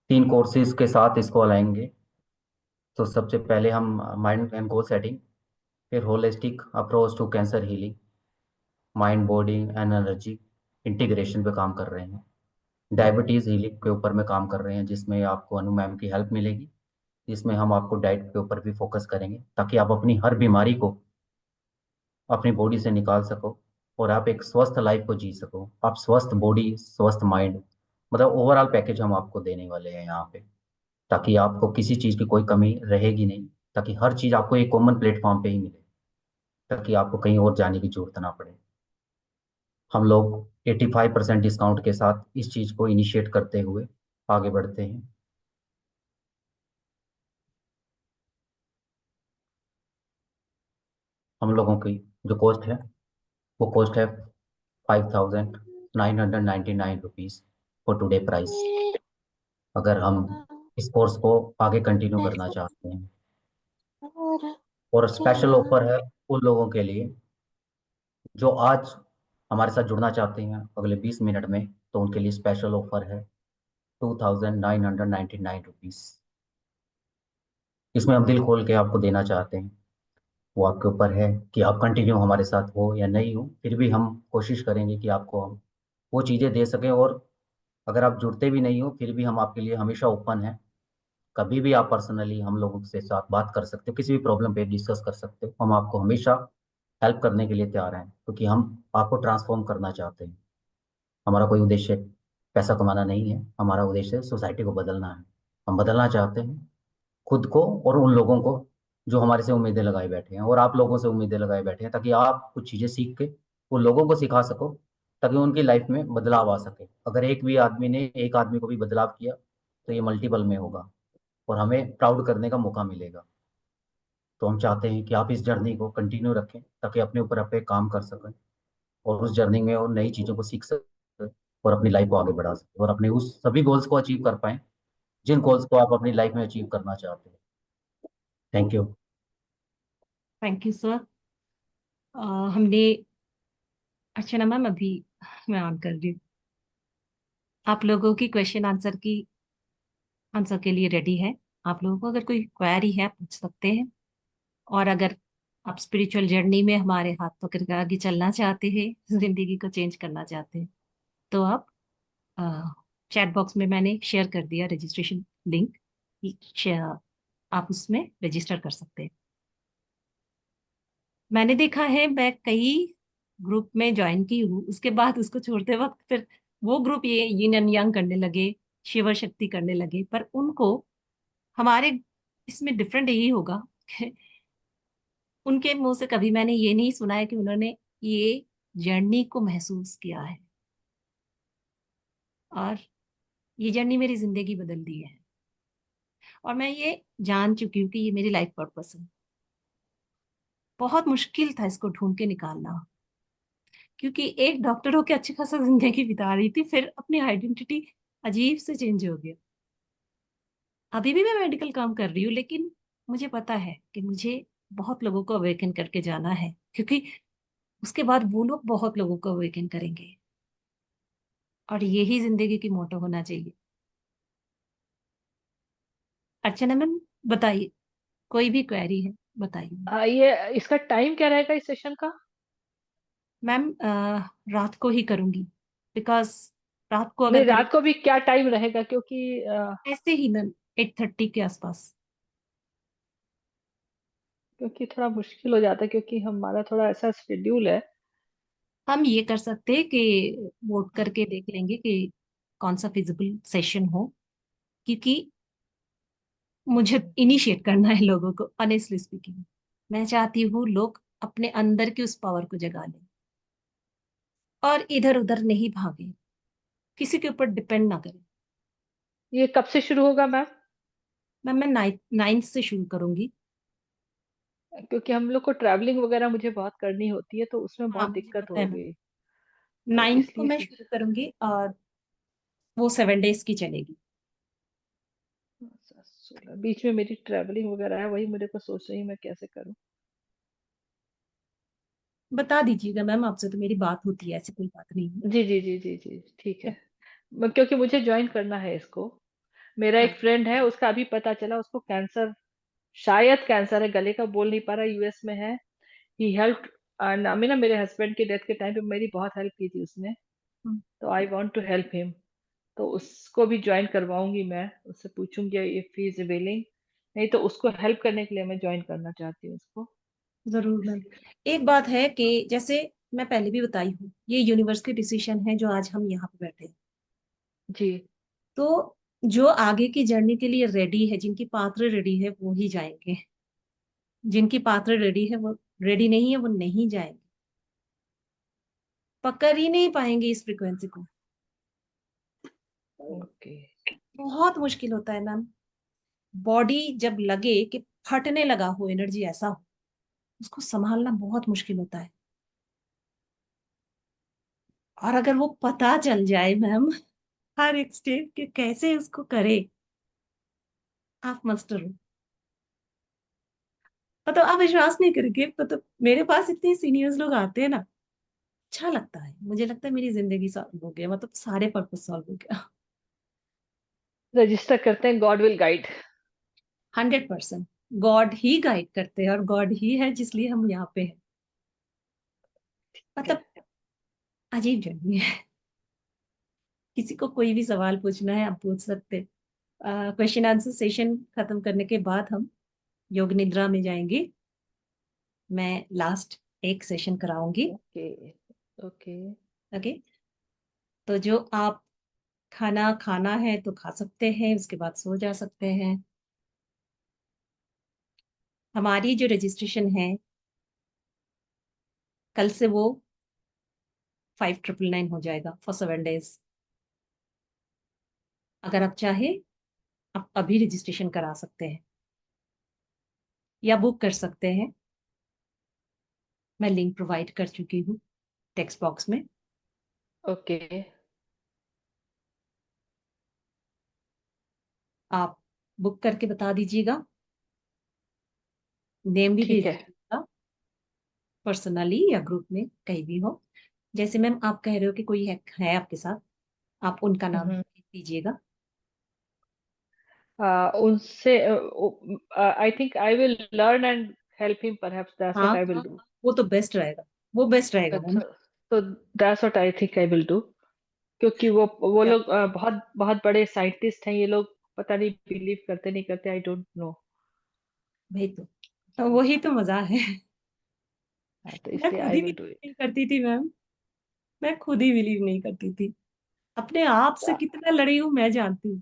3 कोर्सेज के साथ इसको अलाएंगे। तो सबसे पहले हम माइंड एंड गोल सेटिंग, फिर holistic approach to cancer healing, mind body and energy integration पे काम कर रहे हैं, डायबिटीज़ हीलिंग के ऊपर में काम कर रहे हैं, जिसमें आपको अनु मैम की हेल्प मिलेगी। जिसमें हम आपको डाइट के ऊपर भी फोकस करेंगे, ताकि आप अपनी हर बीमारी को अपनी बॉडी से निकाल सको और आप एक स्वस्थ लाइफ को जी सको। आप स्वस्थ बॉडी, स्वस्थ माइंड, मतलब ओवरऑल पैकेज हम आपको देने वाले हैं यहाँ पे, ताकि आपको किसी चीज़ की कोई कमी रहेगी नहीं, ताकि हर चीज़ आपको एक कॉमन प्लेटफॉर्म पे ही मिले, ताकि आपको कहीं और जाने की जरूरत ना पड़े। हम लोग 85% डिस्काउंट के साथ इस चीज़ को इनिशिएट करते हुए आगे बढ़ते हैं। हम लोगों की जो कॉस्ट है, वो कॉस्ट है 5,999 रुपीज़ फॉर टुडे प्राइस, अगर हम इस कोर्स को आगे कंटिन्यू करना चाहते हैं। और स्पेशल ऑफर है उन लोगों के लिए जो आज हमारे साथ जुड़ना चाहते हैं अगले 20 मिनट में, तो उनके लिए स्पेशल ऑफर है 2,999 रुपीज़। इसमें हम दिल खोल के आपको देना चाहते हैं। वो आपके ऊपर है कि आप कंटिन्यू हमारे साथ हो या नहीं हो, फिर भी हम कोशिश करेंगे कि आपको हम वो चीज़ें दे सकें। और अगर आप जुड़ते भी नहीं हो, फिर भी हम आपके लिए हमेशा ओपन हैं। कभी भी आप पर्सनली हम लोगों से साथ बात कर सकते हो, किसी भी प्रॉब्लम पे डिस्कस कर सकते हो। हम आपको हमेशा हेल्प करने के लिए तैयार हैं, क्योंकि हम आपको ट्रांसफॉर्म करना चाहते हैं। हमारा कोई उद्देश्य पैसा कमाना नहीं है, हमारा उद्देश्य सोसाइटी को बदलना है। हम बदलना चाहते हैं खुद को और उन लोगों को जो हमारे से उम्मीदें लगाए बैठे हैं, और आप लोगों से उम्मीदें लगाए बैठे हैं, ताकि आप कुछ चीज़ें सीख के उन लोगों को सिखा सको, ताकि उनकी लाइफ में बदलाव आ सके। अगर एक भी आदमी ने एक आदमी को भी बदलाव किया, तो ये मल्टीपल में होगा और हमें प्राउड करने का मौका मिलेगा। तो हम चाहते हैं कि आप इस जर्नी को कंटिन्यू रखें, ताकि अपने ऊपर अपने काम कर सकें और उस जर्नी में और नई चीज़ों को सीख सकें और अपनी लाइफ को आगे बढ़ा सकें और अपने उस सभी गोल्स को अचीव कर पाएं जिन गोल्स को आप अपनी लाइफ में अचीव करना चाहते हैं। Thank you. Thank you sir. हमने, अर्चना मैम अभी मैं ऑन कर रही हूँ। आप लोगों की क्वेश्चन आंसर के लिए रेडी है। आप लोगों को अगर कोई क्वेरी है पूछ सकते हैं। और अगर आप स्पिरिचुअल जर्नी में हमारे हाथ पकड़ कर आगे चलना चाहते हैं, जिंदगी को चेंज करना चाहते हैं, तो आप चैट बॉक्स में मैंने शेयर कर दिया रजिस्ट्रेशन लिंक, आप उसमें रजिस्टर कर सकते हैं। मैंने देखा है, मैं कई ग्रुप में ज्वाइन की हूँ, उसके बाद उसको छोड़ते वक्त फिर वो ग्रुप ये यिन एंड यांग करने लगे, शिव शक्ति करने लगे। पर उनको हमारे इसमें डिफरेंट यही होगा कि उनके मुंह से कभी मैंने ये नहीं सुना है कि उन्होंने ये जर्नी को महसूस किया है। और ये जर्नी मेरी जिंदगी बदल दी है, और मैं ये जान चुकी हूँ कि ये मेरी लाइफ पर्पस है। बहुत मुश्किल था इसको ढूंढ के निकालना, क्योंकि एक डॉक्टर होकर अच्छी खासा जिंदगी बिता रही थी, फिर अपनी आइडेंटिटी अजीब से चेंज हो गया। अभी भी मैं मेडिकल काम कर रही हूँ, लेकिन मुझे पता है कि मुझे बहुत लोगों को अवेकन करके जाना है, क्योंकि उसके बाद वो लोग बहुत लोगों को अवेकन करेंगे। और यही जिंदगी की मोटो होना चाहिए। अर्चना मैम बताइए, कोई भी क्वेरी है बताइए। ये इसका टाइम क्या रहेगा इस सेशन का? मैम रात को ही करूंगी, बिकॉज रात को नहीं, अगर करें रात को भी क्या टाइम रहेगा, क्योंकि ऐसे ही मैम 8:30 के आसपास। क्योंकि थोड़ा मुश्किल हो जाता है, क्योंकि हमारा थोड़ा ऐसा शेड्यूल है। हम ये कर सकते हैं कि वोट करके देख लेंगे कि कौन सा फिजिबल सेशन हो, क्योंकि मुझे इनिशिएट करना है लोगों को। ऑनेस्टली स्पीकिंग, मैं चाहती हूँ लोग अपने अंदर की उस पावर को जगा लें और इधर उधर नहीं भागे, किसी के ऊपर डिपेंड ना करें। ये कब से शुरू होगा मैम? मैम मैं 9th से शुरू करूंगी। क्योंकि हम लोग को ट्रैवलिंग वगैरह मुझे बहुत करनी होती है, तो उसमें हाँ बहुत मुझे दिक्कत पता है होगी। मैम, तो 9th को इसलिए मैं शुरू करूंगी और वो 7 days की चलेगी। 16 बीच में मेरी ट्रैवलिंग वगैरह है, वही मेरे को सोच रही हूँ मैं कैसे करूँ। बता दीजिएगा मैम, आपसे तो मेरी बात होती है, ऐसी कोई बात नहीं है। जी जी जी जी जी, ठीक है। क्योंकि मुझे ज्वाइन करना है इसको। मेरा हाँ एक फ्रेंड है, उसका अभी पता चला उसको कैंसर, शायद कैंसर है गले का, बोल नहीं पा रहा, यूएस में है। ही हेल्प, नामी ना, मेरे हस्बैंड की डेथ के टाइम पे मेरी बहुत हेल्प की थी उसने। हाँ, तो I want to help him. तो उसको भी ज्वाइन करवाऊंगी मैं, उससे पूछूंगी इफ ही इज विलिंग। नहीं तो उसको हेल्प करने के लिए मैं ज्वाइन करना चाहती हूँ उसको। जरूर मैम। इसलिए एक बात है कि जैसे मैं पहले भी बताई हूँ, ये यूनिवर्स की डिसीजन है जो आज हम यहाँ पे बैठे हैं। जी। तो जो आगे की जर्नी के लिए रेडी है, जिनकी पात्र रेडी है वो ही जाएंगे, जिनकी पात्र रेडी है वो रेडी नहीं है वो नहीं जाएंगे, पकड़ ही नहीं पाएंगे इस फ्रिक्वेंसी को। ओके। बहुत मुश्किल होता है मैम। बॉडी जब लगे कि फटने लगा हो, एनर्जी ऐसा हो, उसको संभालना बहुत मुश्किल होता है। और अगर वो पता चल जाए मैम हर एक स्टेप के कैसे उसको करे, आप मास्टर हो। मतलब आप विश्वास नहीं करेंगे, मतलब मेरे पास इतने सीनियर्स लोग आते हैं ना, अच्छा लगता है, मुझे लगता है मेरी जिंदगी सॉल्व हो गया, मतलब सारे पर्पस सॉल्व हो गया। रजिस्टर करते हैं, God will guide. 100% God he guide करते हैं और गॉड ही है जिसलिए हम यहाँ पे हैं। मतलब अजीब जर्नी है। किसी को कोई भी सवाल पूछना है आप पूछ सकते। क्वेश्चन आंसर सेशन खत्म करने के बाद हम योग निद्रा में जाएंगे। मैं लास्ट एक सेशन कराऊंगी। ओके। ओके। ओके, तो जो आप खाना खाना है तो खा सकते हैं, उसके बाद सो जा सकते हैं। हमारी जो रजिस्ट्रेशन है कल से वो 5999 हो जाएगा फॉर 7 days। अगर आप चाहे आप अभी रजिस्ट्रेशन करा सकते हैं या बुक कर सकते हैं। मैं लिंक प्रोवाइड कर चुकी हूँ टेक्स्ट बॉक्स में। ओके। आप बुक करके बता दीजिएगा, नेम भी भेज ठीक है। दीजिएगा, पर्सनली या ग्रुप में कहीं भी हो। जैसे मैम आप कह रहे हो कि कोई है आपके साथ, आप उनका नाम हम्म। भेज दीजिएगा। उनसे I think I will learn and help him, perhaps that's हाँ व्हाट आई विल हाँ, डू। वो तो बेस्ट रहेगा, वो बेस्ट रहेगा मैम। अच्छा, तो that's what I think I will do. क्योंकि वो क्या लोग बहुत बहुत बड़े साइंटिस्ट हैं ये लोग। पता नहीं बिलीव करते नहीं करते, आई डोंट नो। भाई, तो वही तो मजा है। हाँ, तो मैं इसलिए खुद आई ही विल बिलीव डू इट। नहीं करती थी मैम, मैं खुद ही बिलीव नहीं करती थी। अपने आप से कितना लड़ी हूँ मैं जानती हूँ,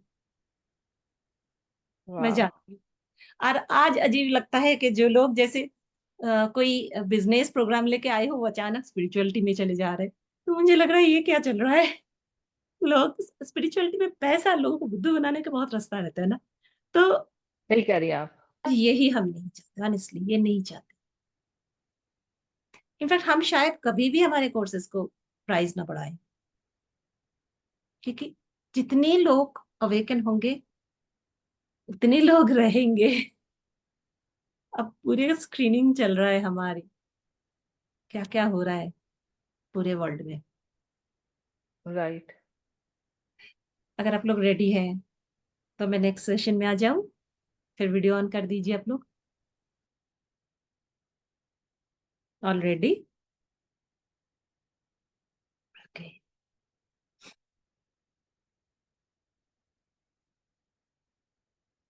मैं वाह। जानती हूँ। और आज अजीब लगता है कि जो लोग जैसे कोई बिजनेस प्रोग्राम लेके आए हो वो अचानक स्पिरिचुअलिटी में चले जा रहे हैं। तो मुझे लग रहा है ये क्या चल रहा है। लोग स्पिरिचुअलिटी में पैसा, लोगों को बुद्धू बनाने का बहुत रास्ता रहता है ना। तो सही कह रही हैं आप। यही हम नहीं चाहते, ऑनेस्टली ये नहीं चाहते। इनफैक्ट हम शायद कभी भी हमारे कोर्सेज को प्राइस ना बढ़ाएं, क्योंकि जितने लोग अवेकन होंगे उतने लोग रहेंगे। अब पूरे स्क्रीनिंग चल रहा है हमारी, क्या क्या हो रहा है पूरे वर्ल्ड में। राइट। अगर आप लोग रेडी हैं तो मैं नेक्स्ट सेशन में आ जाऊं, फिर वीडियो ऑन कर दीजिए आप लोग। Already okay.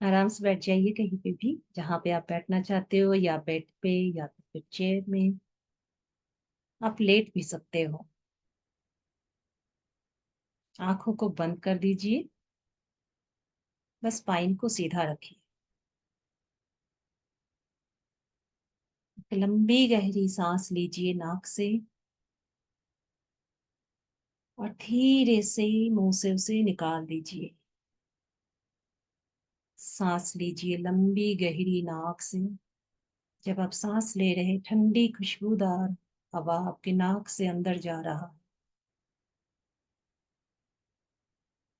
आराम से बैठ जाइए कहीं पे भी जहाँ पे आप बैठना चाहते हो, या बेड पे या फिर चेयर में। आप लेट भी सकते हो। आंखों को बंद कर दीजिए, बस स्पाइन को सीधा रखिए। एक लंबी गहरी सांस लीजिए नाक से, और धीरे से मुंह से उसे निकाल दीजिए। सांस लीजिए लंबी गहरी नाक से। जब आप सांस ले रहे, ठंडी खुशबूदार हवा आपके नाक से अंदर जा रहा है।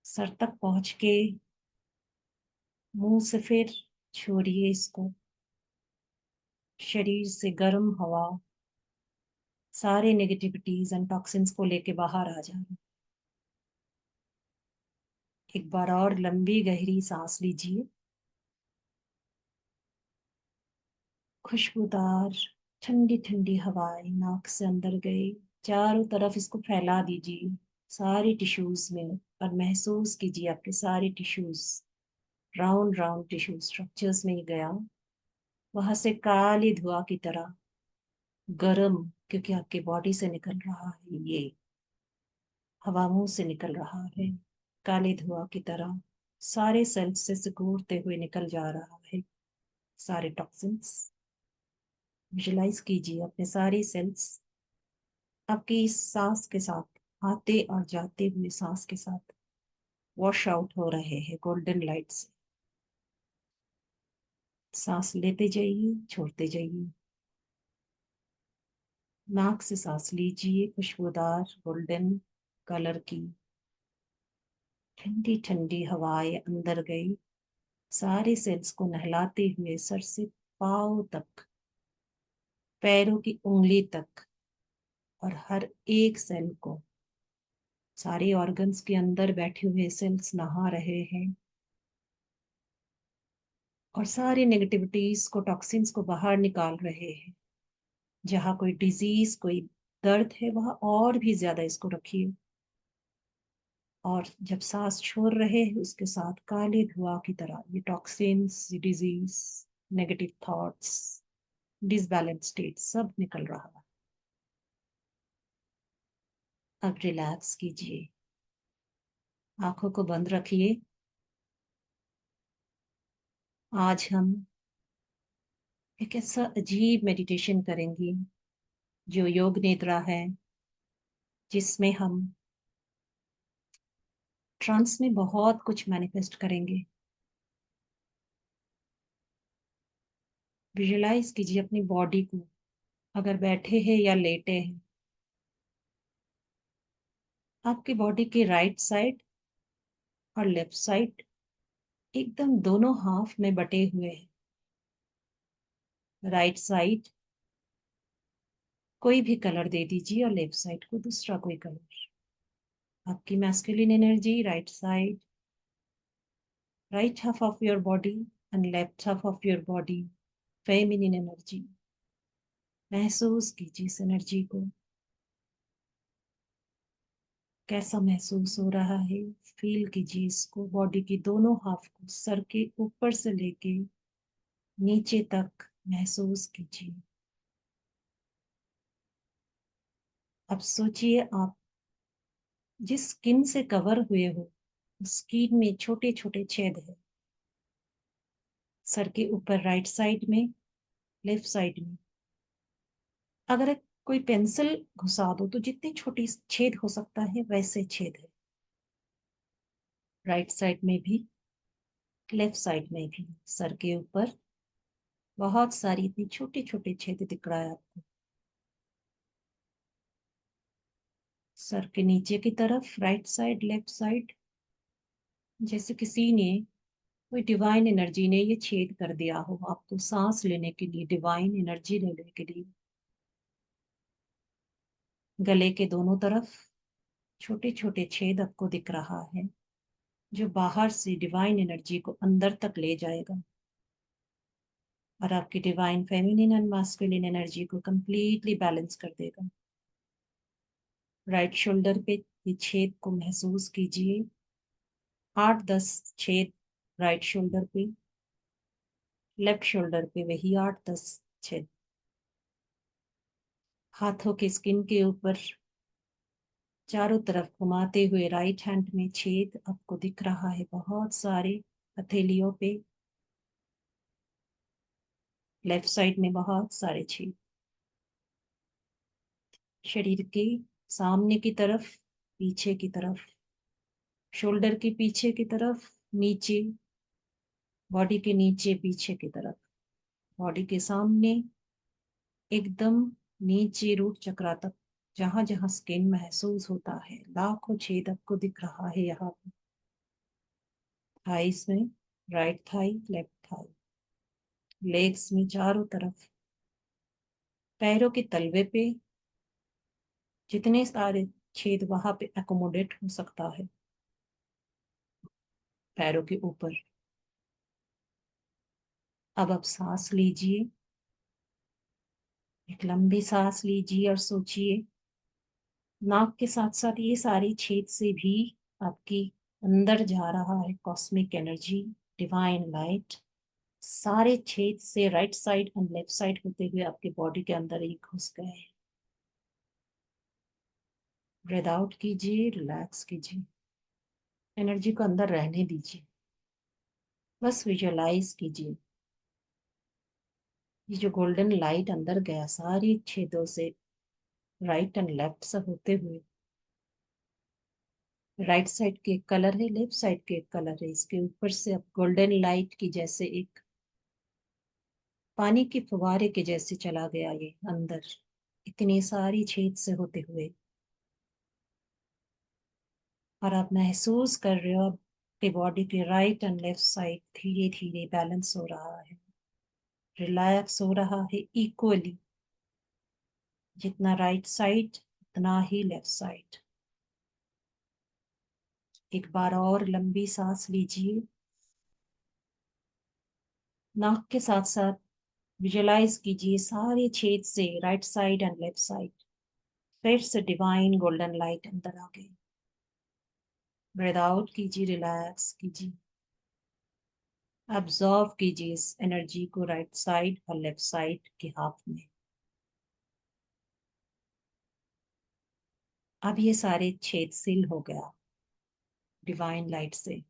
सर तक पहुंच के मुंह से फिर छोड़िए इसको। शरीर से गर्म हवा सारे नेगेटिविटीज एंड टॉक्सिन्स को लेके बाहर आ जाए। एक बार और लंबी गहरी सांस लीजिए। खुशबूदार ठंडी ठंडी हवाएं नाक से अंदर गई, चारों तरफ इसको फैला दीजिए सारी टिश्यूज में, और महसूस कीजिए आपके सारे tissues, round round tissue structures में ही गया। वहां से काली धुआं की तरह गरम, क्योंकि आपके बॉडी से निकल रहा है, ये हवा मुंह से निकल रहा है, काले धुआं की तरह सारे सेल्स से सिकुड़ते हुए निकल जा रहा है सारे टॉक्सिन्स। विजुलाइज कीजिए अपने सारे सेल्स आपकी इस सांस के साथ, आते और जाते हुए सांस के साथ वॉश आउट हो रहे हैं गोल्डन लाइट से। सांस लेते जाइए, छोड़ते जाइए। नाक से सांस लीजिए, खुशबूदार गोल्डन कलर की ठंडी ठंडी हवाएं अंदर गई, सारे सेल्स को नहलाते हुए सर से पांव तक, पैरों की उंगली तक, और हर एक सेल को, सारे ऑर्गन्स के अंदर बैठे हुए सेल्स नहा रहे हैं, और सारी नेगेटिविटीज को, टॉक्सिन्स को बाहर निकाल रहे हैं। जहां कोई डिजीज, कोई दर्द है, वहां और भी ज्यादा इसको रखिए। और जब सांस छोड़ रहे हैं, उसके साथ काले धुआं की तरह ये toxins, disease, negative thoughts, disbalance state सब निकल रहा है। अब रिलैक्स कीजिए, आंखों को बंद रखिए। आज हम एक ऐसा अजीब मेडिटेशन करेंगे जो योग निद्रा है, जिसमें हम ट्रांस में बहुत कुछ मैनिफेस्ट करेंगे। विजुलाइज कीजिए अपनी बॉडी को, अगर बैठे हैं या लेटे हैं। आपकी बॉडी के राइट साइड और लेफ्ट साइड एकदम दोनों हाफ में बटे हुए हैं। राइट साइड कोई भी कलर दे दीजिए, और लेफ्ट साइड को दूसरा कोई कलर। आपकी masculine energy right side, right half of your body, and left half of your body feminine energy. महसूस कीजिए इस एनर्जी को, कैसा महसूस हो रहा है। फील कीजिए इसको, बॉडी की दोनों हाफ को, सर के ऊपर से लेके नीचे तक महसूस कीजिए। अब सोचिए आप जिस स्किन से कवर हुए हो, स्किन में छोटे छोटे छेद है, सर के ऊपर राइट साइड में, लेफ्ट साइड में। अगर कोई पेंसिल घुसा दो तो जितने छोटे छेद हो सकता है वैसे छेद है, राइट साइड में भी, लेफ्ट साइड में भी। सर के ऊपर बहुत सारी इतनी छोटे छोटे छेद दिख रहा है आपको। सर के नीचे की तरफ, राइट साइड, लेफ्ट साइड, जैसे किसी ने, कोई डिवाइन एनर्जी ने ये छेद कर दिया हो आपको सांस लेने के लिए, डिवाइन एनर्जी लेने के लिए। गले के दोनों तरफ छोटे छोटे छेद आपको दिख रहा है, जो बाहर से डिवाइन एनर्जी को अंदर तक ले जाएगा, और आपकी divine feminine and masculine energy को कंप्लीटली बैलेंस कर देगा। राइट शोल्डर पे ये छेद को महसूस कीजिए, 8-10 छेद राइट शोल्डर पे, लेफ्ट शोल्डर पे वही 8-10 छेद। हाथों के स्किन के ऊपर चारों तरफ घुमाते हुए राइट हैंड में छेद आपको दिख रहा है, बहुत सारे हथेलियों पे। लेफ्ट साइड में बहुत सारे छेद। शरीर के सामने की तरफ, पीछे की तरफ, शोल्डर के पीछे की तरफ, नीचे, बॉडी के नीचे पीछे की तरफ, बॉडी के सामने, एकदम नीचे रूट चक्रा तक, जहां जहां स्किन महसूस होता है, लाखों छेद आपको दिख रहा है यहाँ पे। थाइस में, right thigh, left thigh, legs में चारों तरफ, पैरों के तलवे पे, जितने सारे छेद वहां पे एकोमोडेट हो सकता है। पैरों के ऊपर। अब आप सांस लीजिए, एक लंबी सांस लीजिए और सोचिए, नाक के साथ साथ ये सारी छेद से भी आपकी अंदर जा रहा है कॉस्मिक एनर्जी, डिवाइन लाइट। सारे छेद से राइट साइड और लेफ्ट साइड होते हुए आपके बॉडी के अंदर ही घुस गए। ब्रेथ आउट कीजिए, रिलैक्स कीजिए, एनर्जी को अंदर रहने दीजिए। बस विजुअलाइज कीजिए, ये जो गोल्डन लाइट अंदर गया सारी छेदों से, राइट एंड लेफ्ट से होते हुए, राइट साइड के एक कलर है, लेफ्ट साइड के एक कलर है, इसके ऊपर से अब गोल्डन लाइट की जैसे एक पानी के फुवारे के जैसे चला गया ये अंदर, इतनी सारी छेद से होते हुए। और आप महसूस कर रहे हो आपके बॉडी के राइट एंड लेफ्ट साइड धीरे धीरे बैलेंस हो रहा है, रिलैक्स हो रहा है इक्वली। जितना राइट साइड उतना ही लेफ्ट साइड। एक बार और लंबी सांस लीजिए, नाक के साथ साथ विजुअलाइज कीजिए सारे छेद से right side and left side फिर से डिवाइन गोल्डन लाइट अंदर आ गई। ब्रेथ आउट कीजिए, रिलैक्स कीजिए, अब्जॉर्व कीजिए इस एनर्जी को राइट साइड और लेफ्ट साइड के हाथ में। अब ये सारे छेद सील हो गया डिवाइन लाइट से।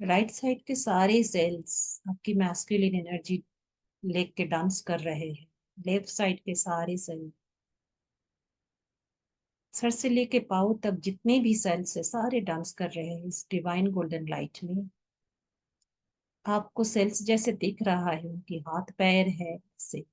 राइट साइड के सारे सेल्स आपकी मैस्कुलिन एनर्जी लेके डांस कर रहे हैं। लेफ्ट साइड के सारे सेल, सर से लेके पाँव तक जितने भी सेल्स है सारे डांस कर रहे हैं इस डिवाइन गोल्डन लाइट में। आपको सेल्स जैसे दिख रहा है उनके हाथ पैर है से,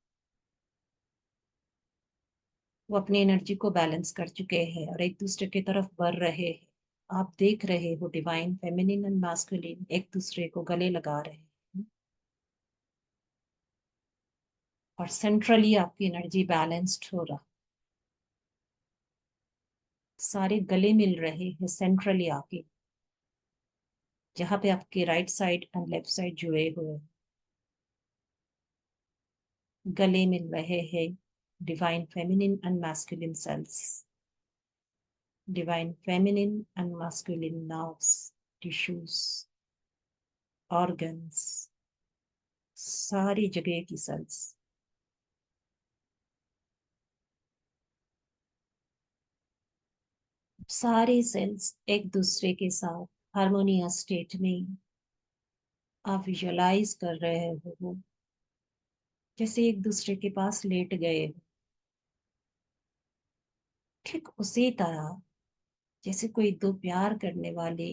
वो अपनी एनर्जी को बैलेंस कर चुके हैं और एक दूसरे की तरफ बढ़ रहे हैं। आप देख रहे हो डिवाइन फेमिनिन एंड मैस्कुलिन एक दूसरे को गले लगा रहे हैं और सेंट्रली आपकी एनर्जी बैलेंस्ड हो रहा, सारे गले मिल रहे हैं सेंट्रली आके, जहां पे आपके right side and left side जुड़े हुए गले मिल रहे हैं divine feminine and masculine cells, divine feminine and masculine nerves, tissues, organs, सारी जगह की सेल्स। सारे सेल्स एक दूसरे के साथ हार्मोनियस स्टेट में आप विजुअलाइज कर रहे हो वो जैसे एक दूसरे के पास लेट गए हो। ठीक उसी तरह जैसे कोई दो प्यार करने वाले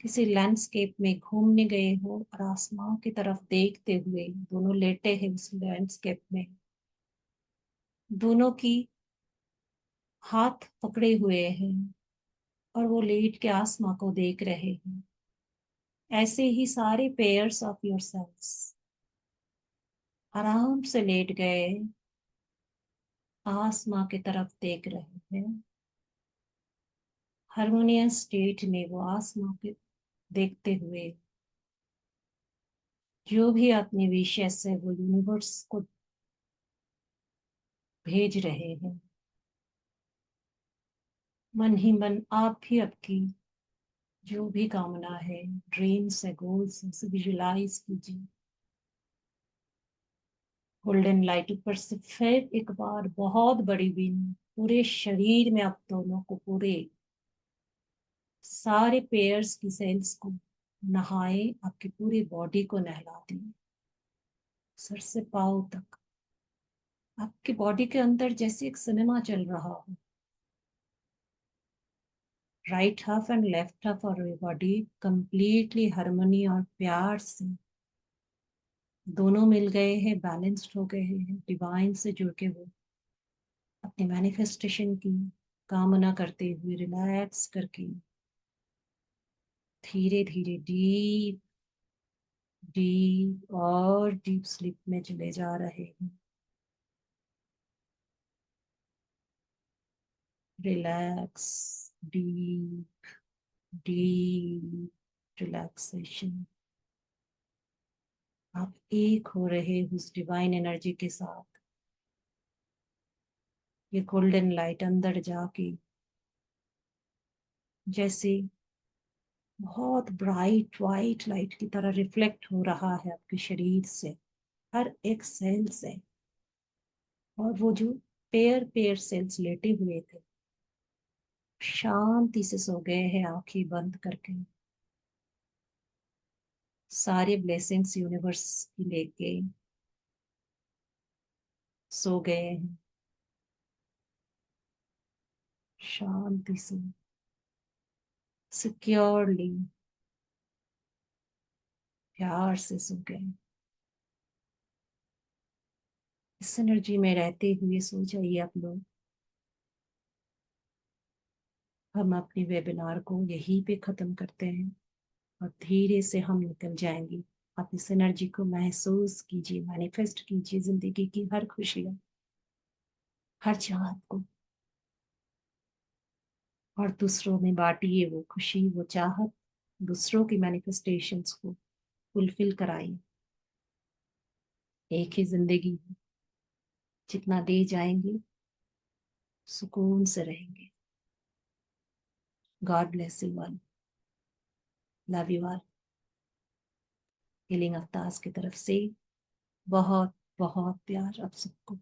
किसी लैंडस्केप में घूमने गए हो और आसमान की तरफ देखते हुए दोनों लेटे हैं उस लैंडस्केप में, दोनों की हाथ पकड़े हुए हैं और वो लेट के आसमां को देख रहे हैं। ऐसे ही सारे पेयर्स ऑफ योर सेल्स आराम से लेट गए, आसमां की तरफ देख रहे हैं। हार्मोनियस स्टेट में वो आसमां के देखते हुए जो भी अपने विशेष है वो यूनिवर्स को भेज रहे हैं। मन ही मन आप भी आपकी जो भी कामना है, ड्रीम्स है, गोल्स है, उसे विजुलाइज कीजिए। गोल्डन लाइट ऊपर से फिर एक बार बहुत बड़ी बीम पूरे शरीर में, आप दोनों को, पूरे सारे पेयर्स की सेल्स को नहाए, आपकी पूरी बॉडी को नहला दिए, सर से पाँव तक। आपकी बॉडी के अंदर जैसे एक सिनेमा चल रहा हो, right half and left half और बॉडी कंप्लीटली हार्मनी और प्यार से दोनों मिल गए हैं, बैलेंस्ड हो गए हैं, डिवाइन से जुड़ के वो अपने मैनिफेस्टेशन की कामना करते हुए रिलैक्स करके धीरे धीरे डीप डीप और डीप स्लीप में चले जा रहे हैं। Relax, deep deep relaxation. आप एक हो रहे उस डिवाइन एनर्जी के साथ। ये गोल्डन लाइट अंदर जाके जैसे बहुत ब्राइट वाइट लाइट की तरह रिफ्लेक्ट हो रहा है आपके शरीर से, हर एक सेल से। और वो जो पेयर पेयर सेल्स लेटे हुए थे शांति से सो गए हैं आंखें बंद करके। सारे ब्लेसिंग्स यूनिवर्स की लेके सो गए हैं शांति से, सिक्योरली, प्यार से सो गए। इस एनर्जी में रहते हुए सो जाइए आप लोग। हम अपनी वेबिनार को यहीं पे खत्म करते हैं और धीरे से हम निकल जाएंगे। आप इस एनर्जी को महसूस कीजिए, मैनिफेस्ट कीजिए जिंदगी की हर खुशियां, हर चाहत को, और दूसरों में बांटिए वो खुशी, वो चाहत, दूसरों की मैनिफेस्टेशंस को फुलफिल कराइए। एक ही जिंदगी है, जितना दे जाएंगे सुकून से रहेंगे। God bless you all, love you all. Healing avatars की तरफ से बहुत बहुत प्यार आप सबको।